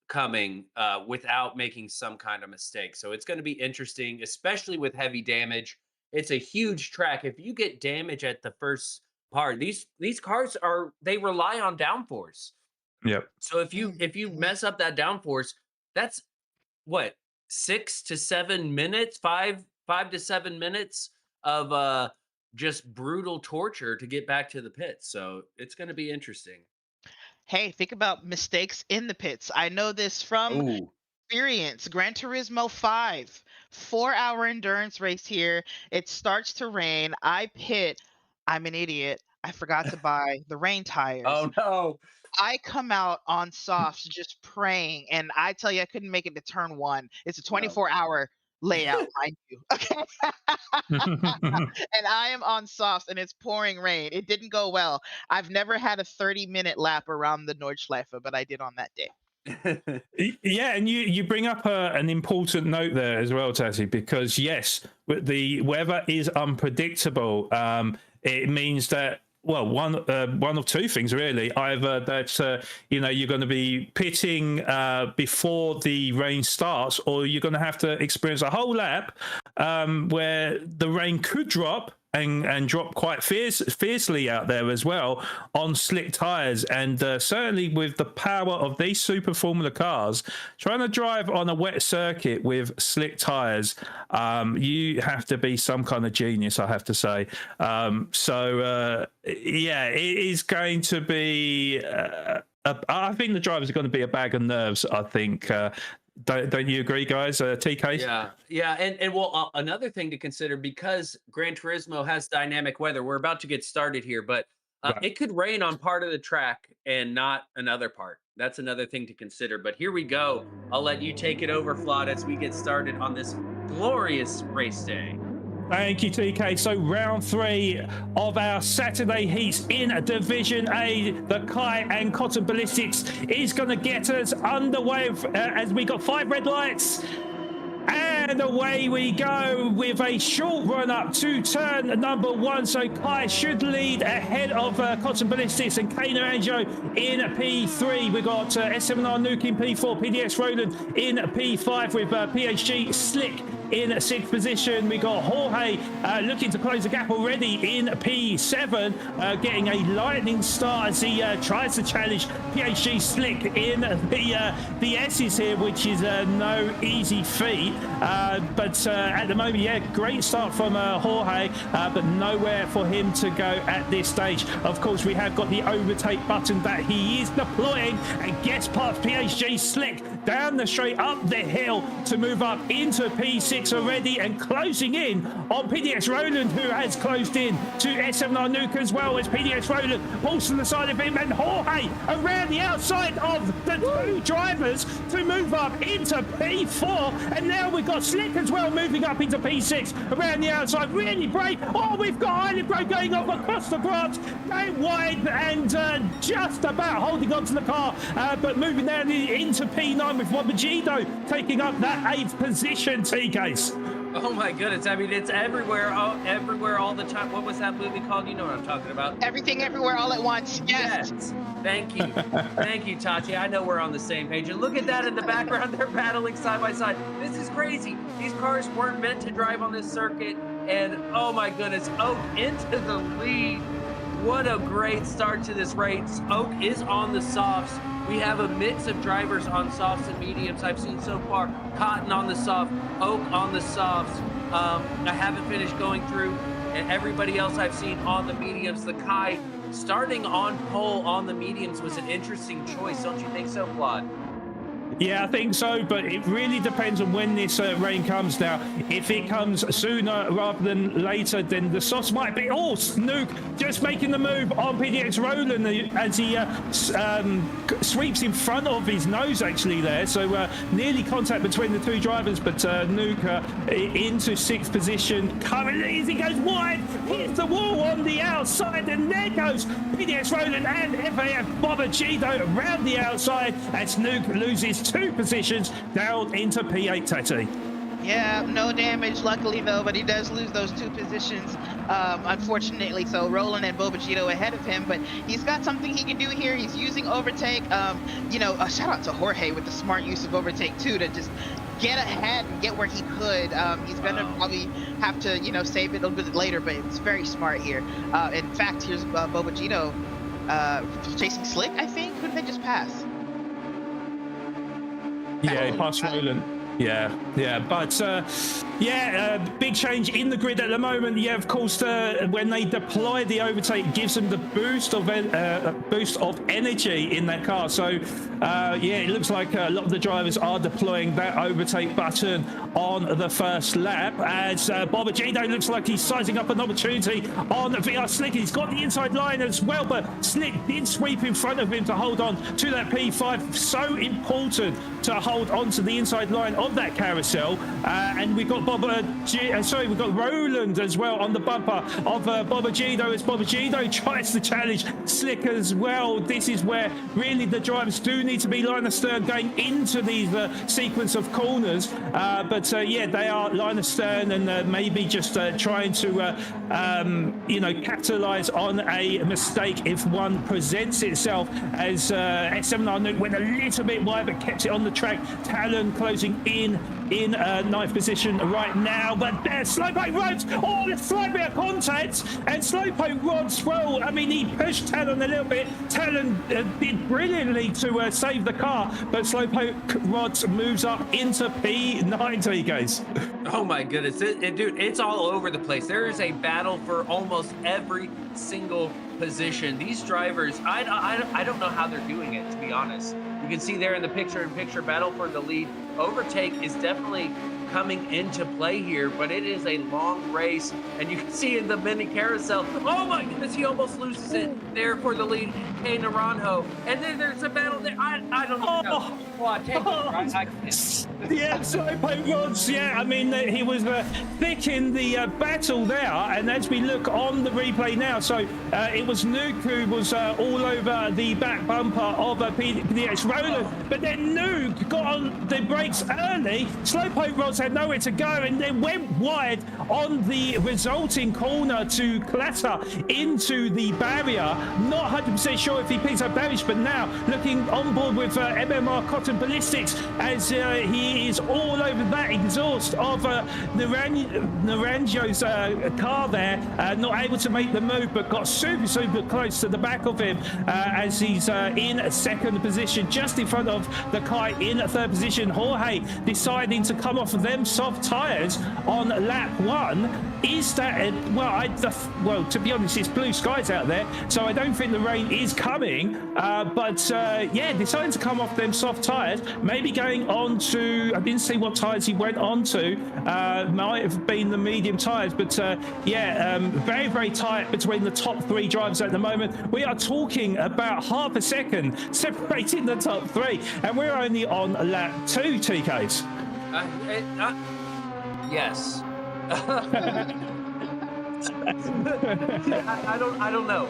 coming without making some kind of mistake. So it's going to be interesting, especially with heavy damage. It's a huge track. If you get damage at the first part, these cars they rely on downforce. Yep. So if you mess up that downforce, that's what, 6 to 7 minutes, 5 to 7 minutes of just brutal torture to get back to the pits. So it's going to be interesting. Hey, think about mistakes in the pits. I know this from experience. Gran Turismo 5, 4-hour endurance race here. It starts to rain. I pit. I'm an idiot. I forgot to buy the rain tires. Oh, no. I come out on softs just praying, and I tell you, I couldn't make it to turn 1. It's a 24-hour layout, mind you. Okay. And I am on softs, and it's pouring rain. It didn't go well. I've never had a 30-minute lap around the Nordschleife, but I did on that day. Yeah, and you bring up an important note there as well, Tassie, because yes, the weather is unpredictable. It means that well, one of two things really. Either that you're going to be pitting before the rain starts, or you're going to have to experience a whole lap where the rain could drop and drop quite fiercely out there as well on slick tires. And certainly with the power of these Super Formula cars, trying to drive on a wet circuit with slick tires, you have to be some kind of genius, I have to say. Yeah, it is going to be I think the drivers are going to be a bag of nerves, I think. Don't you agree, guys? TK? Yeah, and well, another thing to consider, because Gran Turismo has dynamic weather. We're about to get started here, but it could rain on part of the track and not another part. That's another thing to consider. But here we go. I'll let you take it over, Flawed, as we get started on this glorious race day. Thank you, TK. So round 3 of our Saturday heats in Division A, the Kai and Cotton Ballistics is going to get us underway as we got 5 red lights. And away we go with a short run up to turn number 1. So Kai should lead ahead of Cotton Ballistics and Kano Anjo in P3. We got S7R Nuke in P4, PDX Roland in P5 with PHG Slick in 6th position. We got Jorge looking to close the gap already in P7, getting a lightning start as he tries to challenge PHG Slick in the S's here, which is no easy feat. But at the moment, yeah, great start from Jorge, but nowhere for him to go at this stage. Of course, we have got the overtake button that he is deploying and gets past PHG Slick down the straight up the hill to move up into P6 already and closing in on PDX Roland, who has closed in to S7R Nuke as well, as PDX Roland pulls to the side of him, and Jorge around the outside of the 2 drivers to move up into P4. And now we've got Slick as well moving up into P6 around the outside. Really brave. Oh, we've got Island Pro going off across the grass, going wide and just about holding onto the car, but moving down into P9 with Wabajito taking up that 8th position, TKs. Oh my goodness. I mean, it's everywhere, everywhere all the time. What was that movie called? You know what I'm talking about. Everything, everywhere, all at once. Yes. Thank you. Thank you, Tati. I know we're on the same page. And look at that in the background. They're battling side by side. This is crazy. These cars weren't meant to drive on this circuit. And oh my goodness, Oak into the lead. What a great start to this race. Oak is on the softs. We have a mix of drivers on softs and mediums I've seen so far. Cotton on the soft, Oak on the softs. I haven't finished going through, and everybody else I've seen on the mediums. The Kai starting on pole on the mediums was an interesting choice. Don't you think so, Vlad? Yeah, I think so, but it really depends on when this rain comes now. If it comes sooner rather than later, then the softs might be... Oh, Snook just making the move on PDX Roland as he sweeps in front of his nose, actually, there. So nearly contact between the 2 drivers, but Nuke into 6th position. Currently, as he goes wide, hits the wall on the outside, and there goes PDX Roland and FAF Bobachito around the outside, and Snook loses 2 positions down into P8, Tati. Yeah, no damage, luckily, though, but he does lose those 2 positions, unfortunately. So Roland and Bobachito ahead of him, but he's got something he can do here. He's using overtake. Shout out to Jorge with the smart use of overtake, too, to just get ahead and get where he could. He's going to probably have to, save it a little bit later, but it's very smart here. In fact, here's Bobachito chasing Slick, I think. Who did they just pass? Yeah, he passed Roland. Yeah, but big change in the grid at the moment. Yeah, of course, when they deploy the overtake, it gives them the boost of energy in that car. So it looks like a lot of the drivers are deploying that overtake button on the first lap, as Bobachito looks like he's sizing up an opportunity on VR Slick. He's got the inside line as well, but Slick did sweep in front of him to hold on to that P5. So important to hold on to the inside line of of that carousel, and we've got we've got Roland as well on the bumper of Bobagido, as Bobagido tries to challenge Slick as well. This is where really the drivers do need to be line astern going into these sequence of corners, but they are line astern and maybe just trying to capitalize on a mistake if one presents itself, as S7 went a little bit wide but kept it on the track. Talon closing in ninth position right now, but there Slowpoke rods, the slight bit of contact, and Slowpoke rods, well, I mean, he pushed Talon a little bit. Talon did brilliantly to save the car, but Slowpoke rods moves up into P90, guys. Oh my goodness, dude, it's all over the place. There is a battle for almost every single position. These drivers, I don't know how they're doing it, to be honest. You can see there in the picture-in-picture battle for the lead. Overtake is definitely coming into play here, but it is a long race, and you can see in the mini carousel, oh my goodness, he almost loses it there for the lead, K. Naranjo, and then there's a battle there. I don't know. Yeah, Slowpoke rods. Yeah, I mean, he was thick in the battle there, and as we look on the replay now, so it was Nuke who was all over the back bumper of PDX Roland, but then Nuke got on the brakes early. Slowpoke rods had nowhere to go and then went wide on the resulting corner to clatter into the barrier. Not 100% sure if he picks up damage, but now looking on board with MMR Cotton Ballistics, as he is all over that exhaust of Naranjo's car there, not able to make the move, but got super close to the back of him, as he's in second position, just in front of the Kai in third position. Jorge deciding to come off of them soft tires on lap 1. Is that well, to be honest, it's blue skies out there, so I don't think the rain is coming, but deciding to come off them soft tires, maybe going on to, I didn't see what tires he went on to, might have been the medium tires, but very tight between the top 3 drivers at the moment. We are talking about half a second separating the top 3, and we're only on lap 2, TKs. Yes. I don't know.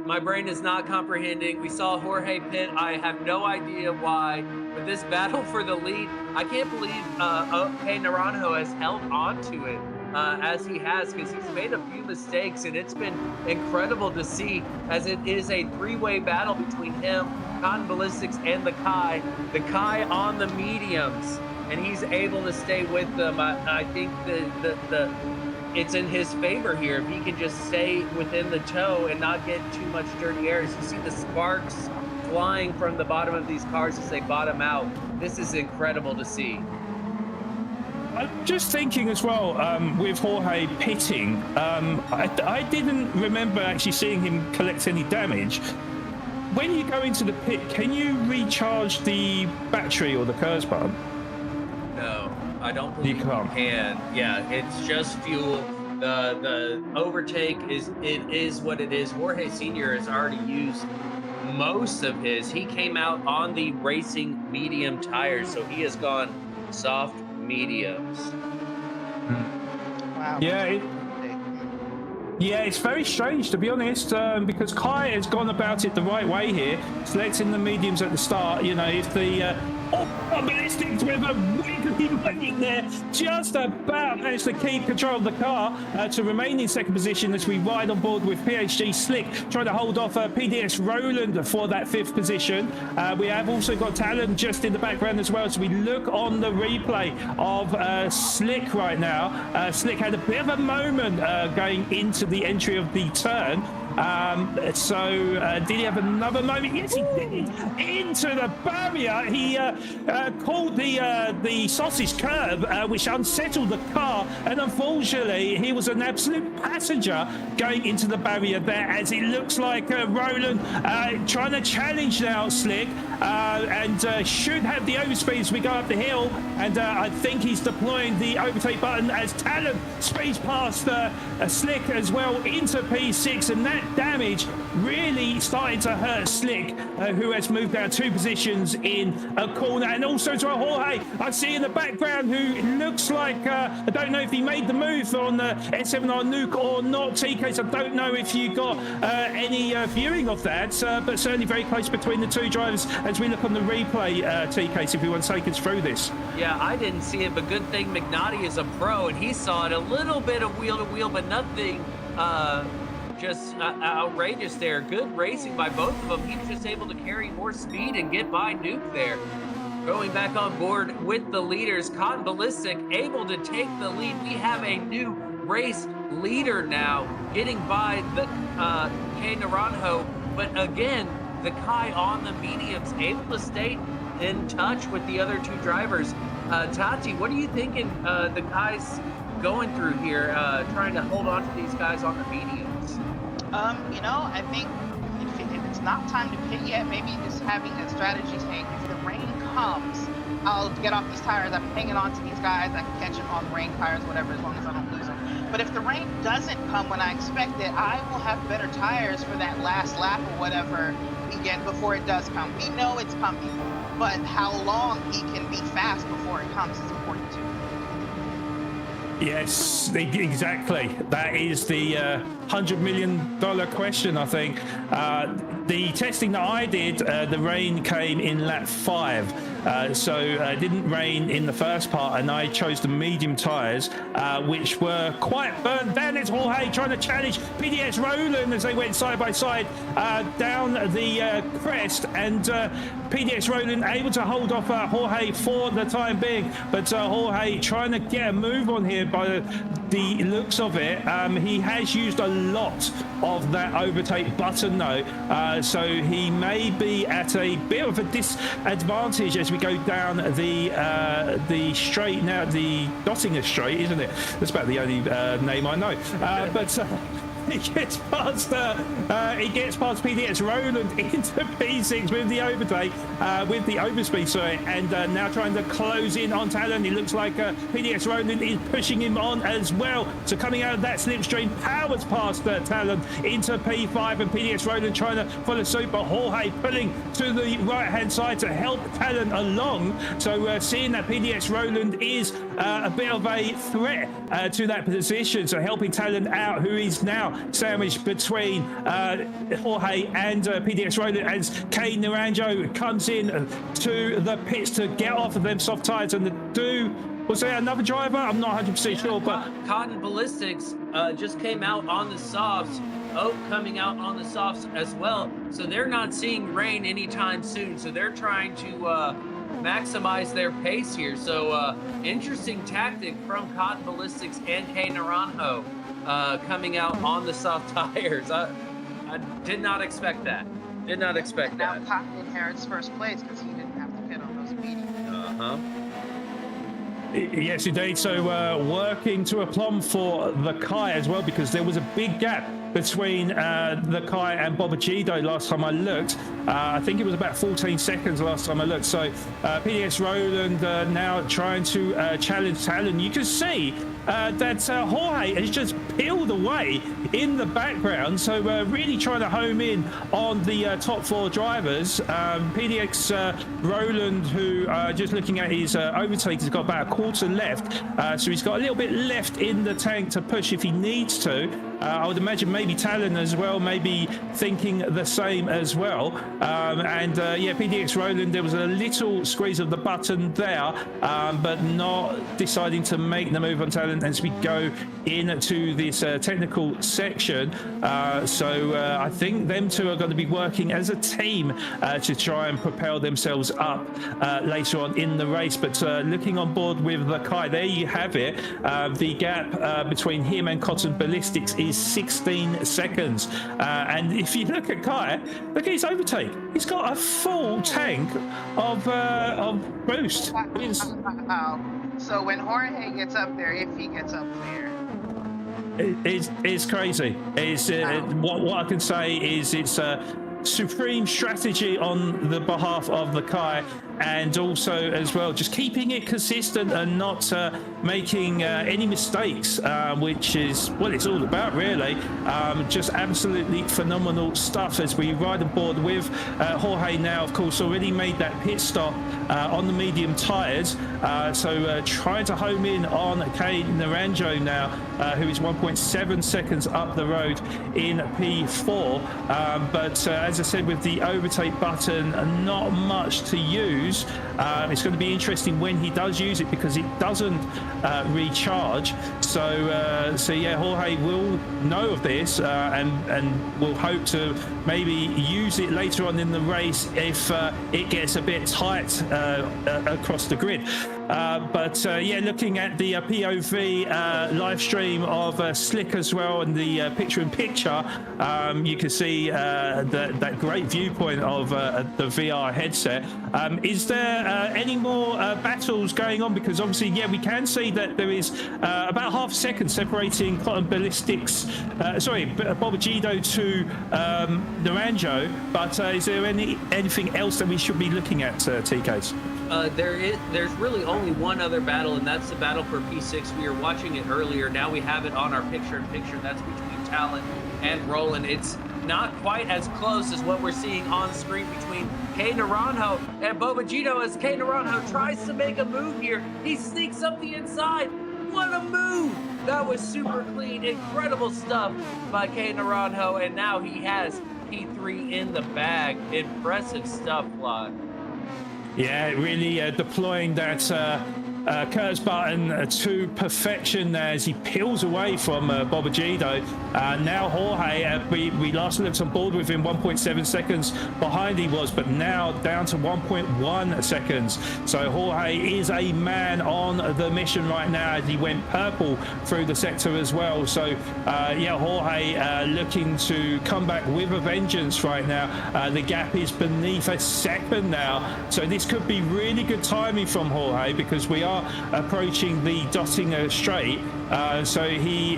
My brain is not comprehending. We saw Jorge pit. I have no idea why. But this battle for the lead, I can't believe K. Naranjo has held on to it as he has, because he's made a few mistakes, and it's been incredible to see, as it is a 3-way battle between him, Cotton Ballistics, and the Kai. The Kai on the mediums, and he's able to stay with them. I think the it's in his favor here if he can just stay within the toe and not get too much dirty air. As you see the sparks flying from the bottom of these cars as they bottom out. This is incredible to see. I'm just thinking as well, with Jorge pitting, I didn't remember actually seeing him collect any damage. When you go into the pit, can you recharge the battery or the KERS pump? No, I don't believe you can. Yeah, it's just fuel. The overtake is what it is. Jorge Sr. has already used most of his. He came out on the racing medium tires, so he has gone soft mediums. Wow. Yeah, it's very strange, to be honest, because Kai has gone about it the right way here, selecting the mediums at the start. You know, if the Ballistics with a wiggly moment there, just about managed to keep control of the car to remain in second position as we ride on board with PhD Slick, trying to hold off PDX Roland for that 5th position. We have also got Talon just in the background as well, as we look on the replay of Slick right now. Slick had a bit of a moment going into the entry of the turn. Did he have another moment? Yes, he did. Into the barrier. He caught the sausage curb, which unsettled the car, and unfortunately, he was an absolute passenger going into the barrier there, as it looks like Roland trying to challenge now Slick, and should have the overspeed as we go up the hill, and I think he's deploying the overtake button as Talon speeds past Slick as well into P6, and that damage really starting to hurt Slick, who has moved down 2 positions in a corner. And also to Jorge, I see in the background, who looks like, I don't know if he made the move on the S7R Nuke or not. TK, so I don't know if you got any viewing of that, but certainly very close between the 2 drivers as we look on the replay, TK, if you want to take us through this. Yeah, I didn't see it, but good thing McNaughty is a pro, and he saw it. A little bit of wheel-to-wheel, but nothing just outrageous there. Good racing by both of them. He was just able to carry more speed and get by Nuke there. Going back on board with the leaders, Cotton Ballistic able to take the lead. We have a new race leader now, getting by the K Naranjo, but again, the Kai on the mediums, able to stay in touch with the other 2 drivers. Tati, what are you thinking the Kai's going through here, trying to hold on to these guys on the mediums? You know, I think if it's not time to pit yet, maybe just having a strategy saying, if the rain comes, I'll get off these tires. I'm hanging on to these guys. I can catch them on rain tires, whatever, as long as I don't lose them. But if the rain doesn't come when I expect it, I will have better tires for that last lap or whatever we get before it does come. We know it's coming, but how long he can be fast before it comes is important too. Yes, exactly. That is the $100 million question, I think. The testing that I did, the rain came in lap 5. So it didn't rain in the first part, and I chose the medium tyres, which were quite burnt down. It's Jorge trying to challenge PDS Roland as they went side by side down the crest, and PDS Roland able to hold off Jorge for the time being, but Jorge trying to get a move on here by the looks of it. He has used a lot of that overtake button though, so he may be at a bit of a disadvantage as we go down the straight now, the Dottinger Straight, isn't it? That's about the only name I know. But he gets past PDS Roland into P6 with the overtake, with the overspeed, sorry, and now trying to close in on Talon. It looks like PDS Roland is pushing him on as well. So coming out of that slipstream, powers past Talon into P5, and PDS Roland trying to follow suit, but Jorge pulling to the right-hand side to help Talon along. So seeing that PDS Roland is a bit of a threat to that position, so helping Talon out, who is now sandwiched between Jorge and PDS Roland as K Naranjo comes in to the pits to get off of them soft tires. And was there another driver? I'm not 100% sure, but Cotton Ballistics just came out on the softs. Oak coming out on the softs as well, so they're not seeing rain anytime soon, so they're trying to maximize their pace here. So interesting tactic from Cotton Ballistics and K Naranjo coming out on the soft tires. I did not expect that. Did not expect that. Now Cotton inherits first place because he didn't have to pit on those mediums. Yes, indeed. So working to a plumb for the Kai as well, because there was a big gap between the Kai and Bobachido last time I looked. I think it was about 14 seconds last time I looked. So PDS Roland now trying to challenge Talon. You can see that Jorge has just peeled away in the background, so really trying to home in on the top 4 drivers. PDX Roland, who just looking at his overtake, has got about a quarter left, so he's got a little bit left in the tank to push if he needs to. I would imagine maybe Talon as well, maybe thinking the same as well. Yeah, PDX Roland, there was a little squeeze of the button there, but not deciding to make the move on Talon as we go into this technical section. So I think them two are going to be working as a team to try and propel themselves up later on in the race. But looking on board with the Kai, there you have it. The gap between him and Cotton Ballistics is 16 seconds. And if you look at Kai, look at his overtake. He's got a full tank of boost. So when Jorge gets up there, if he gets up there, it's crazy. It's what I can say is it's a supreme strategy on the behalf of the Kai. and also as well just keeping it consistent and not making any mistakes, which is what it's all about, really. Just absolutely phenomenal stuff as we ride aboard with Jorge now, of course, already made that pit stop on the medium tyres, so trying to home in on Kay Naranjo now, who is 1.7 seconds up the road in P4, but as I said, with the overtake button, not much to use. It's going to be interesting when he does use it, because it doesn't recharge, so yeah, Jorge will know of this and will hope to maybe use it later on in the race if it gets a bit tight across the grid. But yeah, looking at the POV live stream of Slick as well, and the picture-in-picture, you can see that great viewpoint of the VR headset. Is there any more battles going on? Because obviously, yeah, we can see that there is about half a second separating Cotton Ballistics, Bobagido to Naranjo, but is there anything else that we should be looking at, TKs? There's really only one other battle, and that's the battle for P6. We were watching it earlier. Now we have it on our picture-in-picture. That's between Talon and Roland. It's not quite as close as what we're seeing on screen between Kay Naranjo and Bobagido, as Kay Naranjo tries to make a move here. He sneaks up the inside. What a move! That was super clean. Incredible stuff by Kay Naranjo, and now he has P3 in the bag. Impressive stuff, Vlad. Yeah, really deploying that Curtis button to perfection as he peels away from Bobagido. Now Jorge, we last looked on board with him 1.7 seconds behind he was, but now down to 1.1 seconds. So Jorge is a man on the mission right now, as he went purple through the sector as well. So yeah, Jorge looking to come back with a vengeance right now. The gap is beneath a second now, so this could be really good timing from Jorge, because we are approaching the Dottinger straight, so he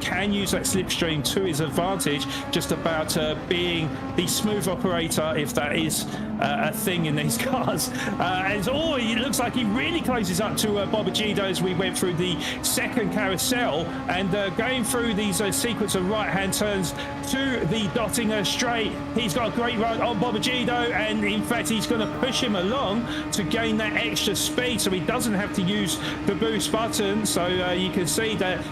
can use that slipstream to his advantage, just about being the smooth operator, if that is a thing in these cars. And it looks like he really closes up to Bobagido as we went through the second carousel, and going through these sequence of right-hand turns to the Dottinger straight. He's got a great run on Bobagido, and in fact he's going to push him along to gain that extra speed, so he doesn't have to use the boost button. So you can see that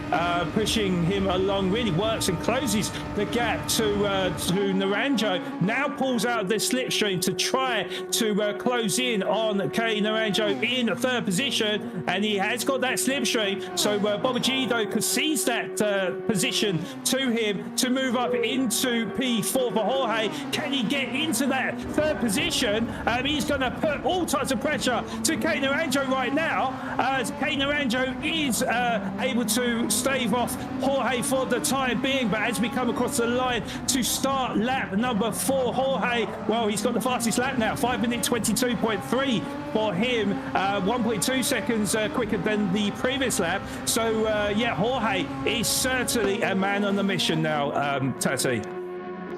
pushing him along really works and closes the gap to Naranjo. Now pulls out the slipstream to try to close in on Kay Naranjo in third position, and he has got that slipstream, so Bobagido could seize that position to him to move up into P4 for Jorge. Can he get into that third position? He's going to put all types of pressure to Kay Naranjo right now, as Kay Naranjo is able to stave off Jorge for the time being. But as we come across the line to start lap number 4, Jorge, well, he's got the fastest lap now, 5-minute 22.3 for him, 1.2 seconds quicker than the previous lap. So yeah, Jorge is certainly a man on the mission now, Tati.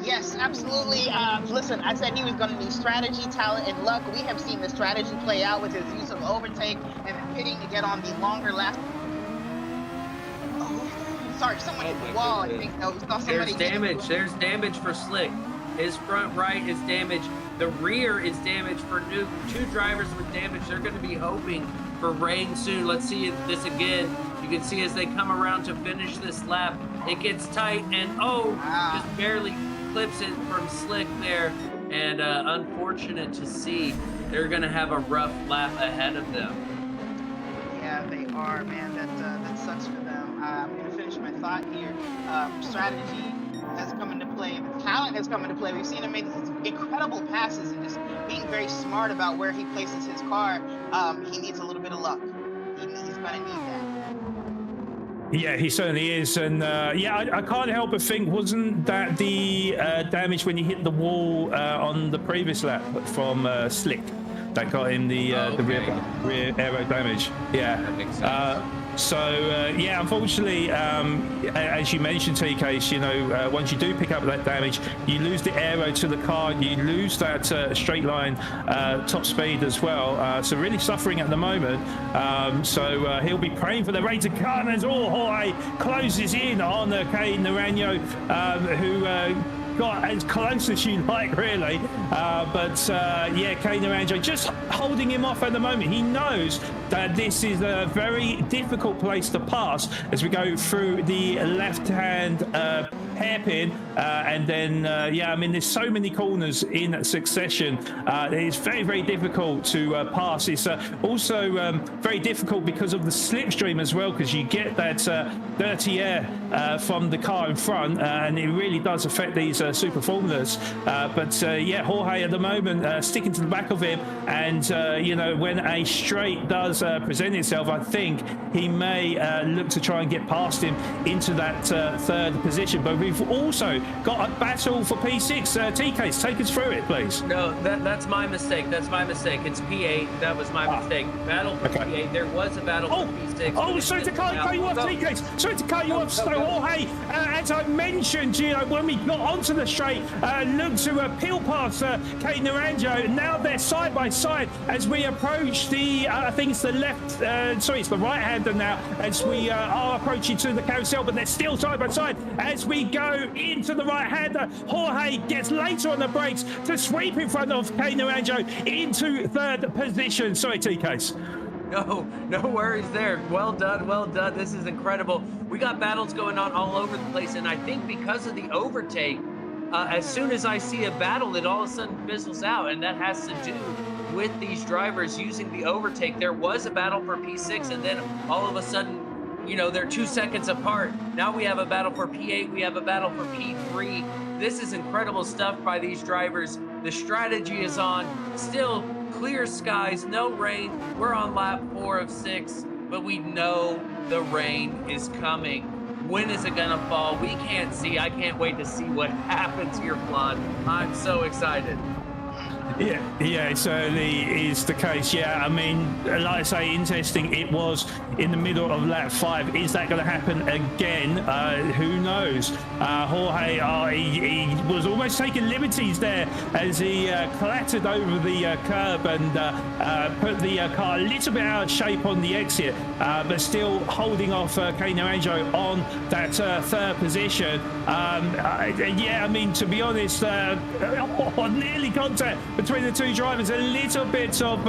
Yes, absolutely. Listen, I said he was going to need strategy, talent, and luck. We have seen the strategy play out with his use of overtake and then pitting to get on the longer lap. Oh, sorry, someone hit the wall. I think we saw somebody. There's damage for Slick. His front right is damaged. The rear is damaged for Nuke. 2 drivers with damage. They're going to be hoping for rain soon. Let's see this again. You can see as they come around to finish this lap, it gets tight, and just barely clips it from Slick there. And unfortunate to see, they're going to have a rough lap ahead of them. Yeah, they are, man. That sucks for them. I'm going to finish my thought here. Strategy has come into play. The talent has come into play. We've seen him make these incredible passes and just being very smart about where he places his car. He needs a little bit of luck. He's going to need that. Yeah, he certainly is. And yeah, I can't help but think, wasn't that the damage when he hit the wall on the previous lap from Slick? that got him the rear aero damage. Yeah. That makes sense. Yeah, unfortunately, as you mentioned, TK, you know, once you do pick up that damage, you lose the aero to the car, you lose that straight line top speed as well. So really suffering at the moment. He'll be praying for the rain to come as Jorge closes in on Kane Naranjo, who got as close as you like, really. Kane Naranjo just holding him off at the moment. He knows that this is a very difficult place to pass as we go through the left-hand hairpin, and then there's so many corners in succession. It's very, very difficult to pass. It's also very difficult because of the slipstream as well, because you get that dirty air from the car in front, and it really does affect these super formulas. Jorge at the moment sticking to the back of him, and when a straight does present itself, I think he may look to try and get past him into that third position. But we've also got a battle for P6. TK, take us through it, please. No, that's my mistake. It's P8. That was my mistake. Battle for P8. There was a battle for P6. Sorry to cut you off, TK. Sorry to cut you off. So, Jorge, as I mentioned, when we got onto the straight, looked to peel past Kane Naranjo. Now they're side by side as we approach the, I think it's the left, it's the right hander now, as we are approaching to the carousel, but they're still side by side as we go into the right hander. Jorge gets later on the brakes to sweep in front of Kane Naranjo into third position. Sorry, TKs. No worries there. Well done. This is incredible. We got battles going on all over the place, and I think because of the overtake, as soon as I see a battle, it all of a sudden fizzles out, and that has to do with these drivers using the overtake. There was a battle for P6, and then all of a sudden, they're 2 seconds apart. Now we have a battle for P8. We have a battle for P3. This is incredible stuff by these drivers. The strategy is on. Still clear skies, no rain. We're on lap 4 of 6, but we know the rain is coming. When is it gonna fall? We can't see. I can't wait to see what happens here, Claude. I'm so excited. Yeah, it certainly is the case. Yeah, I mean, like I say, interesting. It was in the middle of lap 5. Is that going to happen again? Who knows? Jorge, he was almost taking liberties there as he clattered over the curb and put the car a little bit out of shape on the exit, but still holding off Kane Naranjo on that third position. I mean, to be honest, nearly contact between the two drivers. A little bit of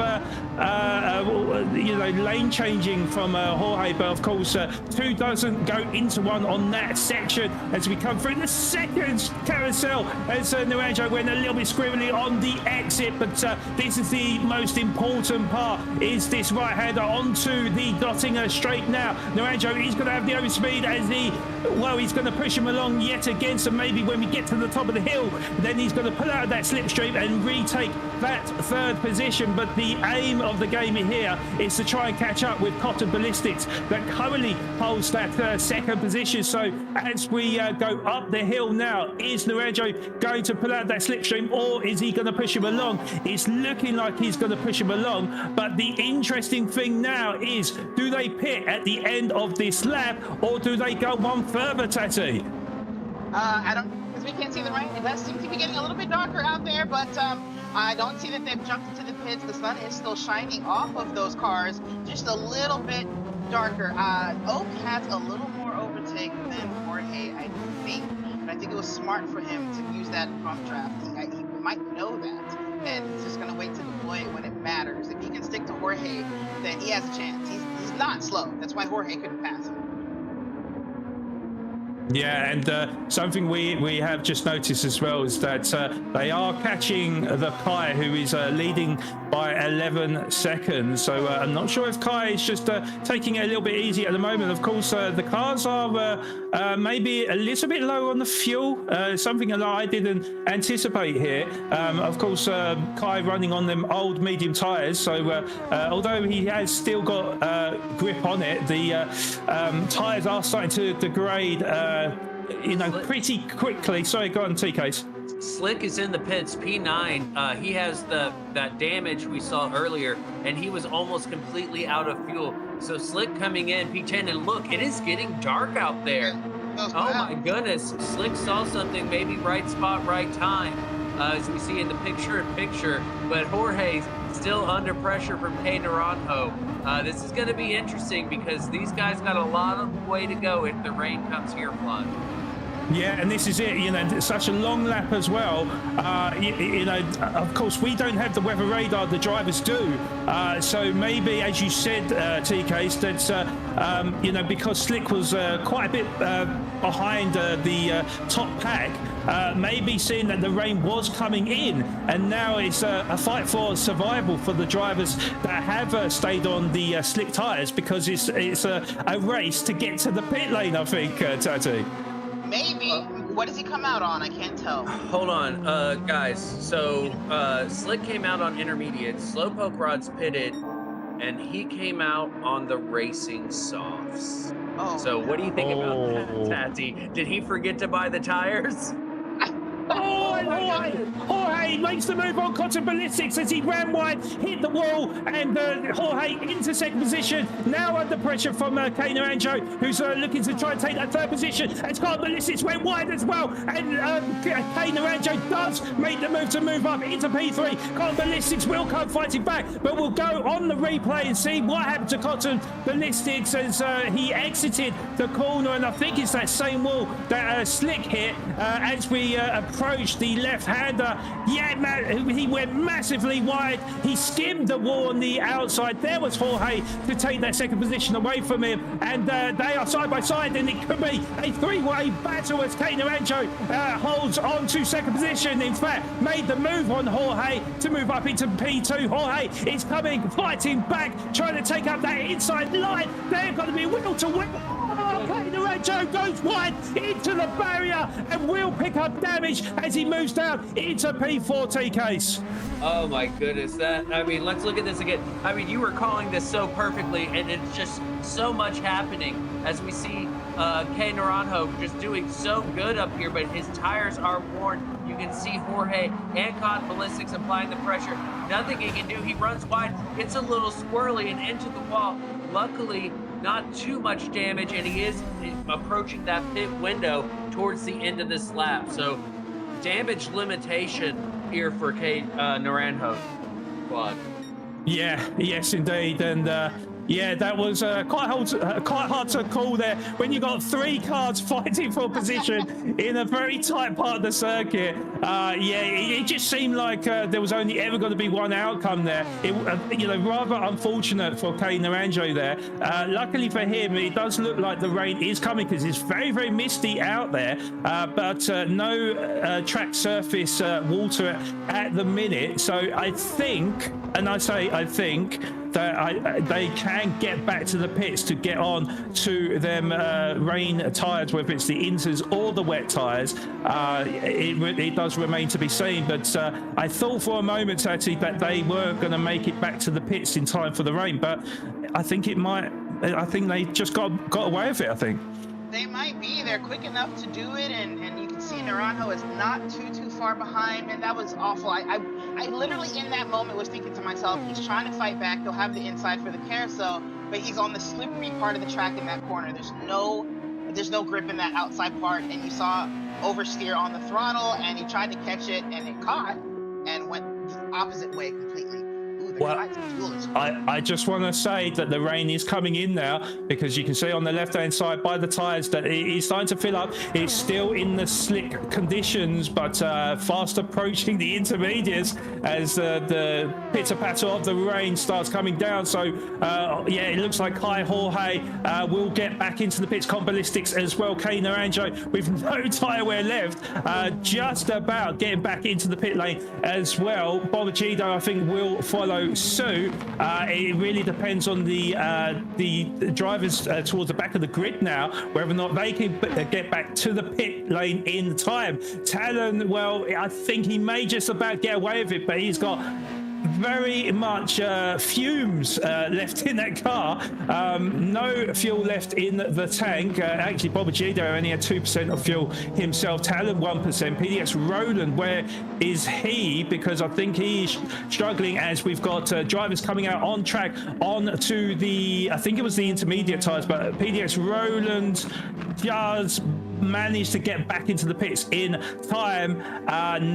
lane changing from Jorge, but of course 2 doesn't go into 1 on that section as we come through the second carousel, as Naranjo went a little bit scribbly on the exit. But this is the most important part, is this right hander onto the Dottinger straight now. Naranjo is going to have the overspeed as he's going to push him along yet again. So maybe when we get to the top of the hill, then he's going to pull out of that slipstream and retake that third position. But the aim of the game here is to try and catch up with Cotton Ballistics, that currently holds that second position. So as we go up the hill now, is Naranjo going to pull out that slipstream, or is he going to push him along? It's looking like he's going to push him along, but the interesting thing now is, do they pit at the end of this lap, or do they go one further, Tati? I don't, because we can't see the rain. It does seem to be getting a little bit darker out there, but I don't see that they've jumped into the pits. The sun is still shining off of those cars, just a little bit darker. Oak has a little more overtake than Jorge, I think, but I think it was smart for him to use that pump draft. He might know that, and he's just going to wait to deploy it when it matters. If he can stick to Jorge, then he has a chance. He's not slow. That's why Jorge couldn't pass him. Yeah, and something we have just noticed as well is that they are catching the Kai, who is leading by 11 seconds. So I'm not sure if Kai is just taking it a little bit easy at the moment. Of course, the cars are maybe a little bit low on the fuel, something that I didn't anticipate here. Of course, Kai running on them old medium tyres, so although he has still got grip on it, the tyres are starting to degrade pretty quickly. Sorry, go on, TKs. Slick is in the pits, P9. He has that damage we saw earlier, and he was almost completely out of fuel. So Slick coming in, P10, and look, it is getting dark out there. Oh my goodness, Slick saw something, maybe right spot, right time, as we see in the picture-in-picture, but Jorge's still under pressure from K Naranjo. This is going to be interesting because these guys got a lot of way to go if the rain comes here, Flood. Yeah, and this is it, such a long lap as well. Of course, we don't have the weather radar, the drivers do. So maybe, as you said, TK, that, because Slick was quite a bit behind the top pack, maybe seeing that the rain was coming in, and now it's a fight for survival for the drivers that have stayed on the slick tyres, because it's a race to get to the pit lane, I think, Tati. Maybe. What does he come out on? I can't tell. Hold on, guys. So Slick came out on intermediate, Slowpoke Rod's pitted, and he came out on the racing softs. Oh, so what do you think about that, Tati? Did he forget to buy the tires? Jorge makes the move on Cotton Ballistics as he ran wide, hit the wall, and Jorge into second position. Now under pressure from K Naranjo, who's looking to try and take that third position. And Cotton Ballistics went wide as well. And K Naranjo does make the move to move up into P3. Cotton Ballistics will come fighting back, but we'll go on the replay and see what happened to Cotton Ballistics as he exited the corner. And I think it's that same wall that Slick hit as we approached the left-hander. Yeah, he went massively wide. He skimmed the wall on the outside. There was Jorge to take that second position away from him, and they are side by side, and it could be a three-way battle as K Naranjo holds on to second position. In fact, made the move on Jorge to move up into P2. Jorge is coming, fighting back, trying to take up that inside line. They're going to be wheel to wheel. K Naranjo goes wide into the barrier and will pick up damage as he moves down into P4 case. Oh my goodness, let's look at this again. You were calling this so perfectly, and it's just so much happening as we see K Naranjo just doing so good up here, but his tires are worn. You can see Jorge and Cotton Ballistics applying the pressure. Nothing he can do. He runs wide, gets a little squirrely and into the wall. Luckily, not too much damage, and he is approaching that pit window towards the end of this lap. So damage limitation here for K Naranjo squad. Yeah, yes indeed, and that was quite hard to call there when you got three cars fighting for position in a very tight part of the circuit. It just seemed like there was only ever going to be one outcome there. It, rather unfortunate for K Naranjo there. Luckily for him, it does look like the rain is coming because it's very, very misty out there, but no track surface water at the minute. So I think, and I say I think, that they can get back to the pits to get on to them rain tyres, whether it's the inters or the wet tyres. It does remain to be seen, but I thought for a moment, Tati, that they were going to make it back to the pits in time for the rain, but I think they just got away with it, I think. They might be. They're quick enough to do it, and you can see Naranjo is not too far behind, and that was awful. I literally in that moment was thinking to myself, he's trying to fight back. He'll have the inside for the carousel, but he's on the slippery part of the track in that corner. There's no grip in that outside part, and you saw oversteer on the throttle, and he tried to catch it, and it caught and went the opposite way completely. Well, I just want to say that the rain is coming in now, because you can see on the left-hand side by the tyres that it is starting to fill up. It's still in the slick conditions, but fast approaching the intermediates as the pitter-patter of the rain starts coming down. So, it looks like Kai Jorge will get back into the pits. Ballistics as well. K Naranjo with no tyre wear left, just about getting back into the pit lane as well. Bobachido, I think, will follow suit. It really depends on the drivers towards the back of the grid now, whether or not they can get back to the pit lane in time. Talon, well, I think he may just about get away with it, but he's got very much fumes left in that car. No fuel left in the tank. Actually, Bobagido only had 2% of fuel himself. Talon 1%. PDX Roland, where is he? Because I think he's struggling as we've got drivers coming out on track on to the, I think it was the intermediate tyres, but PDX Roland just managed to get back into the pits in time.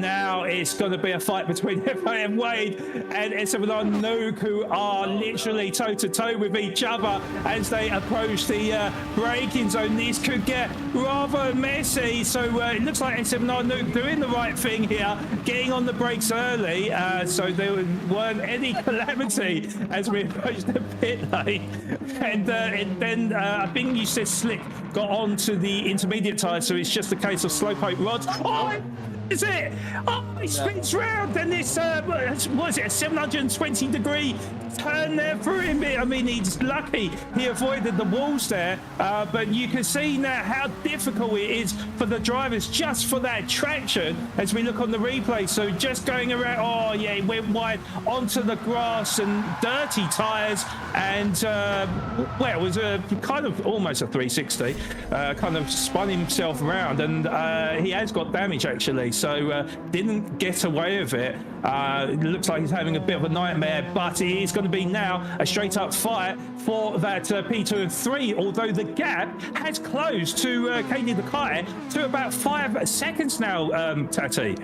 Now it's going to be a fight between FIM Wade and S79 Nuke, who are literally toe-to-toe with each other as they approach the braking zone. This could get rather messy, so it looks like S79 Nuke doing the right thing here, getting on the brakes early, so there weren't any calamity as we approach the pit lane. And then I think you said Slick got on to the intermediate tyre, so it's just a case of slowpoke rods. Oh, is it? Oh, he spins round, and this what is it, a 720-degree turn there for him. I mean, he's lucky he avoided the walls there, but you can see now how difficult it is for the drivers just for that traction as we look on the replay. So just going around, oh yeah, he went wide onto the grass and dirty tyres, and well, it was a kind of almost a 360, kind of spun himself around, and he has got damage actually, so didn't get away with it. It looks like he's having a bit of a nightmare, but it is going to be now a straight up fight for that P2 and 3, although the gap has closed to KD the Kite to about 5 seconds now, Tati.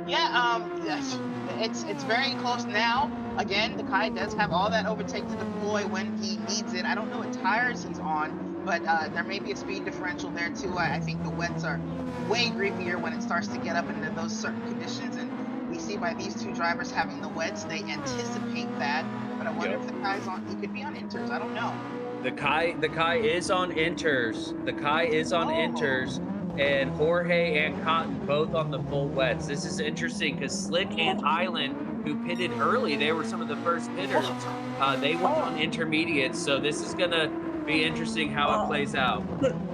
Yeah, yes, it's very close now. Again, the Kai does have all that overtake to deploy when he needs it. I don't know what tires he's on, but there may be a speed differential there too. I think the wets are way grippier when it starts to get up into those certain conditions, and we see by these two drivers having the wets, they anticipate that. But I wonder if the Kai's on. He could be on inters. I don't know. The Kai is on inters. The Kai is on inters. And Jorge and Cotton both on the full wets. This is interesting because Slick and Island, who pitted early, they were some of the first pitters. They went on intermediates, so this is going to be interesting how it plays out.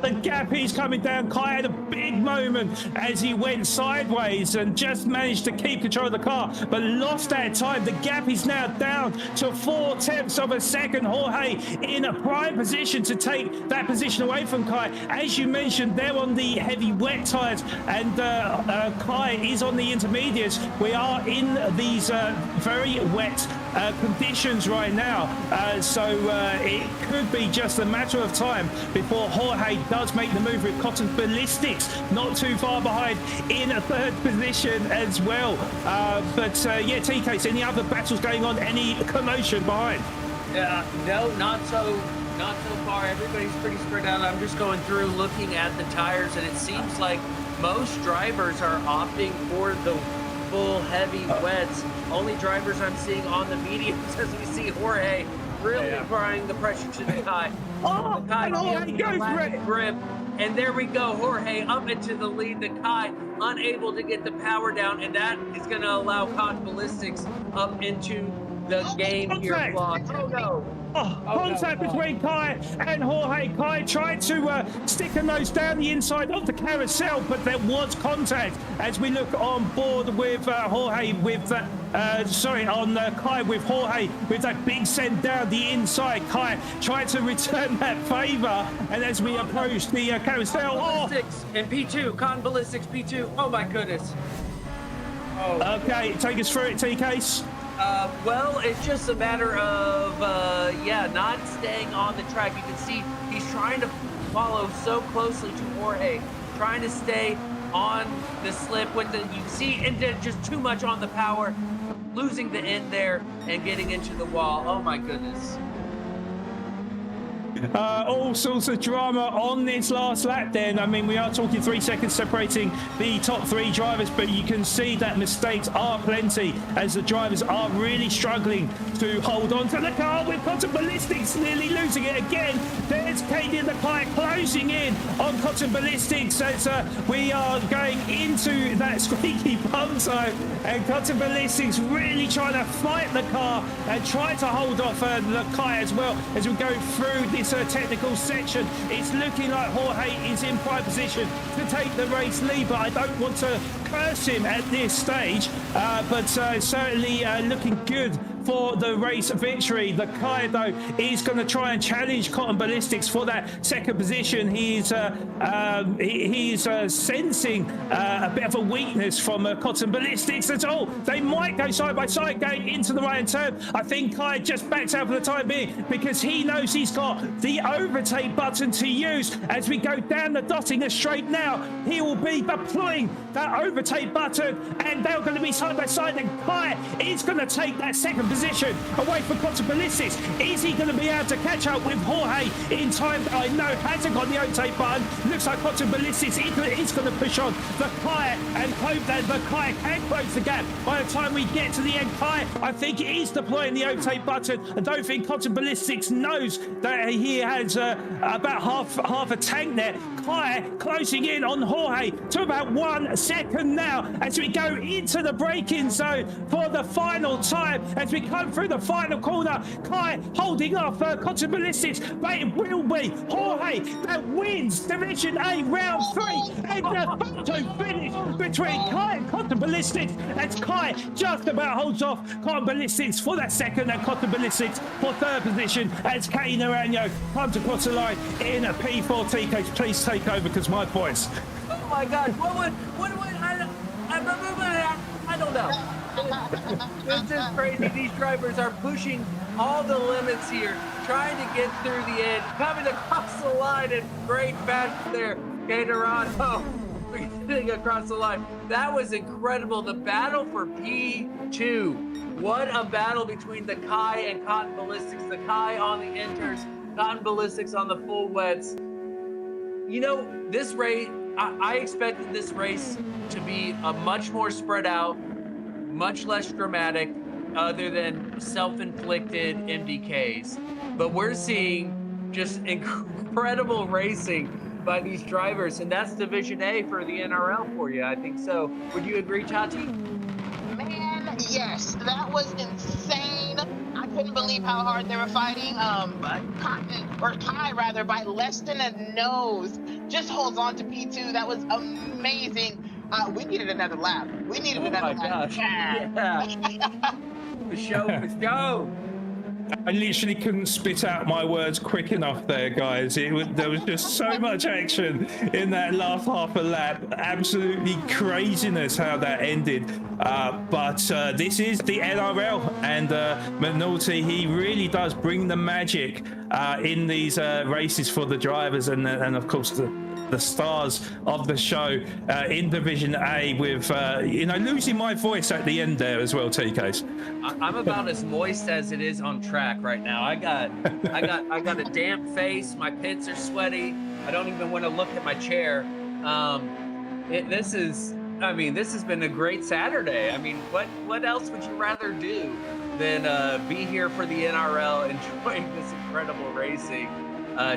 The gap he's coming down. Kai had a big moment as he went sideways and just managed to keep control of the car, but lost that time. The gap is now down to 4/10 of a second. Jorge in a prime position to take that position away from Kai. As you mentioned, they're on the heavy wet tyres, and Kai is on the intermediates. We are in these very wet conditions right now, so it could be just a matter of time before Jorge does make the move with Cotton Ballistics not too far behind in a third position as well. But yeah, TK, any other battles going on? Any commotion behind? No, not so far. Everybody's pretty spread out. I'm just going through looking at the tires, and it seems like most drivers are opting for the full heavy wets. Only drivers I'm seeing on the mediums as we see Jorge really applying the pressure to the Kai. Oh, the Kai and goes right. grip. And there we go, Jorge up into the lead. The Kai unable to get the power down, and that is going to allow Cotton Ballistics up into the game here. Oh no. Contact between Kai and Jorge. Kai tried to stick a nose down the inside of the carousel, but there was contact as we look on board with Jorge with on Kai with Jorge with that big send down the inside. Kai tried to return that favor, and as we approach the carousel, Ballistics and P2, Cotton Ballistics P2. Oh my goodness. Okay, take us through it, TKs. Well, it's just a matter of, not staying on the track. You can see he's trying to follow so closely to Jorge, trying to stay on the slip with the, you see, and just too much on the power, losing the end there and getting into the wall. Oh my goodness. All sorts of drama on this last lap then. I mean, we are talking 3 seconds separating the top 3 drivers, but you can see that mistakes are plenty as the drivers are really struggling to hold on to the car with Cotton Ballistics nearly losing it again. There's Katie and the Kite closing in on Cotton Ballistics as we are going into that squeaky bum zone, and Cotton Ballistics really trying to fight the car and try to hold off the Kite as well as we go through this technical section. It's looking like Jorge is in prime position to take the race lead, but I don't want to curse him at this stage, but certainly looking good for the race victory. The Kai, though, is going to try and challenge Cotton Ballistics for that second position. He's sensing a bit of a weakness from Cotton Ballistics at all. They might go side by side going into the right turn. I think Kai just backs out for the time being because he knows he's got the overtake button to use. As we go down the Dottinger straight now, he will be deploying that overtake button, and they're going to be side by side, and Kai is going to take that second position away from Cotton Ballistics. Is he going to be able to catch up with Jorge in time? I know hasn't got the overtake button. Looks like Cotton Ballistics is going to push on the Kai and hope that the Kai can close the gap. By the time we get to the end, Kai, I think he is deploying the overtake button. I don't think Cotton Ballistics knows that he has about half a tank there. Kai closing in on Jorge to about 1 second now as we go into the braking zone for the final time. As we come through the final corner, Kai holding off Cotton Ballistics, but it will be Jorge that wins Division A round 3, and the photo finish between Kai and Cotton Ballistics as Kai just about holds off Cotton Ballistics for that second, and Cotton Ballistics for third position as Katie Naranjo comes across the line in a P4. TK, please take over because my voice. Oh my God! What I don't know. This is crazy. These drivers are pushing all the limits here, trying to get through the end, coming across the line in great fashion there. Katie Naranjo getting across the line. That was incredible. The battle for P2. What a battle between the Kai and Cotton Ballistics. The Kai on the inters, Cotton Ballistics on the full wets. You know, this race, I expected this race to be a much more spread out, much less dramatic, other than self-inflicted MDKs. But we're seeing just incredible racing by these drivers, and that's Division A for the NRL for you. I think so. Would you agree, Tati? Man, yes, that was insane. I couldn't believe how hard they were fighting. Kai rather, by less than a nose, just holds on to P2. That was amazing. We needed another lap. We needed another lap. Gosh. Yeah. For show. I literally couldn't spit out my words quick enough there, guys. There was just so much action in that last half a lap. Absolutely craziness how that ended. But this is the NRL, and McNulty, he really does bring the magic in these races for the drivers, and of course the stars of the show in Division A with losing my voice at the end there as well, TKs. I'm about as moist as it is on track right now. I got a damp face. My pits are sweaty. I don't even want to look at my chair. This has been a great Saturday. I mean, what else would you rather do than be here for the NRL, enjoying this incredible racing?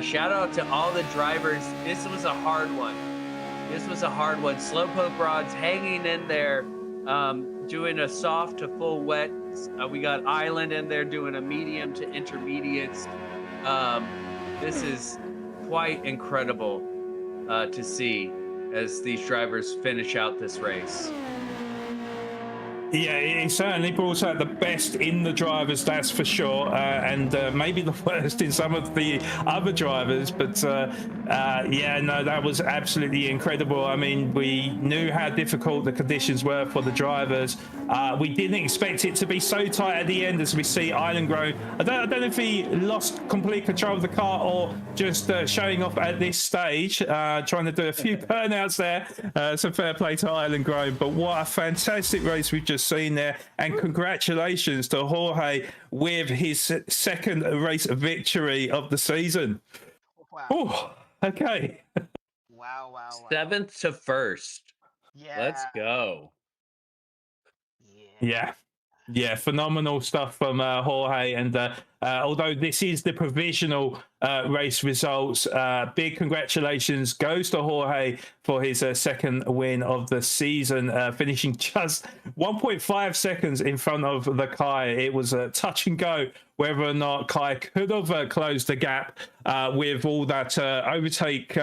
Shout out to all the drivers. This was a hard one. Slowpoke rods hanging in there, doing a soft to full wet. We got Island in there doing a medium to intermediates. This is quite incredible to see as these drivers finish out this race. Yeah, it certainly brought out the best in the drivers, that's for sure, and maybe the worst in some of the other drivers. But that was absolutely incredible. I mean, we knew how difficult the conditions were for the drivers. We didn't expect it to be so tight at the end, as we see Island Grow. I don't know if he lost complete control of the car or just showing off at this stage, trying to do a few burnouts there. So fair play to Island Grow. But what a fantastic race we've just seen there, and congratulations to Jorge with his second race victory of the season. Wow. Oh, okay. Wow. 7th to 1st. Yeah. Let's go. Yeah. Yeah, phenomenal stuff from Jorge. And although this is the provisional race results, big congratulations goes to Jorge for his second win of the season, finishing just 1.5 seconds in front of the Kai. It was a touch and go whether or not Kai could have closed the gap with all that overtake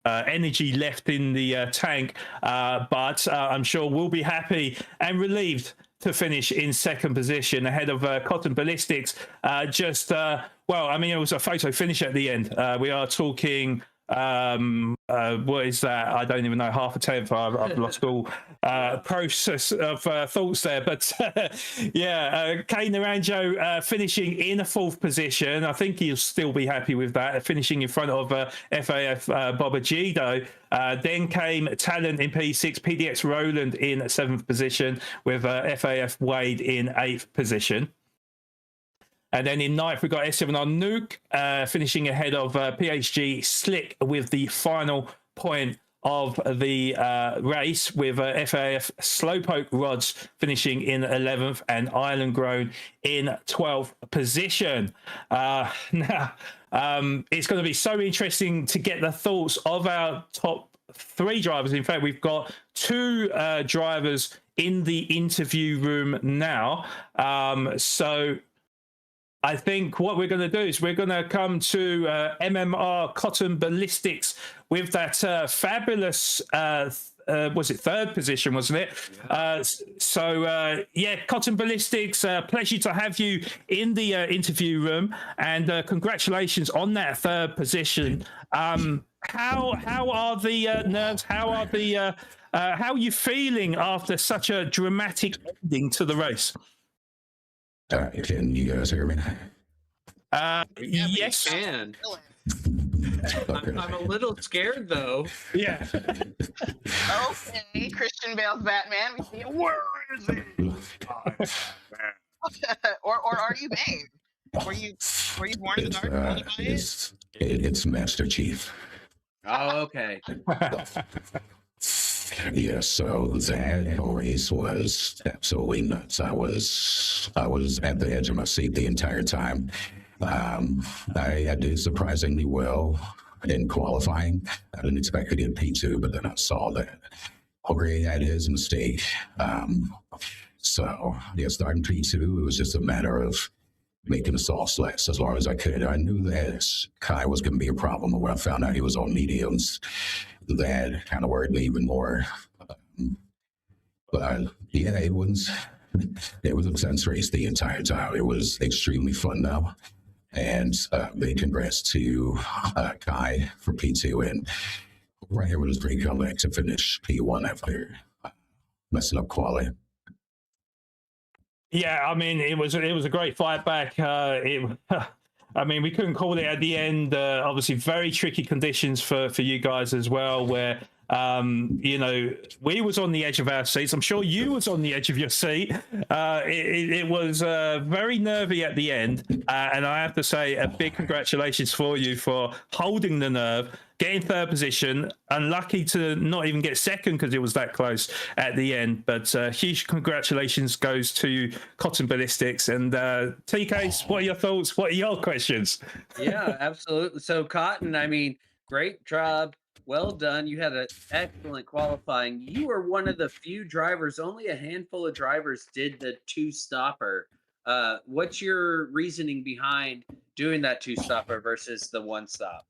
energy left in the tank, but I'm sure we'll be happy and relieved to finish in second position ahead of Cotton Ballistics. Well, I mean, it was a photo finish at the end. We are talking, what is that? I don't even know, half a tenth. I've lost all process of thoughts there. But yeah, Kane Naranjo finishing in a fourth position. I think he'll still be happy with that, finishing in front of FAF Bobagido. Then came Talent in P6, PDX Roland in seventh position, with FAF Wade in eighth position. And then in ninth, we've got S7R Nuke finishing ahead of PHG Slick with the final point of the race, with FAF Slowpoke Rods finishing in 11th and Island Grown in 12th position. Now, it's going to be so interesting to get the thoughts of our top three drivers. In fact, we've got two drivers in the interview room now. So I think what we're going to do is we're going to come to MMR Cotton Ballistics with that fabulous, was it third position, wasn't it? Yeah. Yeah, Cotton Ballistics, pleasure to have you in the interview room, and congratulations on that third position. How are the nerves? How are you feeling after such a dramatic ending to the race? Can you guys hear me? Yes. Can. Okay. I'm a little scared though. Yeah. Okay, Christian Bale's Batman. We see him. Where is he? or are you Bane? Were you born in the dark? Molded by it? It's Master Chief. Oh, okay. Yeah, so that race was absolutely nuts. I was at the edge of my seat the entire time. I did surprisingly well in qualifying. I didn't expect to get P2, but then I saw that Jorge had his mistake. So yeah, starting P2, it was just a matter of making the sauce last as long as I could. I knew that Kai was going to be a problem, but when I found out he was on mediums, that kind of worried me even more. But yeah, it was a intense race the entire time. It was extremely fun though. And big congrats to Kai for P2, and right here with his great comeback to finish P1 after messing up quality. Yeah, I mean, it was a great fight back. I mean, we couldn't call it at the end. Obviously, very tricky conditions for you guys as well, where you know, we was on the edge of our seats. I'm sure you was on the edge of your seat. It was very nervy at the end, and I have to say a big congratulations for you for holding the nerve, getting third position. Unlucky to not even get second because it was that close at the end, but huge congratulations goes to Cotton Ballistics. And TK, what are your thoughts? What are your questions? Yeah, absolutely. So Cotton, I mean, great job. Well done. You had an excellent qualifying. You were one of the few drivers, only a handful of drivers did the two-stopper. What's your reasoning behind doing that two-stopper versus the one-stop?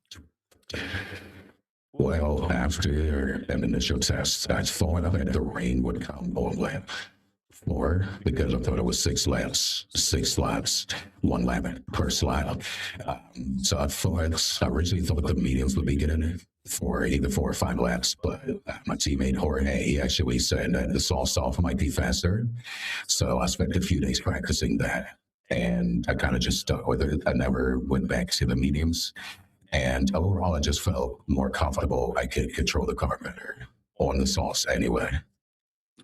Well, after an initial test, I thought that the rain would come on lap 4 because I thought it was 6 laps, 1 lap per slide. So I originally thought the mediums would be getting for either 4 or 5 laps, but my teammate Jorge, he actually said that the soft off might be faster. So I spent a few days practicing that, and I kind of just stuck with it. I never went back to the mediums, and overall I just felt more comfortable. I could control the car better on the sauce anyway.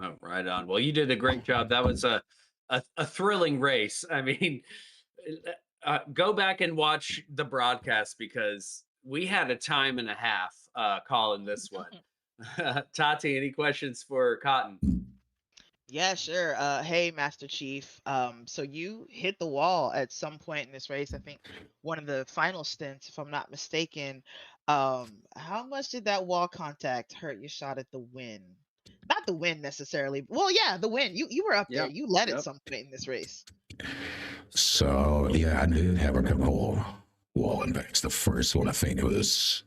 Oh, right on. Well, you did a great job. That was a thrilling race. I mean, go back and watch the broadcast because we had a time and a half calling this one. Tati, any questions for Cotton? Yeah, sure. Hey, Master Chief. So you hit the wall at some point in this race. I think one of the final stints, if I'm not mistaken. How much did that wall contact hurt your shot at the win? Not the win necessarily. Well, yeah, the win. You were up there. Yep. You led at Yep. some point in this race. So yeah, I did have a couple wall impacts. The first one, I think it was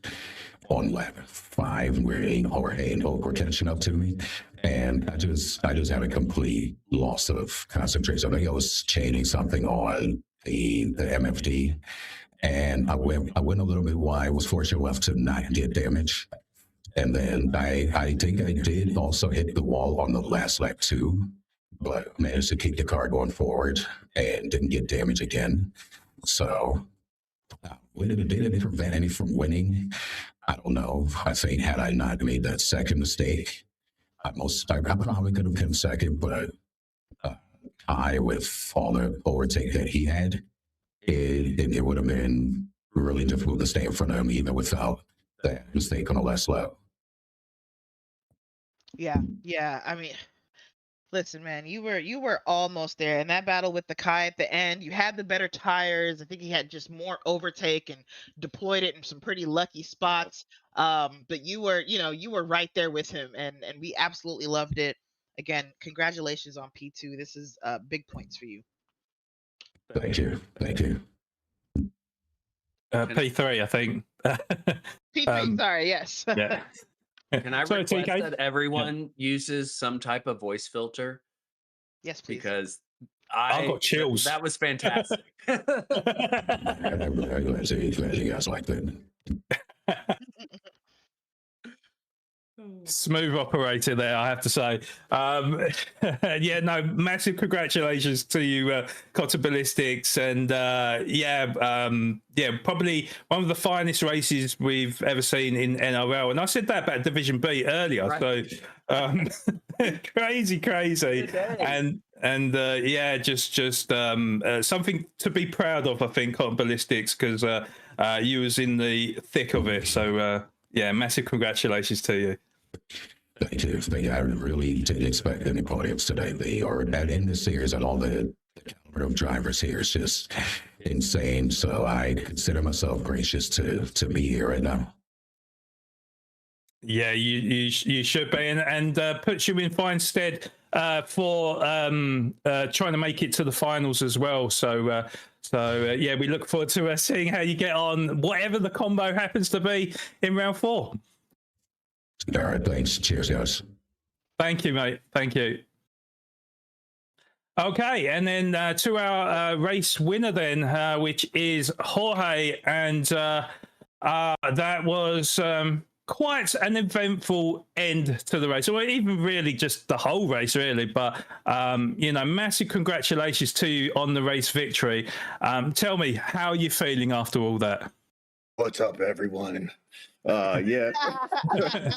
on lap 5, where Jorge and Hope were catching up to me, and I just had a complete loss of concentration. I think I was chaining something on the MFD, and I went a little bit wide. Was fortunate enough to not get damage. And then I think I did also hit the wall on the last lap too, but managed to keep the car going forward and didn't get damage again. So, did it prevent any from winning? I don't know. I think had I not made that second mistake, I probably could have been second, but I, with all the overtake that he had, it would have been really difficult to stay in front of him even without that mistake on the last lap. Yeah. I mean, listen, man, you were almost there. And that battle with the Kai at the end, you had the better tires. I think he had just more overtake and deployed it in some pretty lucky spots. But you were right there with him, and we absolutely loved it. Again, congratulations on P2. This is big points for you. Thank you. Thank you. P3, I think. P3, sorry, yes. Yeah. Can I Sorry, request TK? that everyone uses some type of voice filter? Yes, please. Because I've got chills. That was fantastic. I'm glad you guys like that. Smooth operator there, I have to say. Yeah, no, massive congratulations to you, Cotter Ballistics, and probably one of the finest races we've ever seen in NRL. And I said that about Division B earlier, right. So crazy, and just something to be proud of, I think, Cotter Ballistics, because you was in the thick of it. So massive congratulations to you. Thank you. I really didn't expect any podiums today. They are in this series, and all the caliber of drivers here is just insane. So I consider myself gracious to be here right now. Yeah, you should be, and puts you in fine stead for trying to make it to the finals as well. So we look forward to seeing how you get on, whatever the combo happens to be in round 4. All right, thanks. Cheers, guys. Thank you, mate. Thank you. Okay, and then to our race winner then, which is Jorge, and that was quite an eventful end to the race, or even really just the whole race, really. But massive congratulations to you on the race victory. Tell me, how are you feeling after all that? What's up, everyone? Yeah. That's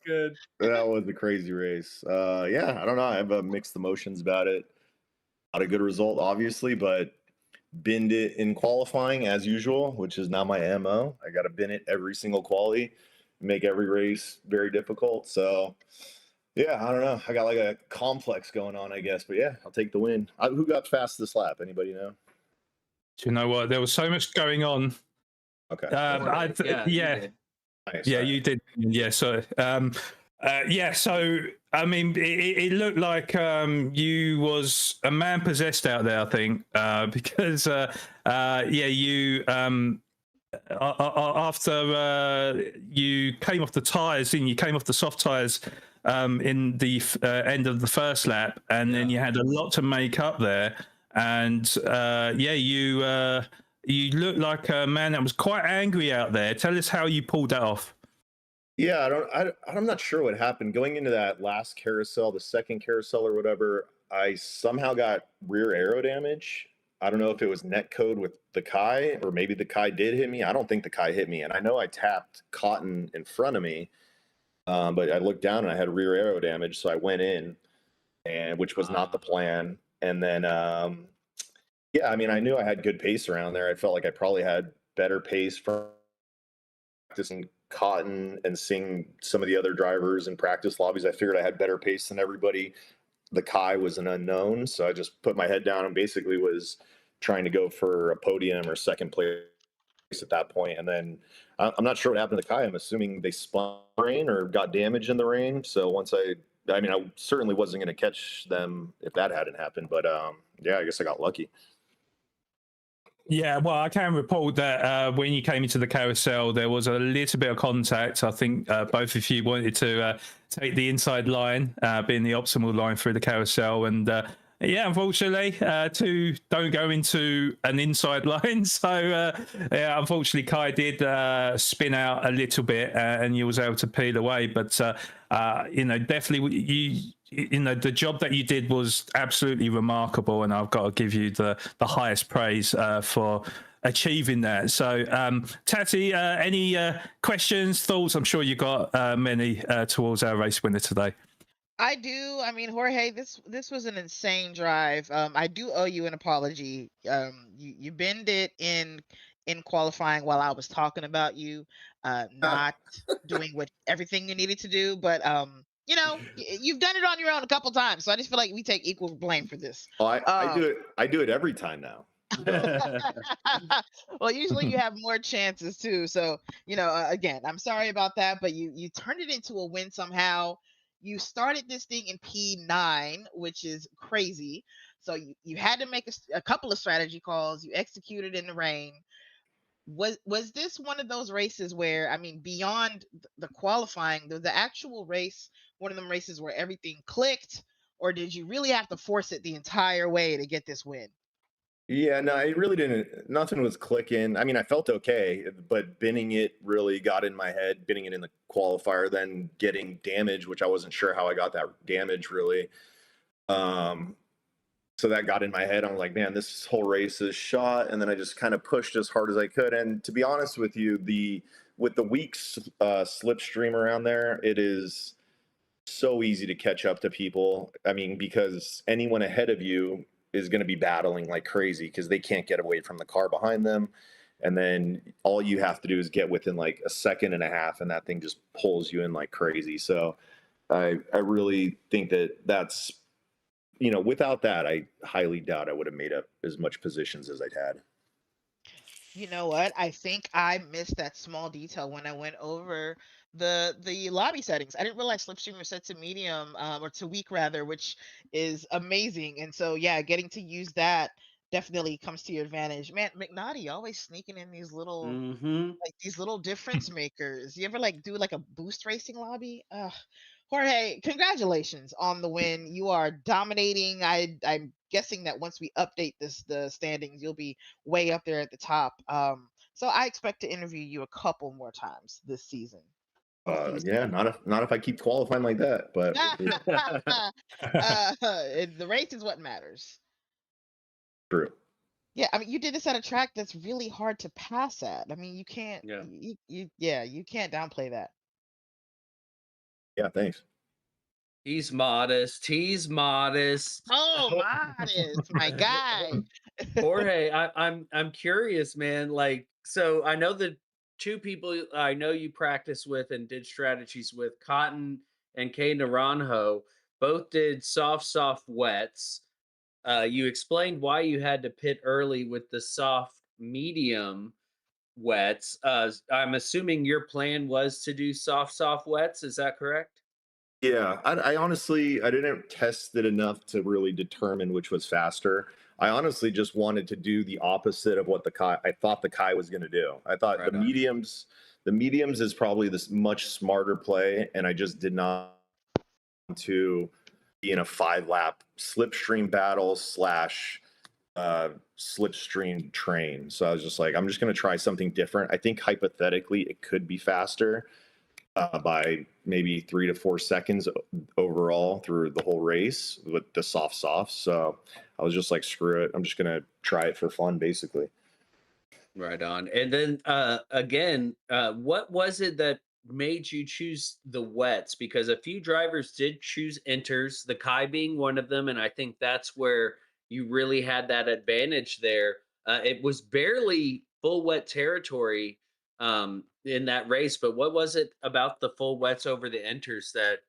good. That was a crazy race. I don't know. I have mixed emotions about it. Not a good result, obviously, but binned it in qualifying as usual, which is not my MO. I got to bin it every single quali, make every race very difficult. So, yeah, I don't know. I got like a complex going on, I guess. But yeah, I'll take the win. Who got fast this lap? Anybody know? Do you know what? There was so much going on. Okay. Nice. You did. Yeah. So, so I mean, it looked like you was a man possessed out there, I think, because you after you came off the tires, and you came off the soft tires in the end of the first lap, and then you had a lot to make up there, and you look like a man that was quite angry out there. Tell us how you pulled that off. Yeah, I'm not sure what happened. Going into that last carousel, the second carousel or whatever, I somehow got rear aero damage. I don't know if it was net code with the Kai, or maybe the Kai did hit me. I don't think the Kai hit me. And I know I tapped Cotton in front of me, but I looked down and I had rear aero damage. So I went in, which was not the plan. And then I knew I had good pace around there. I felt like I probably had better pace from practicing Cotton and seeing some of the other drivers in practice lobbies, I figured I had better pace than everybody. The Kai was an unknown, so I just put my head down and basically was trying to go for a podium or second place at that point. And then I'm not sure what happened to the Kai. I'm assuming they spun in the rain or got damaged in the rain. So once I mean, I certainly wasn't going to catch them if that hadn't happened. But yeah, I guess I got lucky. Yeah, well, I can report that when you came into the carousel, there was a little bit of contact. I think both of you wanted to take the inside line, being the optimal line through the carousel. And yeah, unfortunately, two don't go into an inside line. So yeah, unfortunately, Kai did spin out a little bit and you was able to peel away. But, you know, definitely you know, the job that you did was absolutely remarkable, and I've got to give you the highest praise for achieving that. So, Tati, any questions, thoughts? I'm sure you got many towards our race winner today. I do. I mean, Jorge, this was an insane drive. I do owe you an apology. You bend it in qualifying while I was talking about you, not doing what everything you needed to do. But you know, you've done it on your own a couple times, so I just feel like we take equal blame for this. Oh, I do it. I do it every time now. Well, usually you have more chances too. So, you know, again, I'm sorry about that, but you turned it into a win somehow. You started this thing in P9, which is crazy. So you had to make a couple of strategy calls. You executed in the rain. Was this one of those races where, I mean, beyond the qualifying, the actual race, one of them races where everything clicked, or did you really have to force it the entire way to get this win? Yeah, no, it really didn't. Nothing was clicking. I mean, I felt okay, but binning it really got in my head, binning it in the qualifier, then getting damage, which I wasn't sure how I got that damage really. So that got in my head. I'm like, man, this whole race is shot. And then I just kind of pushed as hard as I could. And to be honest with you, with the weak slipstream around there, it is so easy to catch up to people. I mean, because anyone ahead of you is going to be battling like crazy because they can't get away from the car behind them. And then all you have to do is get within like a second and a half, and that thing just pulls you in like crazy. So I really think that's, you know, without that, I highly doubt I would have made up as much positions as I'd had. You know what? I think I missed that small detail when I went over the lobby settings. I didn't realize Slipstream was set to medium, or to weak rather, which is amazing. And so yeah, getting to use that definitely comes to your advantage. Man, McNaughty always sneaking in these little like these little difference makers. You ever like do like a boost racing lobby? Jorge, congratulations on the win. You are dominating. I'm guessing that once we update the standings, you'll be way up there at the top. So I expect to interview you a couple more times this season. Yeah, not if I keep qualifying like that, but The race is what matters. true. Yeah, I mean, you did this at a track that's really hard to pass at. I mean, you can't. Yeah. You can't downplay that. Yeah, thanks. He's modest. He's modest. Oh, modest, my guy. Jorge, I'm curious, man. Like, so I know the two people I know you practice with and did strategies with, Cotton and Kay Naranjo, both did soft wets. You explained why you had to pit early with the soft medium wets. I'm assuming your plan was to do soft wets. Is that correct? Yeah, I honestly I didn't test it enough to really determine which was faster. I honestly just wanted to do the opposite of what I thought the Kai was going to do. I thought Right on. the mediums is probably this much smarter play, and I just did not want to be in a 5-lap slipstream battle slash slipstream train. So I was just like, I'm just going to try something different. I think hypothetically it could be faster by maybe 3 to 4 seconds overall through the whole race with the soft. So I was just like, screw it. I'm just going to try it for fun, basically. Right on. And then again, what was it that made you choose the wets? Because a few drivers did choose inters, the Kai being one of them. And I think that's where you really had that advantage there. It was barely full wet territory in that race. But what was it about the full wets over the enters that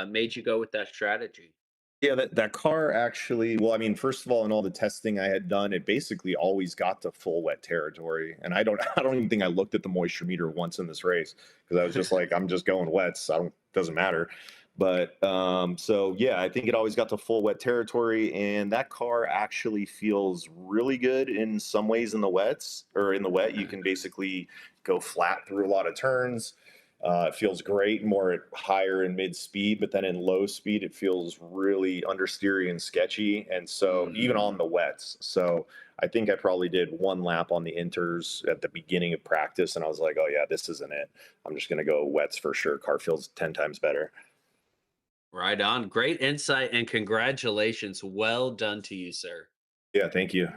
made you go with that strategy? Yeah, that car actually, well, I mean, first of all, in all the testing I had done, it basically always got to full wet territory. And I don't I don't even think I looked at the moisture meter once in this race because I was just like, I'm just going wets. I don't doesn't matter. But so yeah, I think it always got to full wet territory, and that car actually feels really good in some ways in the wets, or in the wet. You can basically go flat through a lot of turns. It feels great more at higher and mid speed, but then in low speed, it feels really understeery and sketchy. And so even on the wets. So I think I probably did one lap on the inters at the beginning of practice, and I was like, oh yeah, this isn't it. I'm just going to go wets for sure. Car feels 10 times better. Right on. Great insight and congratulations. Well done to you, sir. Yeah, thank you.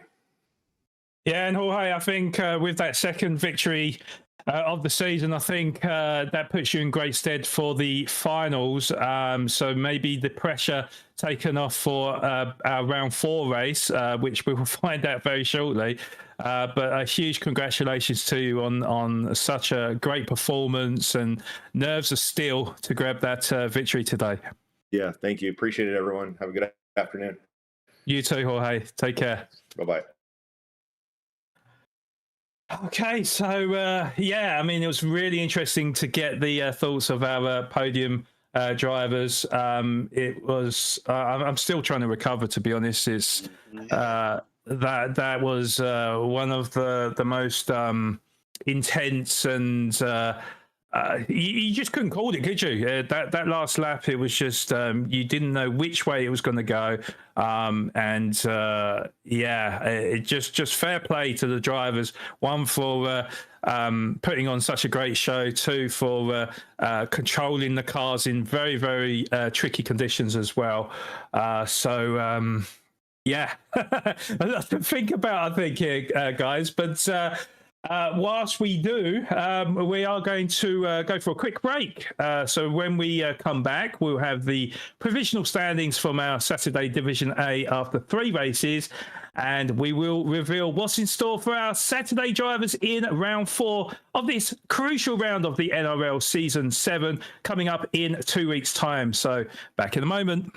Yeah, and Jorge, I think with that second victory of the season, I think that puts you in great stead for the finals. So maybe the pressure taken off for our round 4 race, which we will find out very shortly. But a huge congratulations to you on such a great performance, and nerves of steel to grab that victory today. Yeah, thank you. Appreciate it, everyone. Have a good afternoon. You too, Jorge. Take care. Bye-bye. Okay, so yeah, I mean, it was really interesting to get the thoughts of our podium drivers. It was I'm still trying to recover, to be honest. It's that was one of the most intense, and you just couldn't call it, could you? That last lap, it was just you didn't know which way it was going to go, and yeah, it just fair play to the drivers. One for putting on such a great show, two for controlling the cars in very, very tricky conditions as well. So yeah, a lot to think about, I think, here, guys. But whilst we do, we are going to go for a quick break. So when we come back, we'll have the provisional standings from our Saturday Division A after 3 races, and we will reveal what's in store for our Saturday drivers in round 4 of this crucial round of the NRL Season 7, coming up in 2 weeks' time. So back in a moment.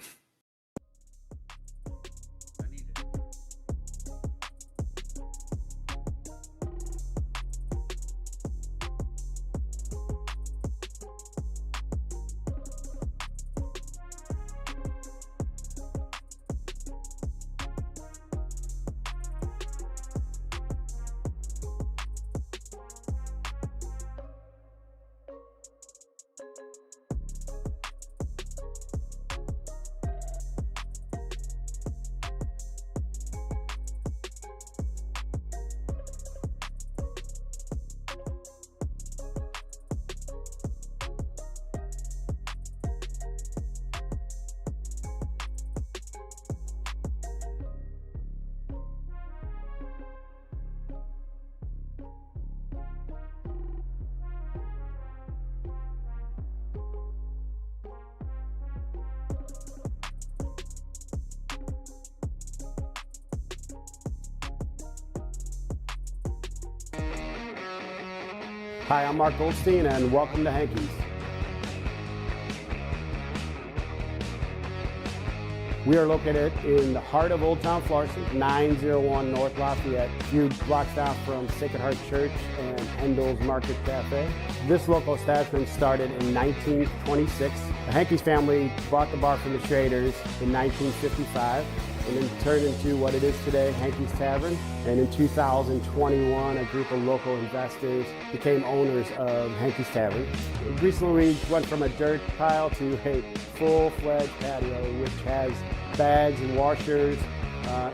Hi, I'm Mark Goldstein, and welcome to Hankies. We are located in the heart of Old Town Florissant, 901 North Lafayette, a few blocks down from Sacred Heart Church and Hendel's Market Cafe. This local establishment started in 1926. The Hankies family bought the bar from the Schraders in 1955. And then turned into what it is today, Hankies Tavern. And in 2021, a group of local investors became owners of Hankies Tavern. Recently, we went from a dirt pile to a full-fledged patio, which has bags and washers,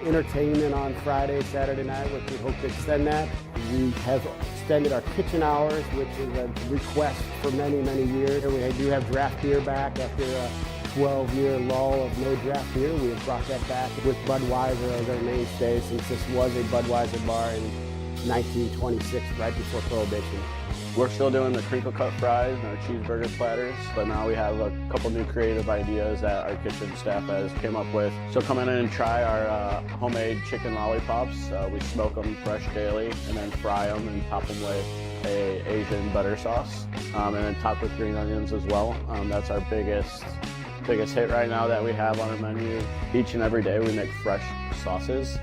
entertainment on Friday, Saturday night, which we hope to extend that. We have extended our kitchen hours, which is a request for many, many years. We do have draft beer back after a 12-year lull of no draft beer. We have brought that back with Budweiser as our mainstay, since this was a Budweiser bar and 1926, right before Prohibition. We're still doing the crinkle cut fries and our cheeseburger platters, but now we have a couple new creative ideas that our kitchen staff has came up with. So come in and try our homemade chicken lollipops. We smoke them fresh daily and then fry them and top them with a Asian butter sauce, and then topped with green onions as well. That's our biggest hit right now that we have on our menu. Each and every day we make fresh sauces,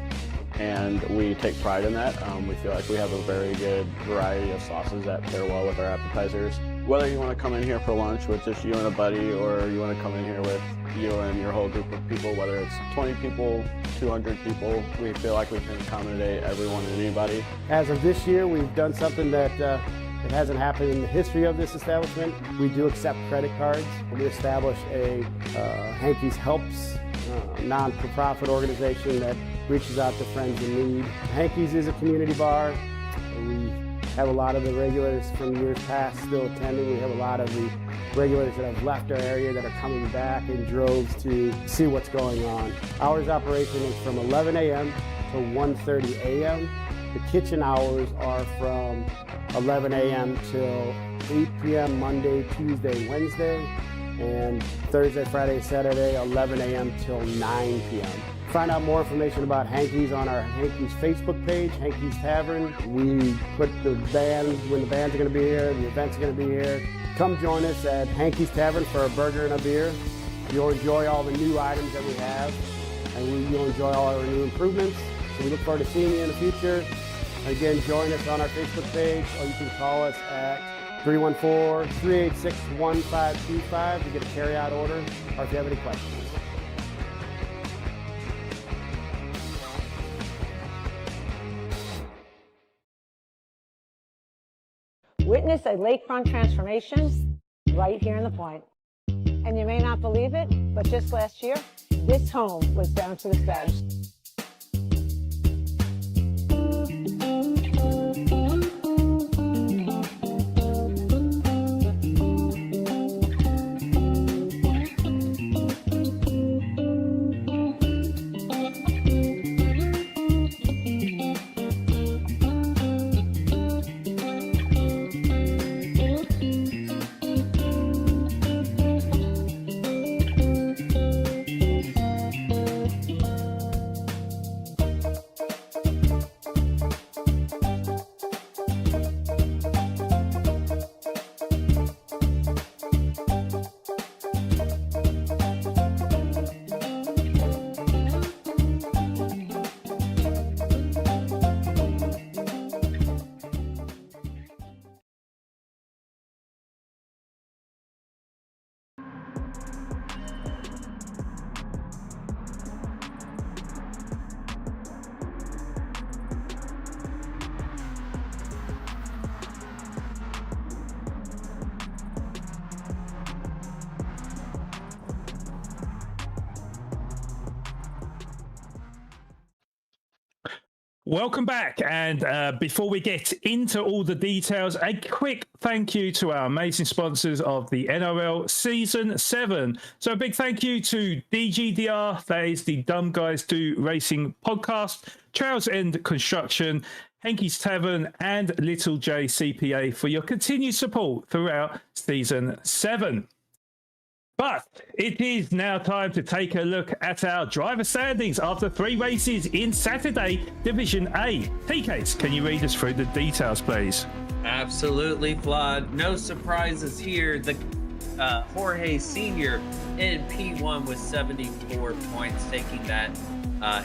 and we take pride in that. We feel like we have a very good variety of sauces that pair well with our appetizers. Whether you want to come in here for lunch with just you and a buddy, or you want to come in here with you and your whole group of people, whether it's 20 people, 200 people, we feel like we can accommodate everyone and anybody. As of this year, we've done something that it hasn't happened in the history of this establishment. We do accept credit cards. We established a Hanky's Helps non-for-profit organization that reaches out to friends in need. Hanky's is a community bar. We have a lot of the regulars from years past still attending. We have a lot of the regulars that have left our area that are coming back in droves to see what's going on. Hours of operation is from 11 a.m. to 1:30 a.m. The kitchen hours are from 11 a.m. till 8 p.m. Monday, Tuesday, Wednesday, and Thursday, Friday, Saturday, 11 a.m. till 9 p.m. Find out more information about Hanky's on our Hanky's Facebook page, Hanky's Tavern. We put the band, when the bands are going to be here, the events are going to be here. Come join us at Hanky's Tavern for a burger and a beer. You'll enjoy all the new items that we have, and you'll enjoy all our new improvements. So we look forward to seeing you in the future. Again, join us on our Facebook page, or you can call us at 314-386-1525 to get a carry-out order, or if you have any questions. Witness a lakefront transformation right here in the Point. And you may not believe it, but just last year, this home was down to the studs. Welcome back, and before we get into all the details, a quick thank you to our amazing sponsors of the NRL Season 7. So a big thank you to DGDR, that is the Dumb Guys Do Racing podcast, Trails End Construction, Hanky's Tavern, and Little J CPA for your continued support throughout Season 7. But it is now time to take a look at our driver standings after 3 races in Saturday Division A. TKs, can you read us through the details, please? Absolutely, Flood. No surprises here. The Jorge Sr. in P1 with 74 points, taking that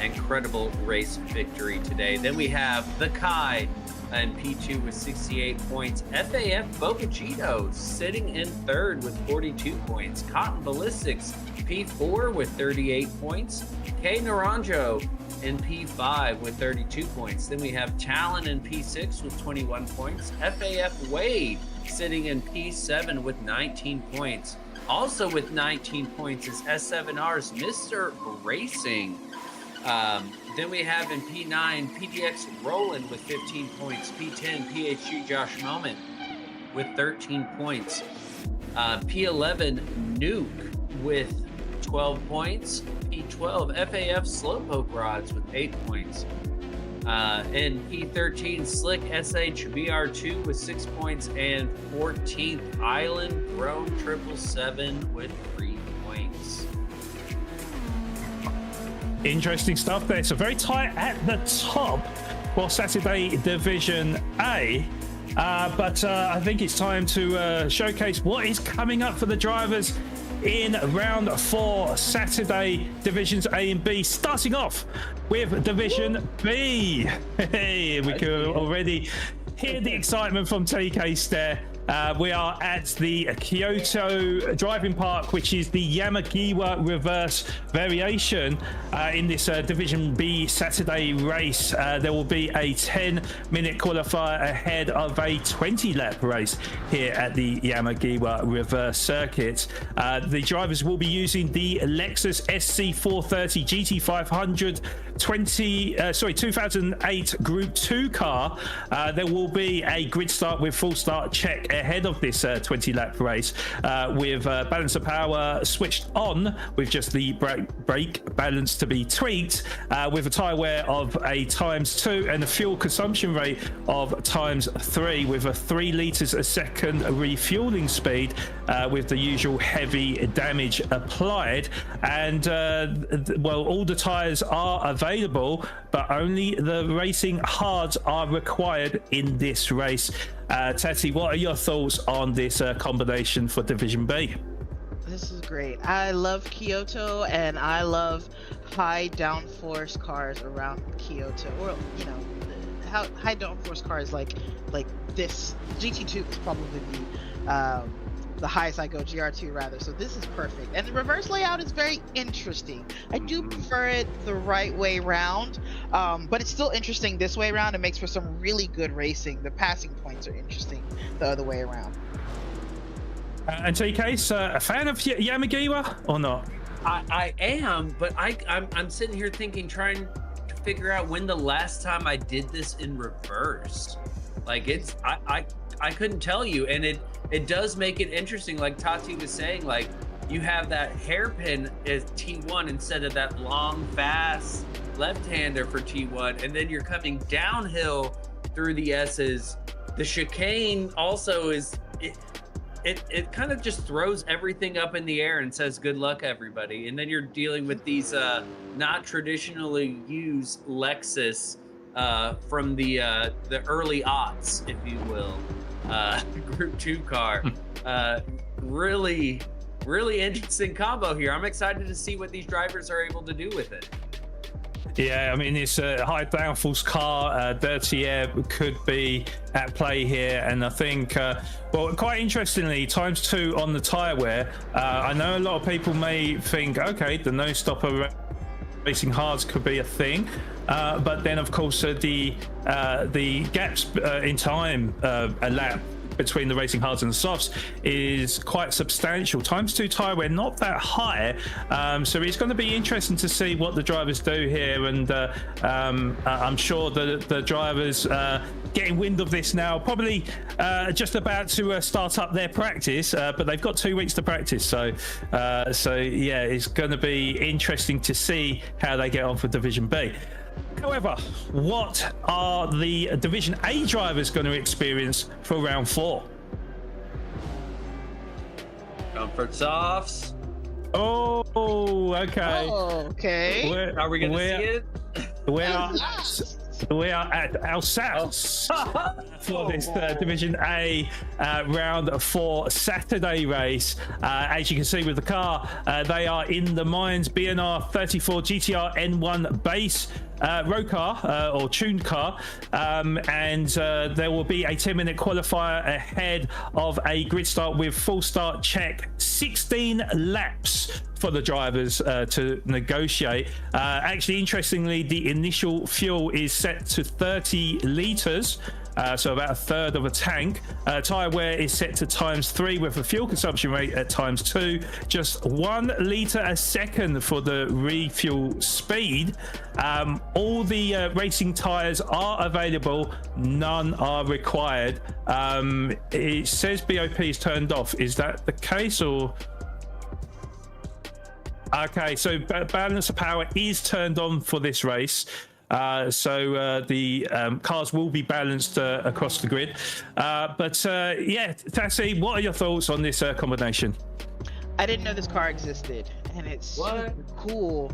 incredible race victory today. Then we have the Kai in P2 with 68 points. FAF Bocachito sitting in third with 42 points. Cotton Ballistics P4 with 38 points. K Naranjo in P5 with 32 points. Then we have Talon in P6 with 21 points. FAF Wade sitting in P7 with 19 points. Also with 19 points is S7R's Mr. Racing. Then we have in P9, PDX Roland with 15 points. P10, PHG Josh Moment with 13 points. P11, Nuke with 12 points. P12, FAF Slowpoke Rods with 8 points. And P13 Slick SH BR2 with 6 points, and 14th Island Grown 777 with 3 points. Interesting stuff there. So very tight at the top for Saturday Division A. But I think it's time to showcase what is coming up for the drivers in round 4, Saturday Divisions A and B, starting off with Division B. Hey, we can already hear the excitement from TK there. We are at the Kyoto Driving Park, which is the Yamagiwa reverse variation in this Division B Saturday race. There will be a 10-minute qualifier ahead of a 20-lap race here at the Yamagiwa reverse circuit. The drivers will be using the Lexus SC430 GT500 2008 Group 2 car. There will be a grid start with full start check ahead of this 20-lap race with balance of power switched on with just the brake balance to be tweaked, with a tyre wear of a ×2 and a fuel consumption rate of ×3, with a 3 litres a second refueling speed, with the usual heavy damage applied. And well, all the tyres are available, but only the racing hards are required in this race. Tati, what are your thoughts on this combination for Division B? This is great. I love Kyoto, and I love high downforce cars around Kyoto, or high downforce cars like this. GT2 is probably the highest I go, GR2 rather. So this is perfect, and the reverse layout is very interesting. I do prefer it the right way round, but it's still interesting this way around. It makes for some really good racing. The passing points are interesting the other way around. And TK's a fan of Yamagiwa or not? I am, but I'm sitting here trying to figure out when the last time I did this in reverse. Like I couldn't tell you, and it does make it interesting. Like Tati was saying, like you have that hairpin as T1 instead of that long, fast left-hander for T1, and then you're coming downhill through the S's. The chicane also is it kind of just throws everything up in the air and says good luck everybody, and then you're dealing with these not traditionally used Lexus from the early aughts, if you will, Group 2 car. Really interesting combo here. I'm excited to see what these drivers are able to do with it. Yeah, I mean, it's a high downforce car. Dirty air could be at play here, and I think, well, quite interestingly, ×2 on the tyre wear. I know a lot of people may think, okay, the no stopper racing hards could be a thing, but then of course the gaps in time a lap between the racing hards and the softs is quite substantial. ×2 tyre wear not that high, so it's going to be interesting to see what the drivers do here, and I'm sure the drivers getting wind of this now, probably just about to start up their practice, but they've got 2 weeks to practice, so yeah, it's going to be interesting to see how they get on for Division B. However, what are the Division A drivers going to experience for round 4? Comfort softs. Oh, okay. Oh, okay. Are we going to see it? We are at Alsace for this Division A round 4 Saturday race. As you can see with the car, they are in the Mines BNR 34 GTR N1 base road car or tuned car, and there will be a 10-minute qualifier ahead of a grid start with full start check, 16 laps for the drivers to negotiate. Actually, interestingly, the initial fuel is set to 30 litres, so about a third of a tank. Tyre wear is set to ×3 with a fuel consumption rate at ×2, just 1 litre a second for the refuel speed. All the racing tyres are available, none are required. It says BOP is turned off. Is that the case, or? Okay, so balance of power is turned on for this race. So the cars will be balanced across the grid. But yeah, Tassie, what are your thoughts on this combination? I didn't know this car existed, and it's super cool.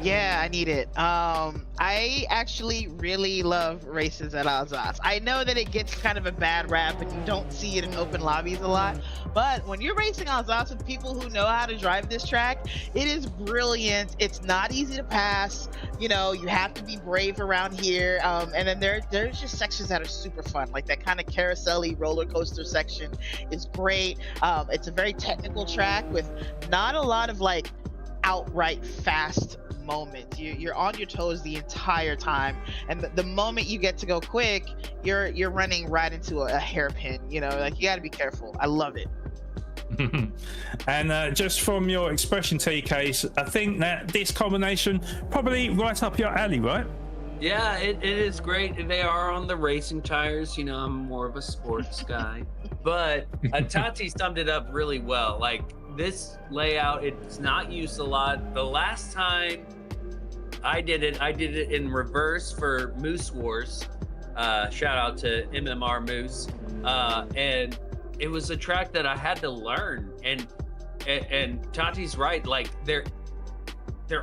Yeah, I need it. I actually really love races at Alsace. I know that it gets kind of a bad rap and you don't see it in open lobbies a lot, but when you're racing Alsace with people who know how to drive this track, it is brilliant. It's not easy to pass. You know, you have to be brave around here. And then there's just sections that are super fun, like that kind of carousel-y roller coaster section is great. It's a very technical track with not a lot of like outright fast moments. You're on your toes the entire time, and the moment you get to go quick, you're running right into a hairpin. You know, like you got to be careful. I love it. And just from your expression, TK, I think that this combination probably right up your alley, right? Yeah, it is great. They are on the racing tires. You know, I'm more of a sports guy. But Tati summed it up really well. Like, this layout, it's not used a lot. The last time I did it in reverse for Moose Wars. Shout out to MMR Moose. And it was a track that I had to learn. And Tati's right. Like, there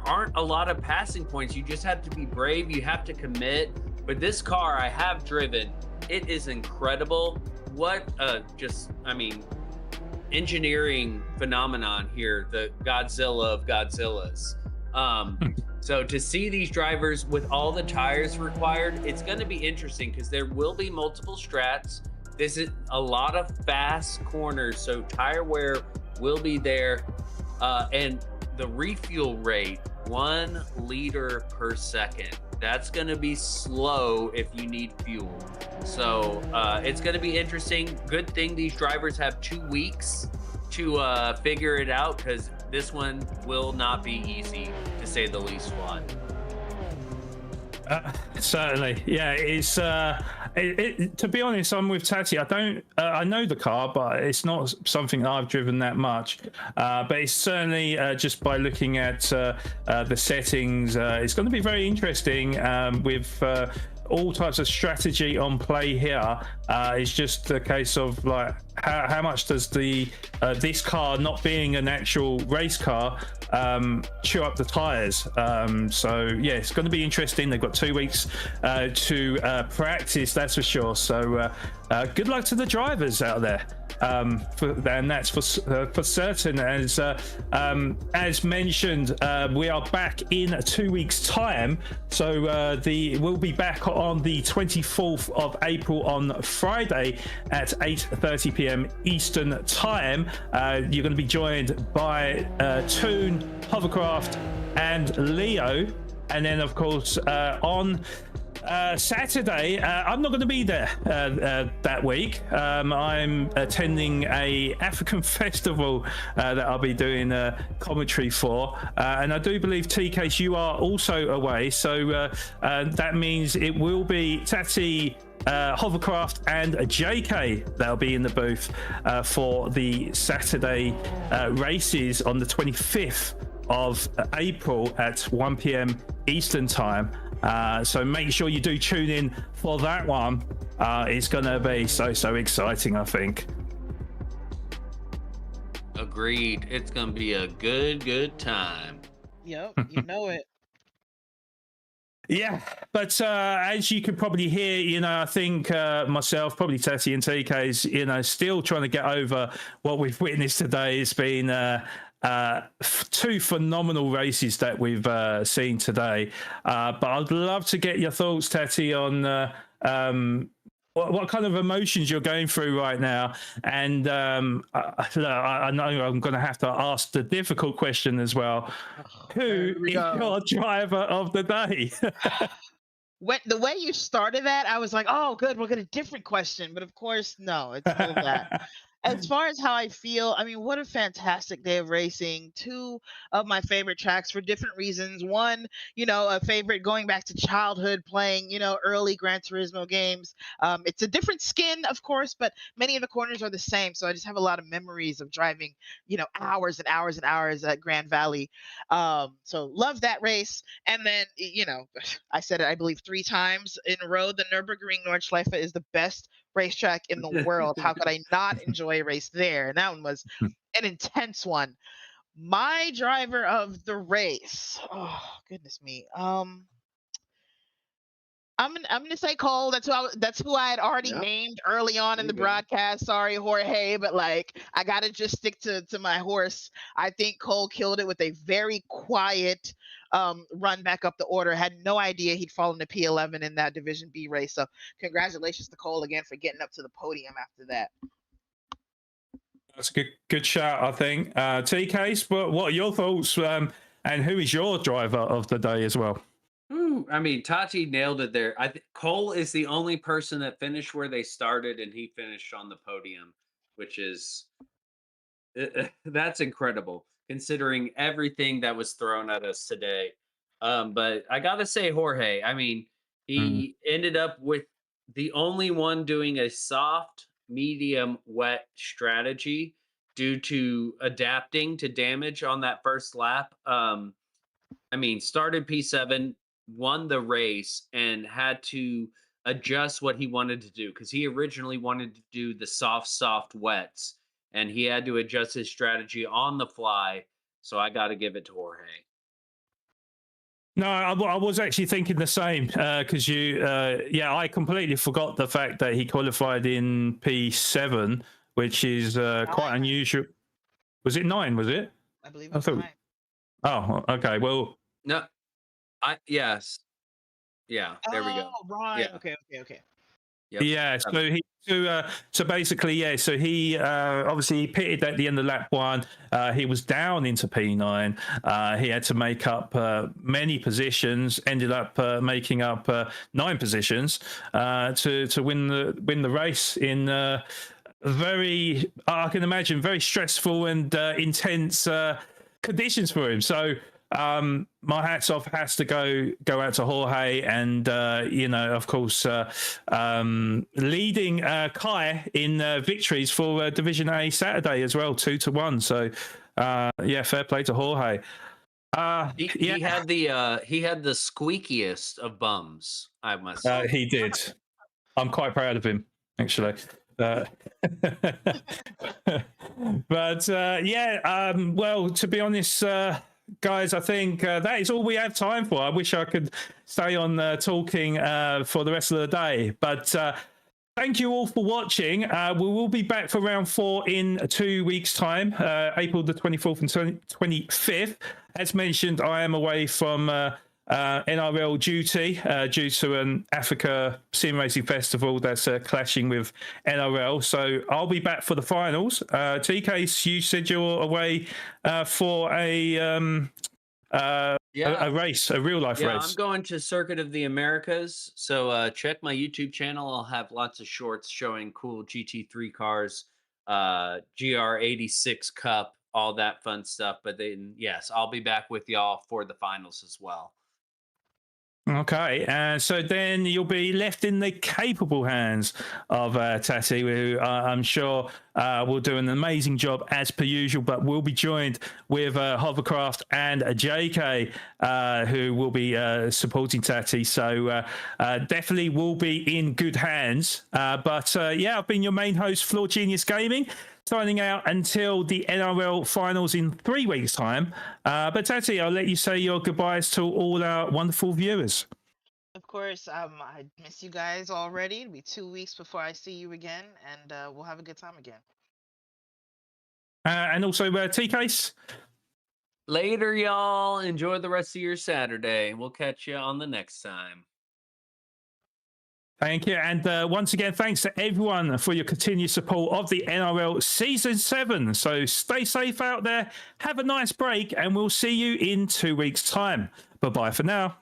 aren't a lot of passing points. You just have to be brave. You have to commit. But this car I have driven, it is incredible. What engineering phenomenon here, the Godzilla of Godzillas. So to see these drivers with all the tires required, it's going to be interesting because there will be multiple strats. This is a lot of fast corners, so tire wear will be there. And the refuel rate, 1 liter per second. That's going to be slow if you need fuel. So it's going to be interesting. Good thing these drivers have 2 weeks to figure it out, because this one will not be easy, to say the least, Juan. Certainly, yeah. It's to be honest, I'm with Tati. I know the car, but it's not something that I've driven that much. But it's certainly just by looking at the settings, it's going to be very interesting with all types of strategy on play here. It's just a case of like how much does this car, not being an actual race car, chew up the tires. So yeah, it's going to be interesting. They've got 2 weeks to practice, that's for sure. So good luck to the drivers out there. And that's for certain. As mentioned, we are back in 2 weeks' time. So we'll be back on the 24th of April on Friday at 8:30 p.m. Eastern Time. You're going to be joined by Toon, Hovercraft, and Leo. And then, of course, on Saturday, I'm not going to be there that week. I'm attending a African festival that I'll be doing commentary for, and I do believe, TK, you are also away, so that means it will be Tati, Hovercraft, and JK that'll be in the booth for the Saturday races on the 25th of April at 1 p.m. Eastern Time. So make sure you do tune in for that one. It's going to be so exciting, I think. Agreed. It's going to be a good time. Yep, you know it. Yeah, but as you could probably hear, I think myself, probably Tati and TK's, still trying to get over what we've witnessed today. It's been 2 phenomenal races that we've seen today. But I'd love to get your thoughts, Tati, on what kind of emotions you're going through right now. And I know I'm going to have to ask the difficult question as well. Who is your driver of the day? The way you started that, I was like, oh, good, we'll get a different question. But of course, no, it's still that. As far as how I feel, I mean, what a fantastic day of racing. Two of my favorite tracks for different reasons. One, a favorite going back to childhood playing, early Gran Turismo games. It's a different skin, of course, but many of the corners are the same. So I just have a lot of memories of driving, hours and hours and hours at Grand Valley. So love that race. And then, I said it, I believe, 3 times in a row. The Nürburgring Nordschleife is the best racetrack in the world. How could I not enjoy a race there? And that one was an intense one. My driver of the race. Oh goodness me. I'm gonna say Cole. That's who I had already Yeah. named early on in There the you go. broadcast. Sorry, Jorge, but like I gotta just stick to my horse. I think Cole killed it with a very quiet run back up the order. Had no idea he'd fallen to P11 in that Division B race. So congratulations to Cole again for getting up to the podium after that. That's a good shout, I think. TKs, what are your thoughts? And who is your driver of the day as well? Ooh, I mean, Tati nailed it there. Cole is the only person that finished where they started, and he finished on the podium, which is that's incredible considering everything that was thrown at us today. But I gotta say, Jorge. I mean, he ended up with the only one doing a soft, medium, wet strategy due to adapting to damage on that first lap. I mean, started P7, won the race, and had to adjust what he wanted to do because he originally wanted to do the soft wets, and he had to adjust his strategy on the fly. So I got to give it to Jorge. No, I was actually thinking the same because I completely forgot the fact that he qualified in P7, which is quite unusual. Was it 9? Was it? I believe it was 9. Oh, okay. Well, No, yes, yeah. There we go. Oh, right. Yeah. Okay. Yep. Yeah, so basically, yeah, so he obviously pitted at the end of lap 1. He was down into P9. He had to make up many positions, ended up making up 9 positions to win the race in very, I can imagine, very stressful and intense conditions for him. So my hats off has to go out to Jorge, and of course leading Kai in victories for Division A Saturday as well, 2-1. So fair play to Jorge. He had the squeakiest of bums, I must say. He did. I'm quite proud of him, actually. But well, to be honest, guys, I think that is all we have time for. I wish I could stay on talking for the rest of the day, but thank you all for watching. We will be back for round 4 in 2 weeks' time, April the 24th and 25th. As mentioned, I am away from NRL duty due to an Africa Sim Racing Festival that's clashing with NRL. So I'll be back for the finals. TK, you said you're away for a race, a real life race. I'm going to Circuit of the Americas. So check my YouTube channel. I'll have lots of shorts showing cool GT3 cars, GR86 Cup, all that fun stuff. But then, yes, I'll be back with y'all for the finals as well. Okay, so then you'll be left in the capable hands of Tati, who I'm sure will do an amazing job as per usual, but we'll be joined with Hovercraft and JK, who will be supporting Tati. So definitely will be in good hands. But I've been your main host, Floor Genius Gaming, signing out until the NRL finals in 3 weeks' time. But Tati, I'll let you say your goodbyes to all our wonderful viewers. Of course, I miss you guys already. It'll be 2 weeks before I see you again, and we'll have a good time again. And also T-Case. Later, y'all. Enjoy the rest of your Saturday. We'll catch you on the next time. Thank you. And once again, thanks to everyone for your continued support of the NRL Season 7. So stay safe out there. Have a nice break, and we'll see you in 2 weeks' time. Bye-bye for now.